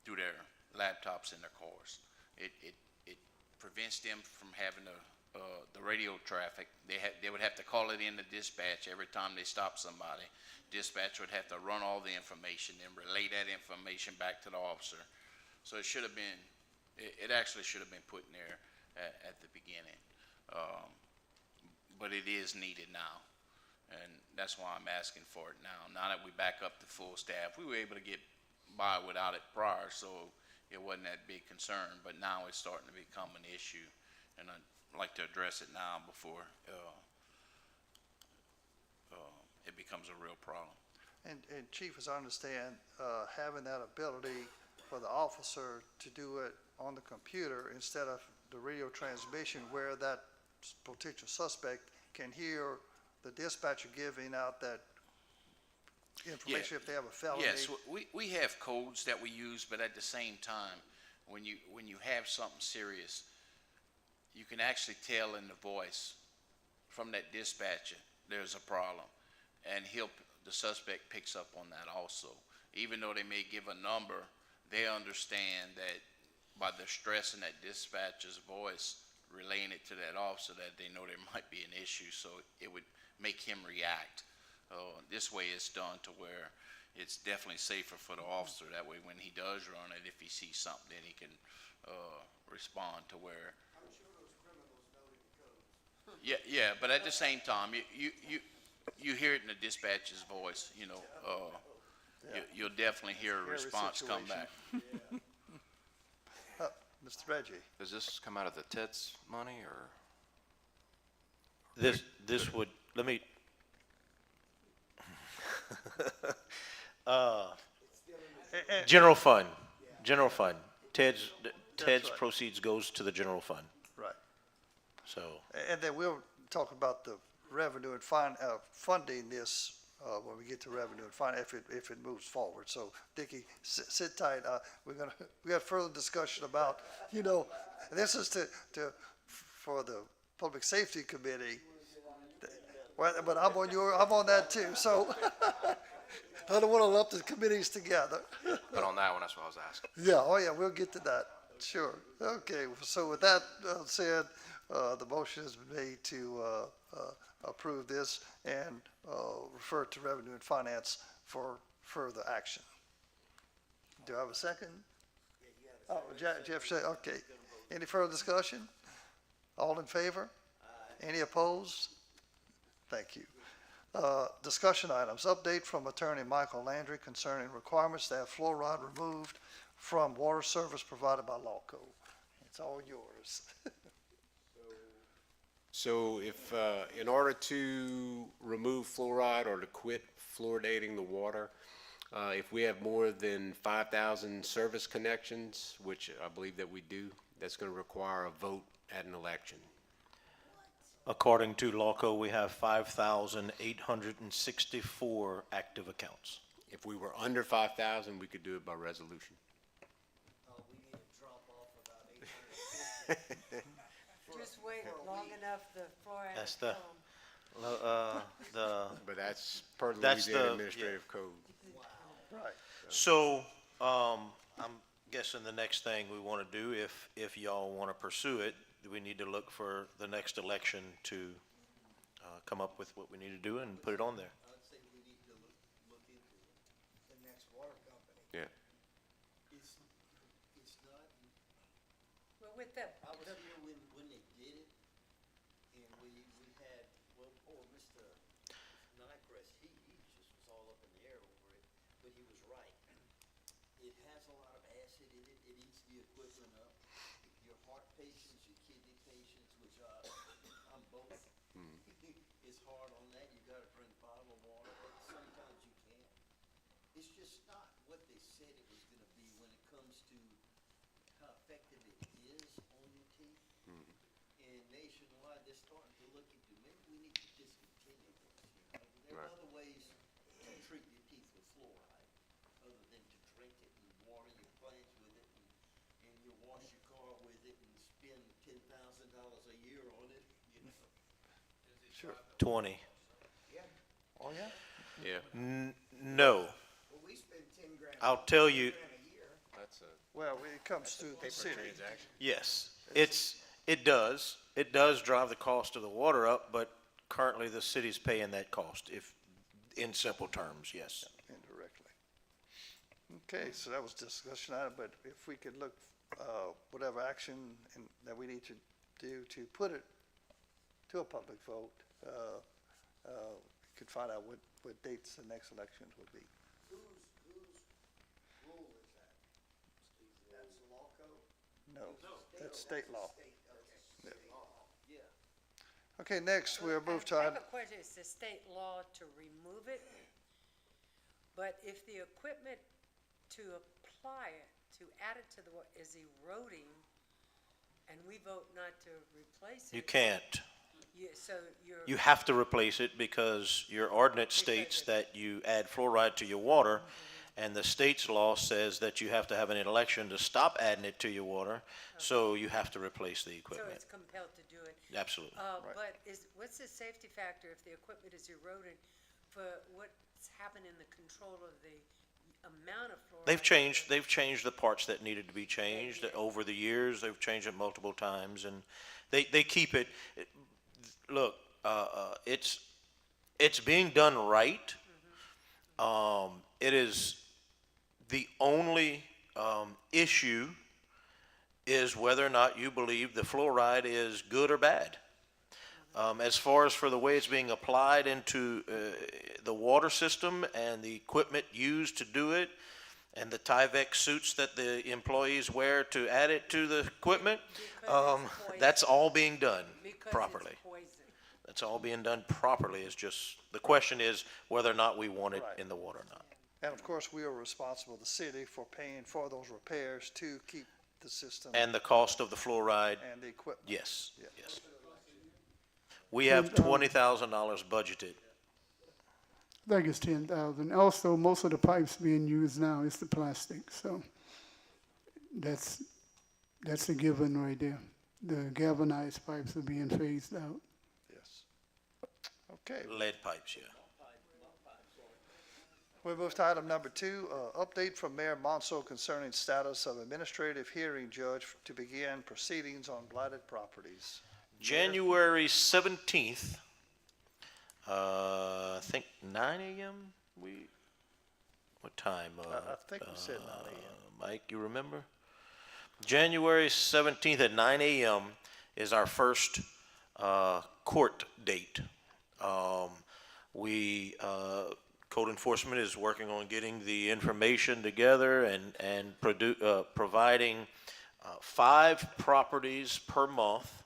through their laptops in their cars. It prevents them from having the radio traffic. They would have to call it in to dispatch every time they stop somebody. Dispatch would have to run all the information and relay that information back to the officer. So it should have been, it actually should have been put in there at the beginning. But it is needed now. And that's why I'm asking for it now. Now that we back up to full staff, we were able to get by without it prior, so it wasn't that big concern. But now it's starting to become an issue. And I'd like to address it now before it becomes a real problem. And Chief, as I understand, having that ability for the officer to do it on the computer instead of the radio transmission where that potential suspect can hear the dispatcher giving out that information if they have a felony. Yes, we have codes that we use, but at the same time, when you have something serious, you can actually tell in the voice from that dispatcher there's a problem, and the suspect picks up on that also. Even though they may give a number, they understand that by the stress in that dispatcher's voice, relaying it to that officer, that they know there might be an issue, so it would make him react. This way it's done to where it's definitely safer for the officer. That way when he does run it, if he sees something, then he can respond to where. I'm sure those criminals know the code. Yeah, but at the same time, you hear it in the dispatcher's voice, you'll definitely hear a response come back. Mr. Reggie. Does this come out of the TEDS money or? This would, let me. General fund. Ted's right. proceeds goes to the general fund, Right. so. And then we'll talk about the revenue and funding this when we get to revenue and finance if it moves forward. So Dickie, sit tight. We have further discussion about, this is for the Public Safety Committee. Well, but I'm on that too, so I don't want to lump the committees together. But on that one, that's what I was asking. Yeah, oh yeah, we'll get to that, sure. Okay, so with that said, the motion has been made to approve this and refer to Revenue and Finance for further action. Do I have a second? Oh, Jeff said, okay. Any further discussion? All in favor? Any opposed? Thank you. Discussion items, update from Attorney Michael Landry concerning requirements to have fluoride removed from water service provided by LawCo. It's all yours. So if, in order to remove fluoride or to quit fluoridating the water, if we have more than 5,000 service connections, which I believe that we do, that's going to require a vote at an election. According to Lawco, we have 5,864 active accounts. If we were under 5,000, we could do it by resolution. Just wait long enough, the fluoride That's will come. But that's per the That's Louisiana the- Administrative Code. Right. So, I'm guessing the next thing we want to do, if y'all want to pursue it, we need to look for the next election to come up with what we need to do and put it on there. I would say we need to look into the next water company. Yeah. It's not, Well, with the, I was here when they did it, and we had, well, poor Mr. Nyquist, he just was all up in the air over it, but he was right. It has a lot of acid in it, it eats the equipment up. Your heart patients, your kidney patients, which I'm both, it's hard on that, you gotta drink bottled water, but sometimes you can't. It's just not what they said it was gonna be when it comes to how effective it is on your teeth. And nationwide, they're starting to look into, maybe we need to discontinue this, you know? There are Right. other ways to treat your teeth with fluoride, other than to drink it and water your plants with it, and you wash your car with it and spend $10,000 a year on it, you know? Sure. 20. Yeah. Oh, yeah? Yeah. No. Well, we spend 10 grand. I'll tell you, grand a year. That's a Well, it comes through the paper city. transaction. yes, it does. It does drive the cost of the water up, but currently the city's paying that cost, if, in simple terms, yes. Indirectly. Okay, so that was discussion item, but if we could look, whatever action that we need to do to put it to a public vote, could find out what dates the next elections would be. Whose rule is that? That's the law code? No, that's state law. State, okay. Yeah. State law, yeah. Okay, next, we'll move to I have item, a question, it's the state law to remove it, but if the equipment to apply it, to add it to the, is eroding, and we vote not to replace it. You can't. So you're. You have to replace it because your ordinance states that you add fluoride to your water, and the state's law says that you have to have an election to stop adding it to your water, so you have to replace the So equipment. it's compelled to do it. Absolutely. But what's the safety factor if the equipment is eroding for what's happened in the control of the amount of fluoride? They've changed the parts that needed to be changed over the years. They've changed it multiple times, and they keep it. Look, it's being done right. It is the only issue is whether or not you believe the fluoride is good or bad. As far as for the way it's being applied into the water system and the equipment used to do it, and the Tyvek suits that the employees wear to add it to the equipment, that's all being done properly. That's all being done properly. It's just, the question is whether or not we want it in the water or not. and of course, we are responsible, the city, for paying for those repairs to keep the system And the cost of the fluoride, and the equipment. yes, yes. We have $20,000 budgeted. I think it's 10,000. Also, most of the pipes being used now is the plastic, so that's a given right there. The galvanized pipes are being phased out. Yes. Okay. Lead pipes, yeah. We move to item number 2, update from Mayor Monso concerning status of administrative hearing judge to begin proceedings on blighted properties. January 17th, I think 9 a.m. What time? I think we said 9 a.m. Mike, you remember? January 17th at 9 a.m. is our first court date. Code enforcement is working on getting the information together and providing 5 properties per month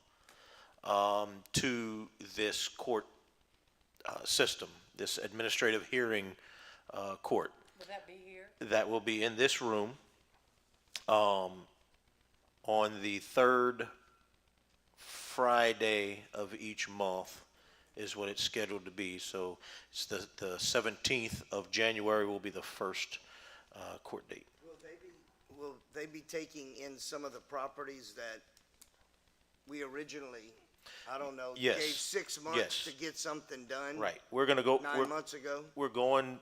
to this court system, this administrative hearing court. Will that be here? That will be in this room on the 3rd Friday of each month is what it's scheduled to be. So it's the 17th of January will be the first court date. Will they be taking in some of the properties that we originally, I don't know, Yes. gave 6 months Yes. to get something done? Right. We're going to go 9 months ago? We're going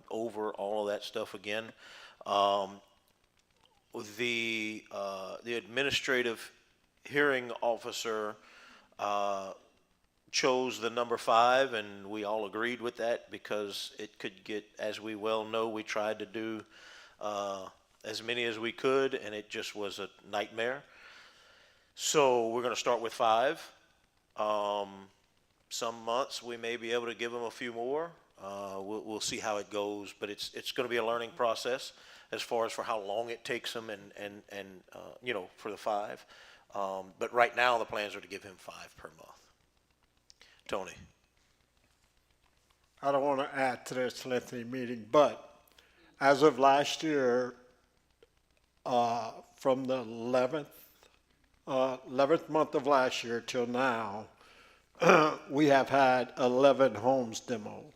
over all of that stuff again. The administrative hearing officer chose the number 5, and we all agreed with that because it could get, as we well know, we tried to do as many as we could, and it just was a nightmare. So we're going to start with 5. Some months we may be able to give them a few more. We'll see how it goes, but it's going to be a learning process as far as for how long it takes them and for the 5. But right now the plans are to give him 5 per month. Tony. I don't want to add to this lengthy meeting, but as of last year, from the 11th month of last year till now, we have had 11 homes demoed.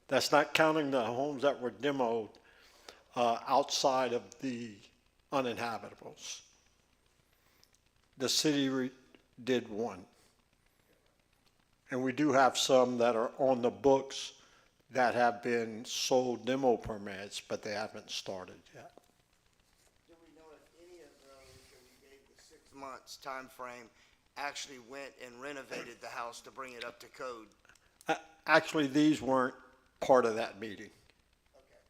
That's not counting the homes that were demoed outside of the uninhabitables. The city did 1. And we do have some that are on the books that have been sold demo permits, but they haven't started yet. Do we know if any of those that we gave the 6 months time frame actually went and renovated the house to bring it up to code? Actually, these weren't part of that meeting. Okay.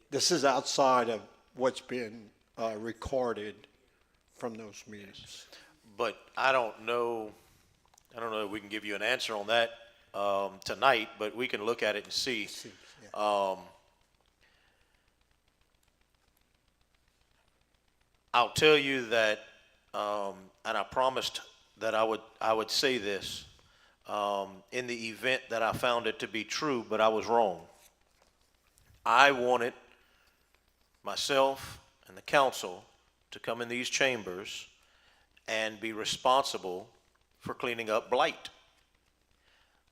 This is outside of what's been recorded from those meetings. But I don't know if we can give you an answer on that tonight, but we can look at it and see. I'll tell you that, and I promised that I would say this in the event that I found it to be true, but I was wrong. I wanted myself and the council to come in these chambers and be responsible for cleaning up blight.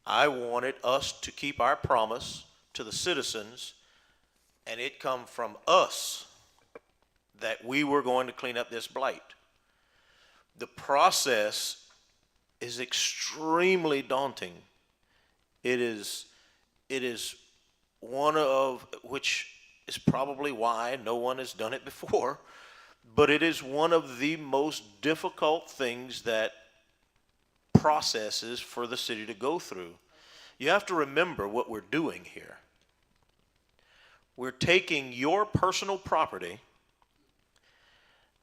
I wanted us to keep our promise to the citizens, and it come from us that we were going to clean up this blight. The process is extremely daunting. It is one of which is probably why no one has done it before, but it is one of the most difficult things that processes for the city to go through. You have to remember what we're doing here. We're taking your personal property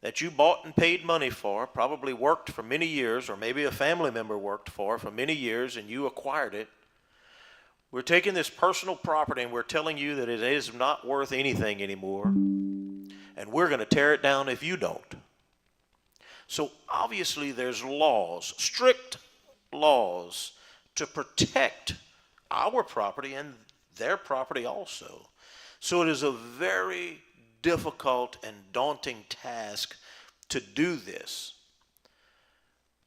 that you bought and paid money for, probably worked for many years, or maybe a family member worked for many years, and you acquired it. We're taking this personal property and we're telling you that it is not worth anything anymore, and we're going to tear it down if you don't. So obviously there's laws, strict laws, to protect our property and their property also. So it is a very difficult and daunting task to do this,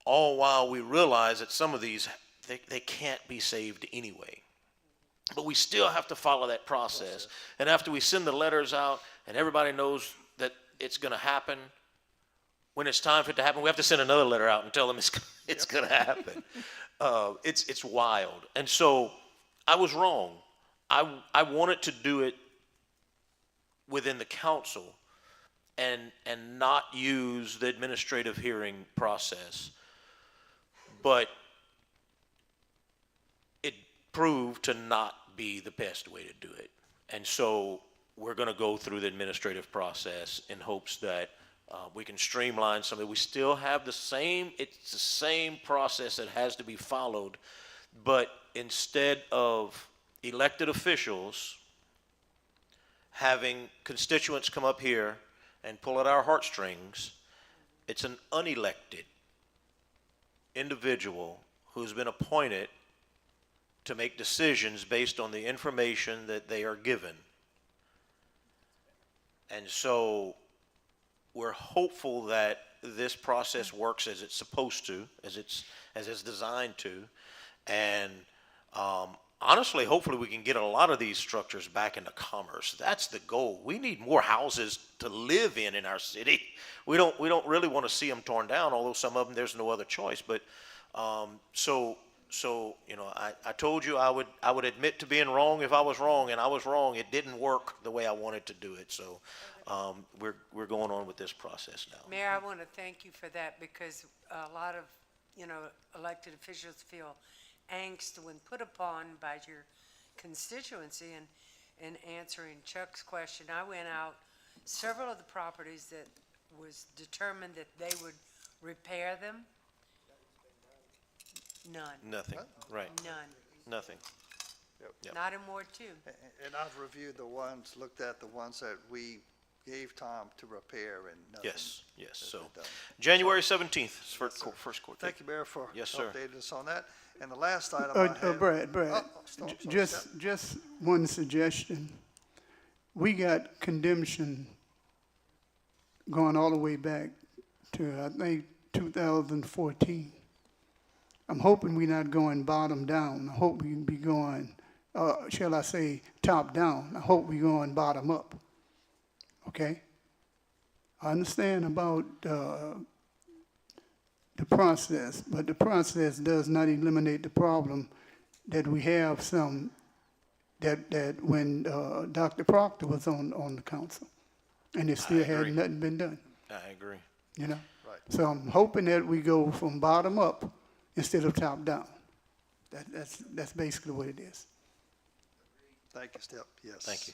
all while we realize that some of these, they can't be saved anyway. But we still have to follow that process. And after we send the letters out and everybody knows that it's going to happen, when it's time for it to happen, we have to send another letter out and tell them it's gonna happen. It's wild. And so I was wrong. I wanted to do it within the council and not use the administrative hearing process. But it proved to not be the best way to do it. And so we're going to go through the administrative process in hopes that we can streamline some of it. We still have it's the same process that has to be followed, but instead of elected officials having constituents come up here and pull at our heartstrings, it's an unelected individual who's been appointed to make decisions based on the information that they are given. And so we're hopeful that this process works as it's supposed to, as it's designed to. And honestly, hopefully we can get a lot of these structures back into commerce. That's the goal. We need more houses to live in our city. We don't really want to see them torn down, although some of them there's no other choice. But so you know, I told you I would admit to being wrong if I was wrong, and I was wrong. It didn't work the way I wanted to do it. So we're going on with this process now. Mayor, I want to thank you for that, because a lot of, elected officials feel angst when put upon by your constituency. And in answering Chuck's question, I went out several of the properties that was determined that they would repair them. None. Nothing, right, None. nothing. Yep. Not in Ward 2. And I've reviewed looked at the ones that we gave time to repair, and nothing. Yes, yes. has So been done. January 17th is first court date. Thank you, Mayor, for Yes, sir. updating us on that. And the last item I have. Brad, sorry, just one suggestion. We got condemnation going all the way back to, I think, 2014. I'm hoping we're not going bottom down. I hope we can be going, shall I say, top down. I hope we're going bottom up. Okay? I understand about the process, but the process does not eliminate the problem that we have some, that when Dr. Proctor was on the council, and it still had nothing been done, I agree. you know? Right. So I'm hoping that we go from bottom up instead of top down. That's basically what it is. Thank you, Step. Yes. Thank you.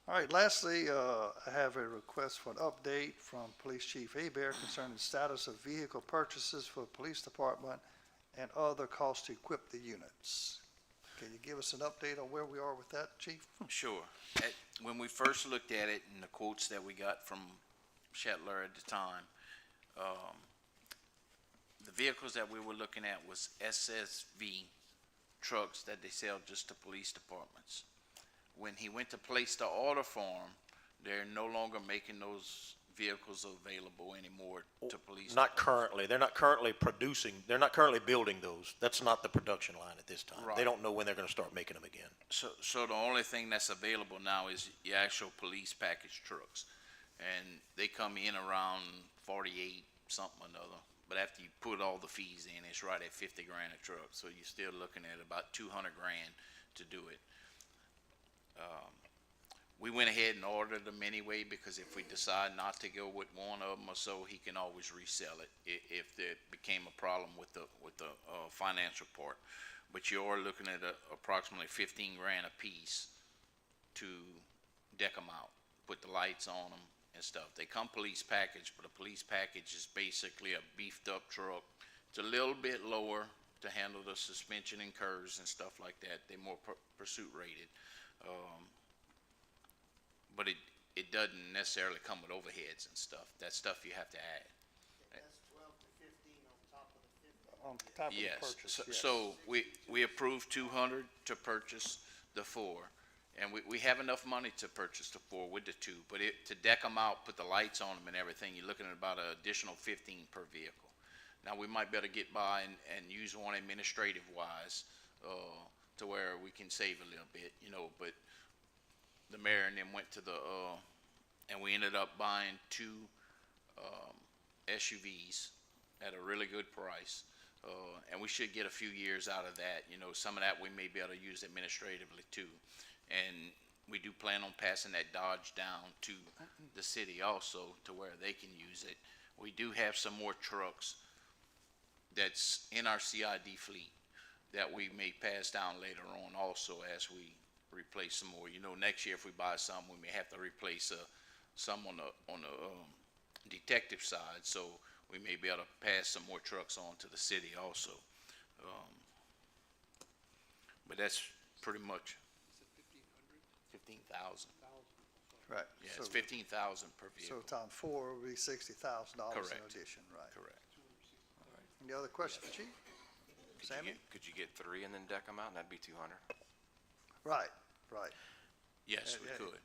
All right, lastly, I have a request for an update from Police Chief Hebert concerning the status of vehicle purchases for the police department and other costs to equip the units. Can you give us an update on where we are with that, Chief? Sure. When we first looked at it and the quotes that we got from Shetler at the time, the vehicles that we were looking at was SSV trucks that they sell just to police departments. When he went to place the order for them, they're no longer making those vehicles available anymore to police. Not currently. They're not currently they're not currently building those. That's not the production line at this time. Right. They don't know when they're going to start making them again. So the only thing that's available now is the actual police package trucks. And they come in around 48 something or another. But after you put all the fees in, it's right at 50 grand a truck. So you're still looking at about 200 grand to do it. We went ahead and ordered them anyway, because if we decide not to go with one of them or so, he can always resell it if there became a problem with the financial part. But you are looking at approximately 15 grand a piece to deck them out, put the lights on them and stuff. They come police package, but a police package is basically a beefed up truck. It's a little bit lower to handle the suspension and curves and stuff like that. They're more pursuit rated. But it doesn't necessarily come with overheads and stuff. That stuff you have to add. That's 12 to 15 on top of the top of the Yes. purchase. Yes. So we approved 200 to purchase the 4. And we have enough money to purchase the 4 with the 2. But to deck them out, put the lights on them and everything, you're looking at about an additional 15 per vehicle. Now, we might better get by and use one administrative wise to where we can save a little bit, but the mayor and them went to and we ended up buying 2 SUVs at a really good price. And we should get a few years out of that. You know, some of that we may be able to use administratively too. And we do plan on passing that Dodge down to the city also to where they can use it. We do have some more trucks that's in our CID fleet that we may pass down later on also as we replace some more. You know, next year if we buy some, we may have to replace some on the detective side. So we may be able to pass some more trucks on to the city also. But that's pretty much 15,000. Right. Yeah, So- it's 15,000 per So vehicle. times four would be $60,000 in Correct. addition, right? Correct. Any other question for Chief? Sammy? Could you get 3 and then deck them out, and that'd be 200? Right, right. Yes, we Yeah, could.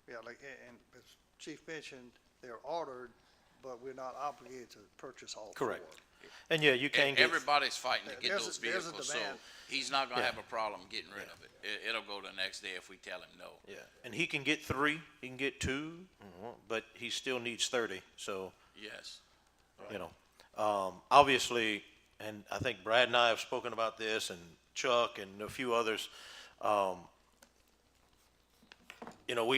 Yeah, like, and as Chief mentioned, they're ordered, but we're not obligated to purchase all four. Correct. And yeah, you can get, Everybody's fighting to get There's a- those there's a vehicles, so demand. he's not gonna Yeah. have a problem getting rid of it. It'll go the next day if we tell him no. yeah, and he can get 3, he can get 2, but he still needs 30, so. Yes. You know, obviously, and I think Brad and I have spoken about this, and Chuck and a few others. You know,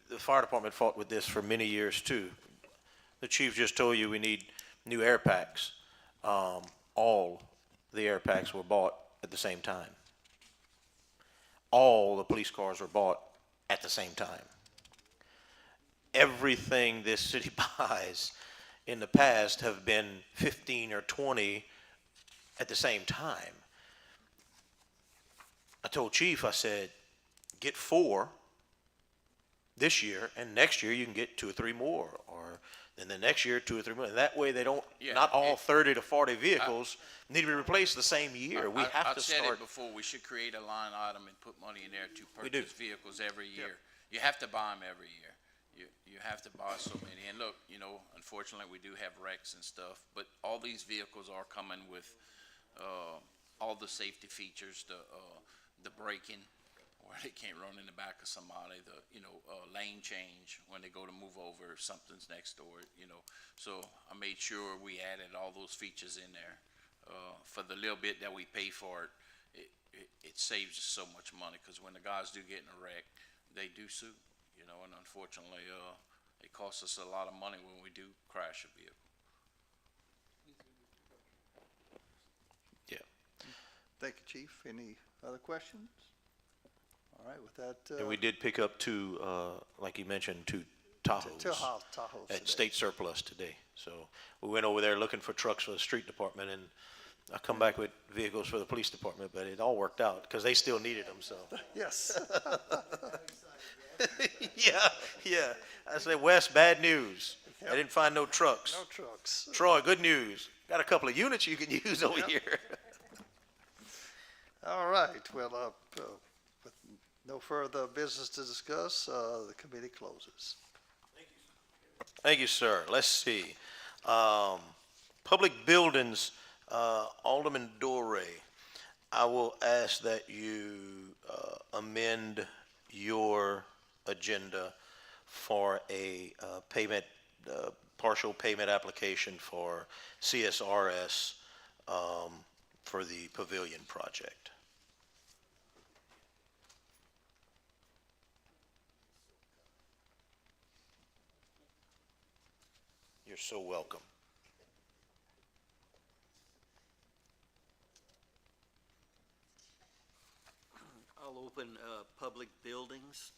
the fire department fought with this for many years too. The chief just told you we need new air packs. All the air packs were bought at the same time. All the police cars were bought at the same time. Everything this city buys in the past have been 15 or 20 at the same time. I told Chief, I said, get 4 this year, and next year you can get 2 or 3 more, or then the next year 2 or 3 more. That way they don't, Yeah, not all 30 to 40 vehicles need to be replaced the same year. We have to I've said start. it before, we should create a line item and put money in there to We do. purchase vehicles every year. You have to buy them every year. You have to buy so many. And look, you know, unfortunately, we do have wrecks and stuff, but all these vehicles are coming with, all the safety features, the braking, where they can't run in the back of somebody, lane change when they go to move over, if something's next door, you know. So I made sure we added all those features in there. For the little bit that we pay for it, it saves us so much money, because when the guys do get in a wreck, they do sue, you know, and unfortunately, it costs us a lot of money when we do crash a vehicle. Yeah. Thank you, Chief. Any other questions? All right, with that. And we did pick up 2, like you mentioned, 2 Tahoes. Tahoes At today. state surplus today. So we went over there looking for trucks for the street department, and I come back with vehicles for the police department, but it all worked out because they still needed them, so. Yes. Yeah. I said, Wes, bad news. I didn't find no trucks. No trucks. Troy, good news. Got a couple of units you can use over here. All right, well, with no further business to discuss, the committee closes. Thank you, sir. Let's see. Public buildings, Alderman Doré. I will ask that you amend your agenda for a partial payment application for CSRS for the pavilion project. You're so welcome. I'll open public buildings.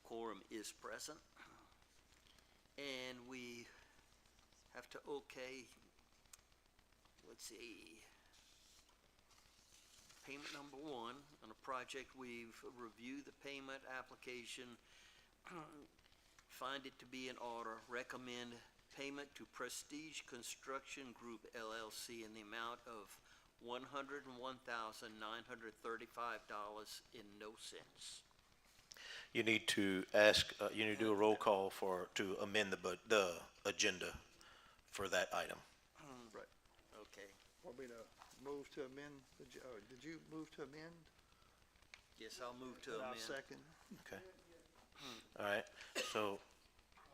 Quorum is present. And we have to okay, let's see, payment number 1 on a project. We've reviewed the payment application, find it to be in order, recommend payment to Prestige Construction Group LLC in the amount of $101,935 and no cents. You need to ask, you need to do a roll call to amend the agenda for that item. Right. Okay. Want me to move to amend, did you move to amend? Yes, I'll move to And I'll amend. second. Okay. All right, so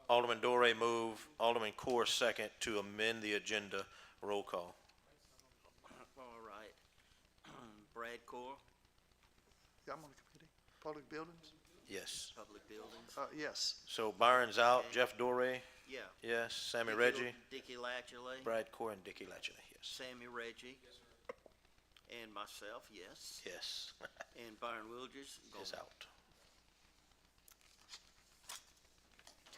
Alderman Dorey move, Alderman Core second to amend the agenda. Roll call. All right. Brad Core, Yeah, I'm on the committee. Public buildings? Yes. Public Buildings. Yes. So Byron's out, Jeff Dorey, Yeah. yes, Sammy Dickie- Reggie, Dickie Latchley. Brad Core, and Dickie Latchley, yes. Sammy Reggie. And myself, yes. Yes, And Byron Wilgers. is out.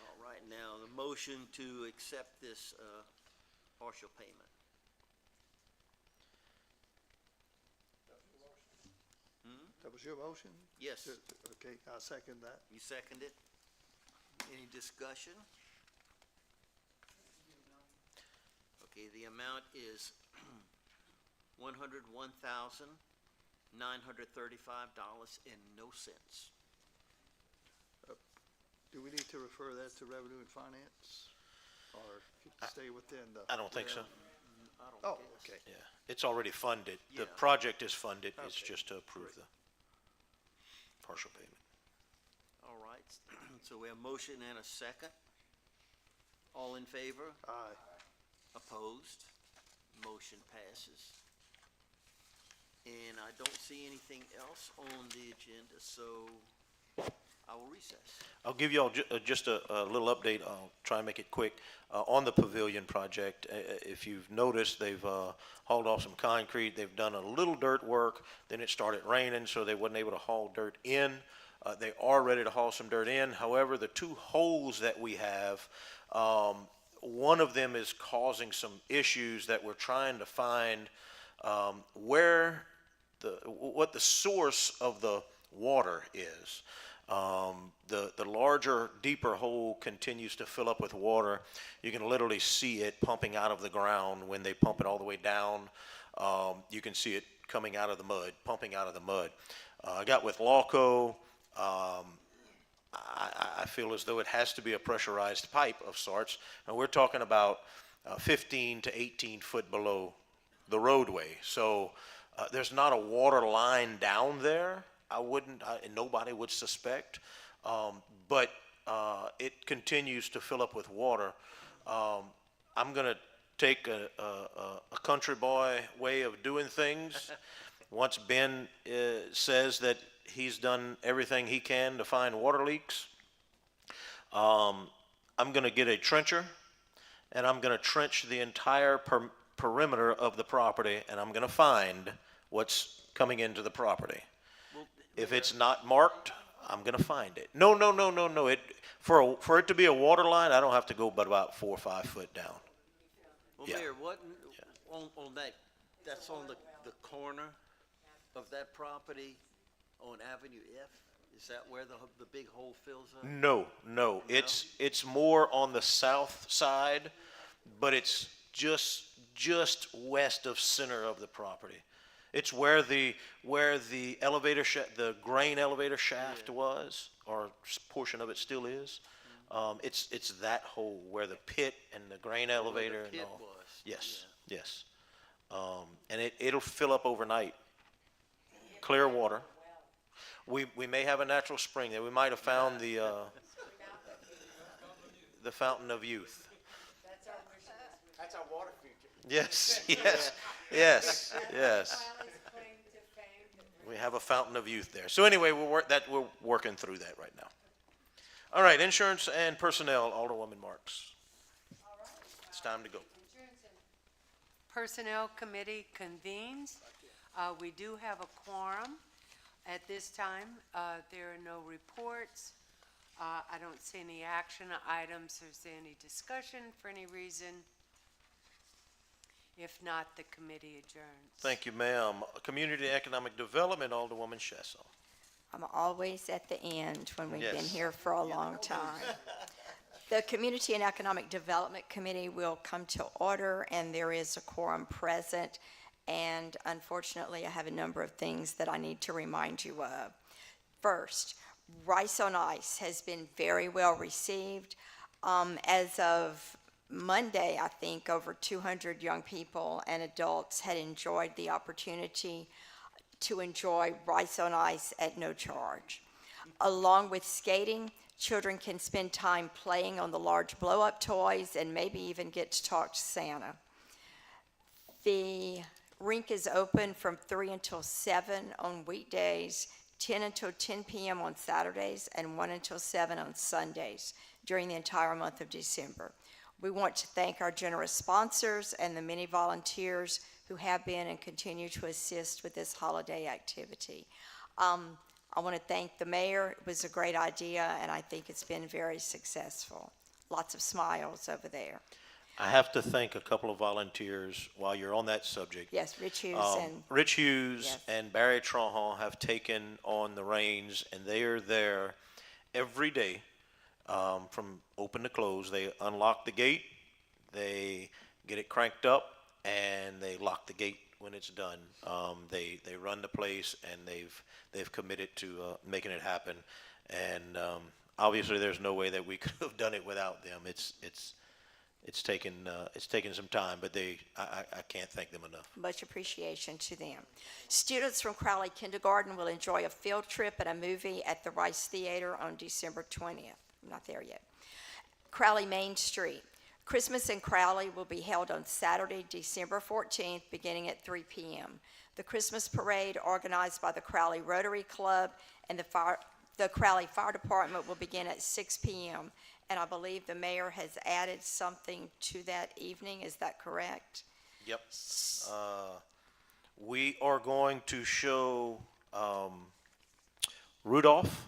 All right, now the motion to accept this partial payment. That was your motion? Yes. Okay, I'll second that. You second it? Any discussion? Okay, the amount is $101,935.00. Do we need to refer that to Revenue and Finance? Or stay within the? I don't think so. I don't Oh, guess. okay. Yeah, it's already funded. The Yeah. project is funded, it's Okay. just to approve the partial payment. All right, so we have motion and a second. All in favor? Aye. Opposed? Motion passes. And I don't see anything else on the agenda, so I will recess. I'll give you all just a little update. I'll try and make it quick. On the pavilion project, if you've noticed, they've hauled off some concrete. They've done a little dirt work. Then it started raining, so they wasn't able to haul dirt in. They are ready to haul some dirt in. However, the two holes that we have, one of them is causing some issues that we're trying to find what the source of the water is. The larger, deeper hole continues to fill up with water. You can literally see it pumping out of the ground when they pump it all the way down. You can see it coming out of the mud, pumping out of the mud. I got with Lawco. I feel as though it has to be a pressurized pipe of sorts, and we're talking about 15 to 18 foot below the roadway. So there's not a water line down there. Nobody would suspect, but it continues to fill up with water. I'm gonna take a country boy way of doing things. Once Ben says that he's done everything he can to find water leaks, I'm gonna get a trencher, and I'm gonna trench the entire perimeter of the property, and I'm gonna find what's coming into the property. If it's not marked, I'm gonna find it. No. For it to be a water line, I don't have to go but about 4 or 5 foot down. Well, Yeah. Mayor, on that, that's on the corner of that property on Avenue F? Is that where the big hole fills up? No. It's more on the south side, but it's just west of center of the property. It's where the elevator the grain elevator shaft was, or portion of it still is. It's that hole where the pit and the grain elevator and all. was. Yes. And it'll fill up overnight. Clear water. We may have a natural spring there. We might have found the fountain of youth. That's our water feature. Yes. We have a fountain of youth there. So anyway, we're working through that right now. All right, insurance and personnel, Alderwoman Marks. It's time to go. Personnel Committee convenes. We do have a quorum. At this time, there are no reports. I don't see any action items. Is there any discussion for any reason? If not, the committee adjourns. Thank you, ma'am. Community Economic Development, Alderwoman Shessel. I'm always at the end when we've been Yes. here for a long time. The Community and Economic Development Committee will come to order, and there is a quorum present. And unfortunately, I have a number of things that I need to remind you of. First, Rice on Ice has been very well received. As of Monday, I think over 200 young people and adults had enjoyed the opportunity to enjoy Rice on Ice at no charge. Along with skating, Children can spend time playing on the large blow-up toys and maybe even get to talk to Santa. The rink is open from 3 until 7 on weekdays, 10 until 10 p.m. on Saturdays, and 1 until 7 on Sundays during the entire month of December. We want to thank our generous sponsors and the many volunteers who have been and continue to assist with this holiday activity. I want to thank the mayor. It was a great idea, and I think it's been very successful. Lots of smiles over there. I have to thank a couple of volunteers while you're on that subject. Yes, Rich Hughes and... Rich Hughes Yes. and Barry Tronhon have taken on the reins, and they are there every day from open to close. They unlock the gate, they get it cranked up, and they lock the gate when it's done. They run the place, and they've committed to making it happen. And obviously, there's no way that we could have done it without them. It's taken some time, but I can't thank them enough. Much appreciation to them. Students from Crowley Kindergarten will enjoy a field trip and a movie at the Rice Theater on December 20th. I'm not there yet. Crowley Main Street. Christmas in Crowley will be held on Saturday, December 14th, beginning at 3 p.m. The Christmas parade, organized by the Crowley Rotary Club and the Crowley Fire Department, will begin at 6 p.m. And I believe the mayor has added something to that evening. Is that correct? Yep. We are going to show Rudolph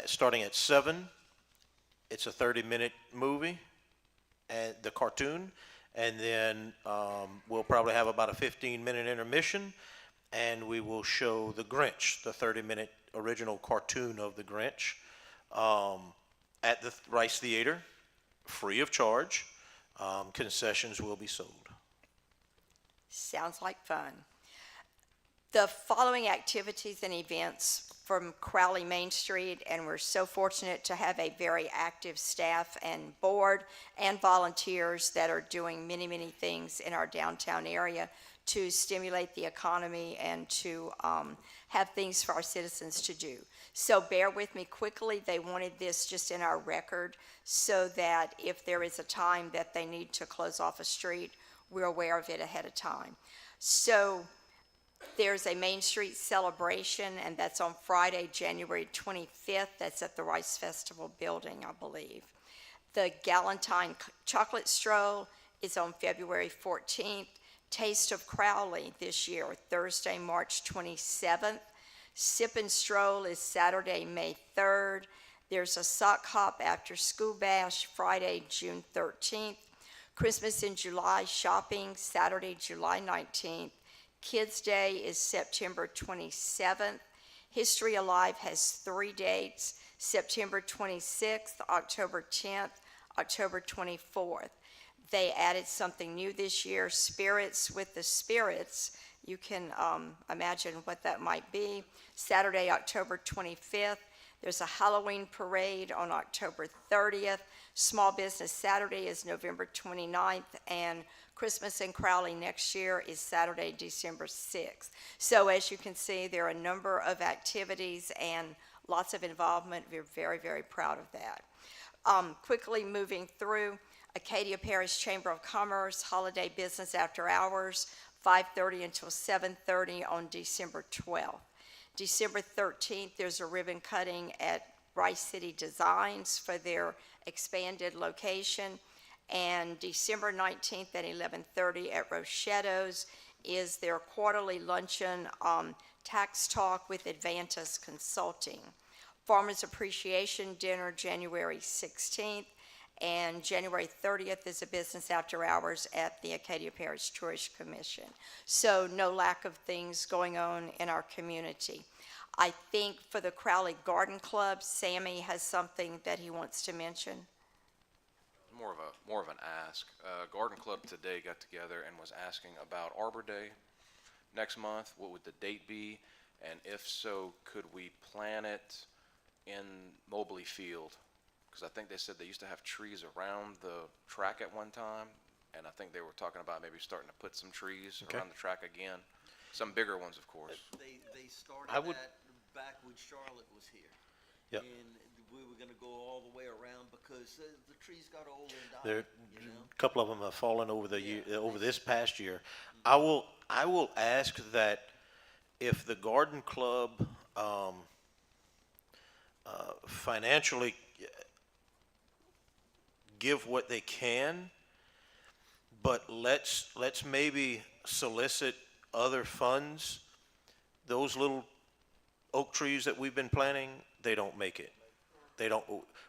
starting at 7. It's a 30-minute movie, and the cartoon, and then we'll probably have about a 15-minute intermission, and we will show The Grinch, the 30-minute original cartoon of The Grinch, at the Rice Theater, free of charge. Concessions will be sold. Sounds like fun. The following activities and events from Crowley Main Street, and we're so fortunate to have a very active staff and board and volunteers that are doing many, many things in our downtown area to stimulate the economy and to have things for our citizens to do. So bear with me quickly. They wanted this just in our record so that if there is a time that they need to close off a street, we're aware of it ahead of time. So there's a Main Street celebration, and that's on Friday, January 25th. That's at the Rice Festival building, I believe. The Galentine Chocolate Stroll is on February 14th. Taste of Crowley this year, Thursday, March 27th. Sip and Stroll is Saturday, May 3rd. There's a sock hop after school bash, Friday, June 13th. Christmas in July shopping, Saturday, July 19th. Kids Day is September 27th. History Alive has 3 dates, September 26th, October 10th, October 24th. They added something new this year, Spirits with the Spirits. You can imagine what that might be. Saturday, October 25th. There's a Halloween parade on October 30th. Small Business Saturday is November 29th, and Christmas in Crowley next year is Saturday, December 6th. So as you can see, there are a number of activities and lots of involvement. We're very, very proud of that. Quickly moving through, Acadia Parish Chamber of Commerce, holiday business after hours, 5:30 until 7:30 on December 12th. December 13th, there's a ribbon cutting at Rice City Designs for their expanded location. And December 19th at 11:30 at Rochetto's is their quarterly luncheon, Tax Talk with Advantus Consulting. Farmers Appreciation Dinner, January 16th. And January 30th is a business after hours at the Acadia Parish Tourist Commission. So no lack of things going on in our community. I think for the Crowley Garden Club, Sammy has something that he wants to mention. More of an ask. Garden Club today got together and was asking about Arbor Day next month. What would the date be? And if so, could we plan it in Mobley Field? Because I think they said they used to have trees around the track at one time, and I think they were talking about maybe starting to put some trees around the track again. Some bigger ones, of course. They started that back when Charlotte was here. Yep. And we were gonna go all the way around because the trees got old and There, died, you know? a couple of them have fallen over the year, over this past year. I will ask that if the garden club, financially give what they can, but let's maybe solicit other funds. Those little oak trees that we've been planting, they don't make it.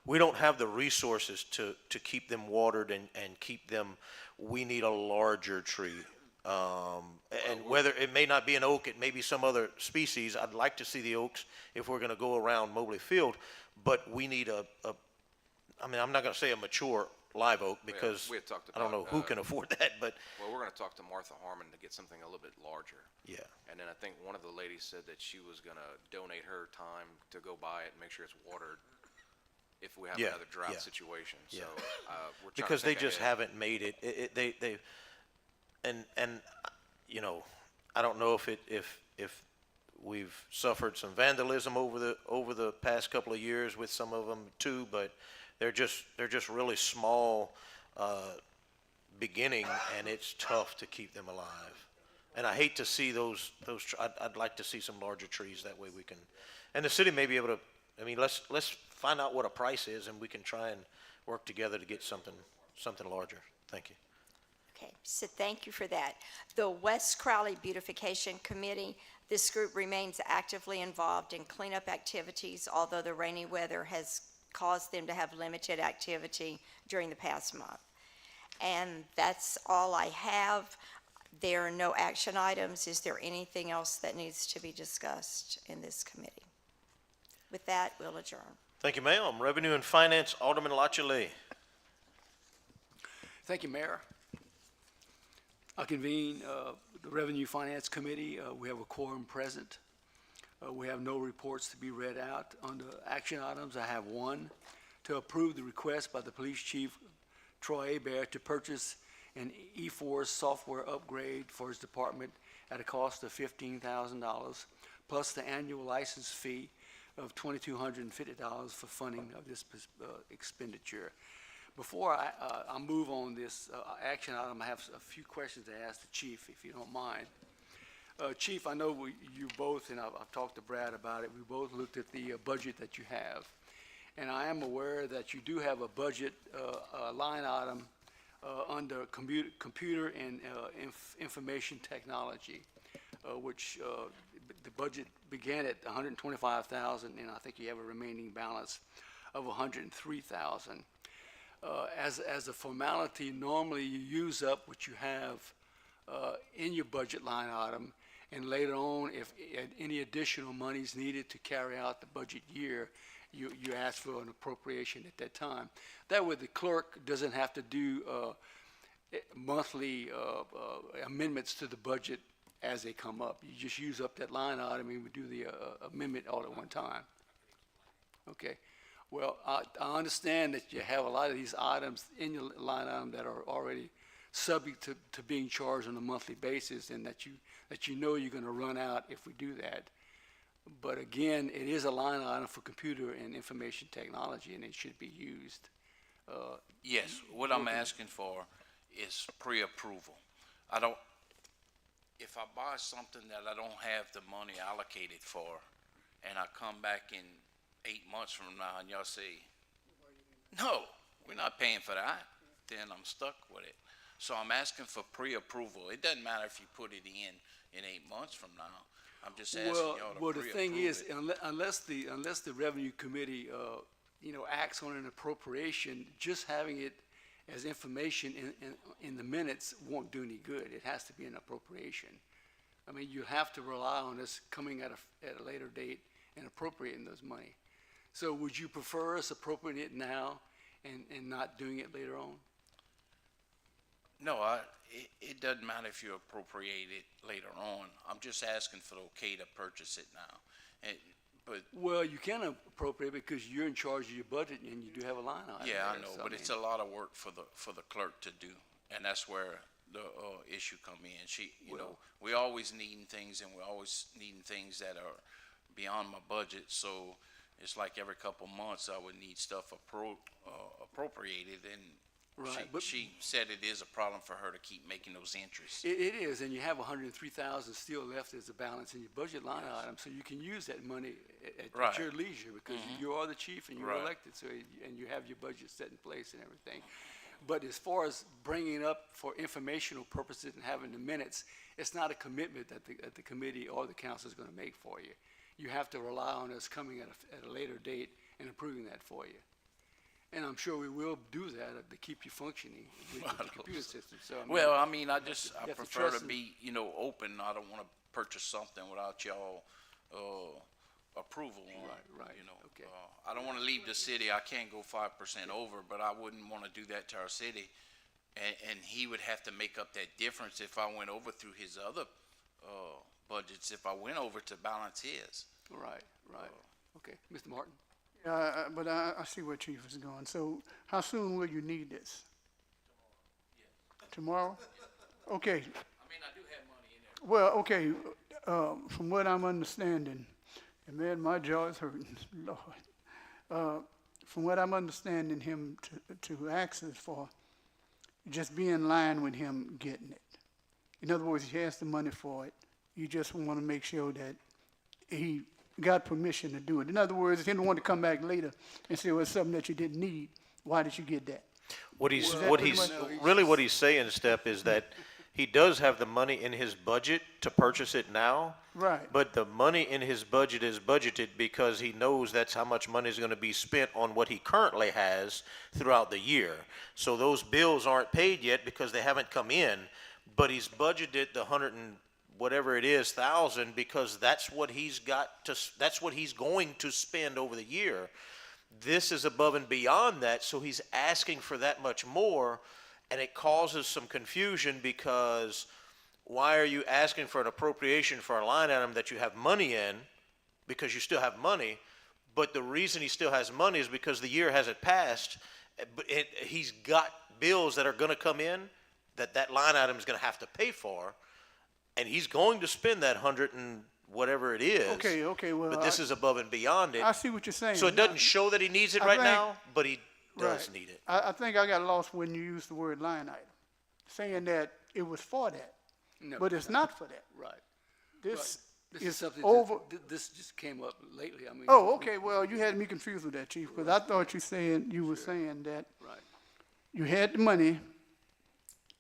We don't have the resources to keep them watered and keep them, we need a larger tree. And whether, it may not be an oak, it may be some other species. I'd like to see the oaks if we're gonna go around Mobley Field, but we need I mean, I'm not gonna say a mature live oak because we had talked I don't know about, who can afford that, but Well, we're gonna talk to Martha Harmon to get something a little bit larger. yeah. And then I think one of the ladies said that she was gonna donate her time to go by it and make sure it's watered if we have Yeah, another drought yeah, situation. yeah. So, we're trying to Because they think just ahead. haven't made it. And you know, I don't know if we've suffered some vandalism over the past couple of years with some of them too, but they're just really small beginning, and it's tough to keep them alive. And I hate to see those. I'd like to see some larger trees. That way we can, and the city may be able to. I mean, let's find out what a price is, and we can try and work together to get something larger. Thank you. Okay, so thank you for that. The West Crowley Beautification Committee, this group remains actively involved in cleanup activities, although the rainy weather has caused them to have limited activity during the past month. And that's all I have. There are no action items. Is there anything else that needs to be discussed in this committee? With that, we'll adjourn. Thank you, ma'am. Revenue and Finance, Alderman Lachele. Thank you, Mayor. I convene the Revenue Finance Committee. We have a quorum present. We have no reports to be read out. Under action items, I have one, to approve the request by the Police Chief Troy Hebert to purchase an E4 software upgrade for his department at a cost of $15,000, plus the annual license fee of $2,250 for funding of this expenditure. Before I move on this action item, I have a few questions to ask the chief, if you don't mind. Chief, I know you both, and I've talked to Brad about it, we both looked at the budget that you have. And I am aware that you do have a budget line item under computer and information technology, which the budget began at $125,000, and I think you have a remaining balance of $103,000. As a formality, normally you use up what you have in your budget line item, and later on, if any additional money is needed to carry out the budget year, you ask for an appropriation at that time. That way, the clerk doesn't have to do monthly amendments to the budget as they come up. You just use up that line item and we do the amendment all at one time. Okay. Well, I understand that you have a lot of these items in your line item that are already subject to being charged on a monthly basis, and that you know you're going to run out if we do that. But again, it is a line item for computer and information technology, and it should be used. Yes, what I'm asking for is pre-approval. If I buy something that I don't have the money allocated for, and I come back in 8 months from now and y'all say, no, we're not paying for that, then I'm stuck with it. So I'm asking for pre-approval. It doesn't matter if you put it in 8 months from now. I'm just asking y'all to Well, the thing is, pre-approve it. unless the Revenue Committee, acts on an appropriation, just having it as information in the minutes won't do any good. It has to be an appropriation. I mean, you have to rely on us coming at a later date and appropriating those money. So would you prefer us appropriating it now and not doing it later on? No, it doesn't matter if you appropriate it later on. I'm just asking for the okay to purchase it now. But Well, you can appropriate because you're in charge of your budget and you do have a line item. yeah, I there, know, so, but it's a lot of work for the clerk to do, and that's where the issue come in. She, we always needing things, and we're always needing things that are beyond my budget. So it's like every couple months I would need stuff appropriated, and Right, but- she said it is a problem for her to keep making those entries. It is, and you have 103,000 still left as a balance in your budget line item, so you can use that money Right. at your leisure, because you are the chief and you're Right. elected, so, and you have your budget set in place and everything. But as far as bringing it up for informational purposes and having the minutes, it's not a commitment that the committee or the council is gonna make for you. You have to rely on us coming at a later date and approving that for you. And I'm sure we will do that to keep you functioning with the computer system, so. I mean, Well, I mean, I you have to prefer trust to in- be, open. I don't want to purchase something without y'all, approval on, Right, okay. I don't want to leave the city. I can't go 5% over, but I wouldn't want to do that to our city. And he would have to make up that difference if I went over through his other, budgets, if I went over to balance his. Right. Okay, Mr. Martin? But I see where Chief is going. So how soon will you need this? Tomorrow? Okay. I mean, I do have money in there. Well, okay, from what I'm understanding, and man, my jaw is hurting, Lord. From what I'm understanding him to access for, just be in line with him getting it. In other words, he has the money for it. You just want to make sure that he got permission to do it. In other words, he didn't want to come back later and say, well, it's something that you didn't need. Why did you get that? What Is that pretty much- really what he's saying, Step, is that he does have the money in his budget to purchase it now. Right. But the money in his budget is budgeted because he knows that's how much money is going to be spent on what he currently has throughout the year. So those bills aren't paid yet because they haven't come in, but he's budgeted the 100 and whatever it is, thousand, because that's what he's that's what he's going to spend over the year. This is above and beyond that, so he's asking for that much more, and it causes some confusion because why are you asking for an appropriation for a line item that you have money in, because you still have money, but the reason he still has money is because the year hasn't passed, but he's got bills that are gonna come in that line item is gonna have to pay for, and he's going to spend that 100 and whatever it is. Okay, well. But this is above and beyond it. I see what you're saying. So it doesn't show that he needs it I right think- now, but he does Right. need it. I think I got lost when you used the word line item, saying that it was for that, No, but it's not for that. Right. This This is is something over. this just came up lately, I mean. Oh, okay, well, you had me confused with that, Chief, because I thought you were saying that Right. you had the money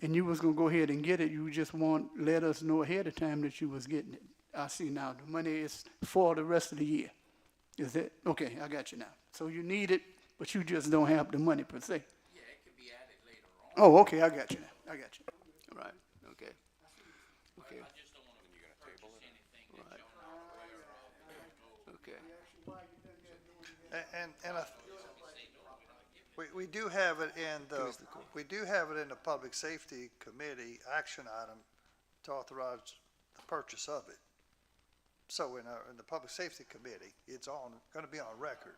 and you was gonna go ahead and get it. You just let us know ahead of time that you was getting it. I see now, the money is for the rest of the year. Is it? Okay, I got you now. So you need it, but you just don't have the money per se. Yeah, it could be added later on. Oh, okay, I got you now. I got you. Right, okay. Okay. I just don't want to purchase anything that Right. y'all not aware of. Okay. We do have it in the Public Safety Committee action item to authorize the purchase of it. So in the Public Safety Committee, it's gonna be on record.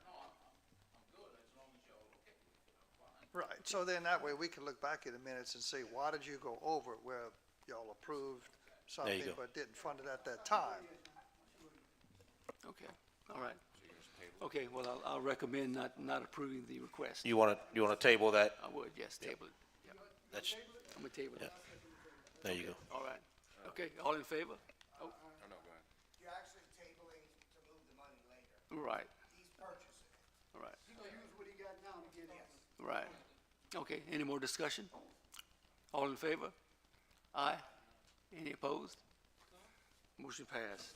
Right, so then that way we can look back at the minutes and see, why did you go over it where y'all approved something go. but didn't fund it at that time? Okay, all right. Okay, well, I'll recommend not approving the request. You wanna table that? I would, yes, table it. Yep. That's, I'm gonna table it. there you go. All right. Okay, all in favor? Oh, You're actually tabling to move the money later. right, He's purchasing it. all right, Use what he got now to get it. right. Okay, any more discussion? All in favor? Aye. Any opposed? Motion passed.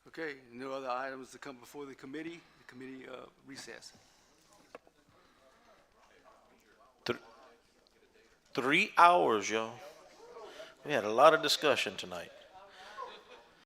Okay, no other items to come before the committee recess. 3 hours, y'all. We had a lot of discussion tonight.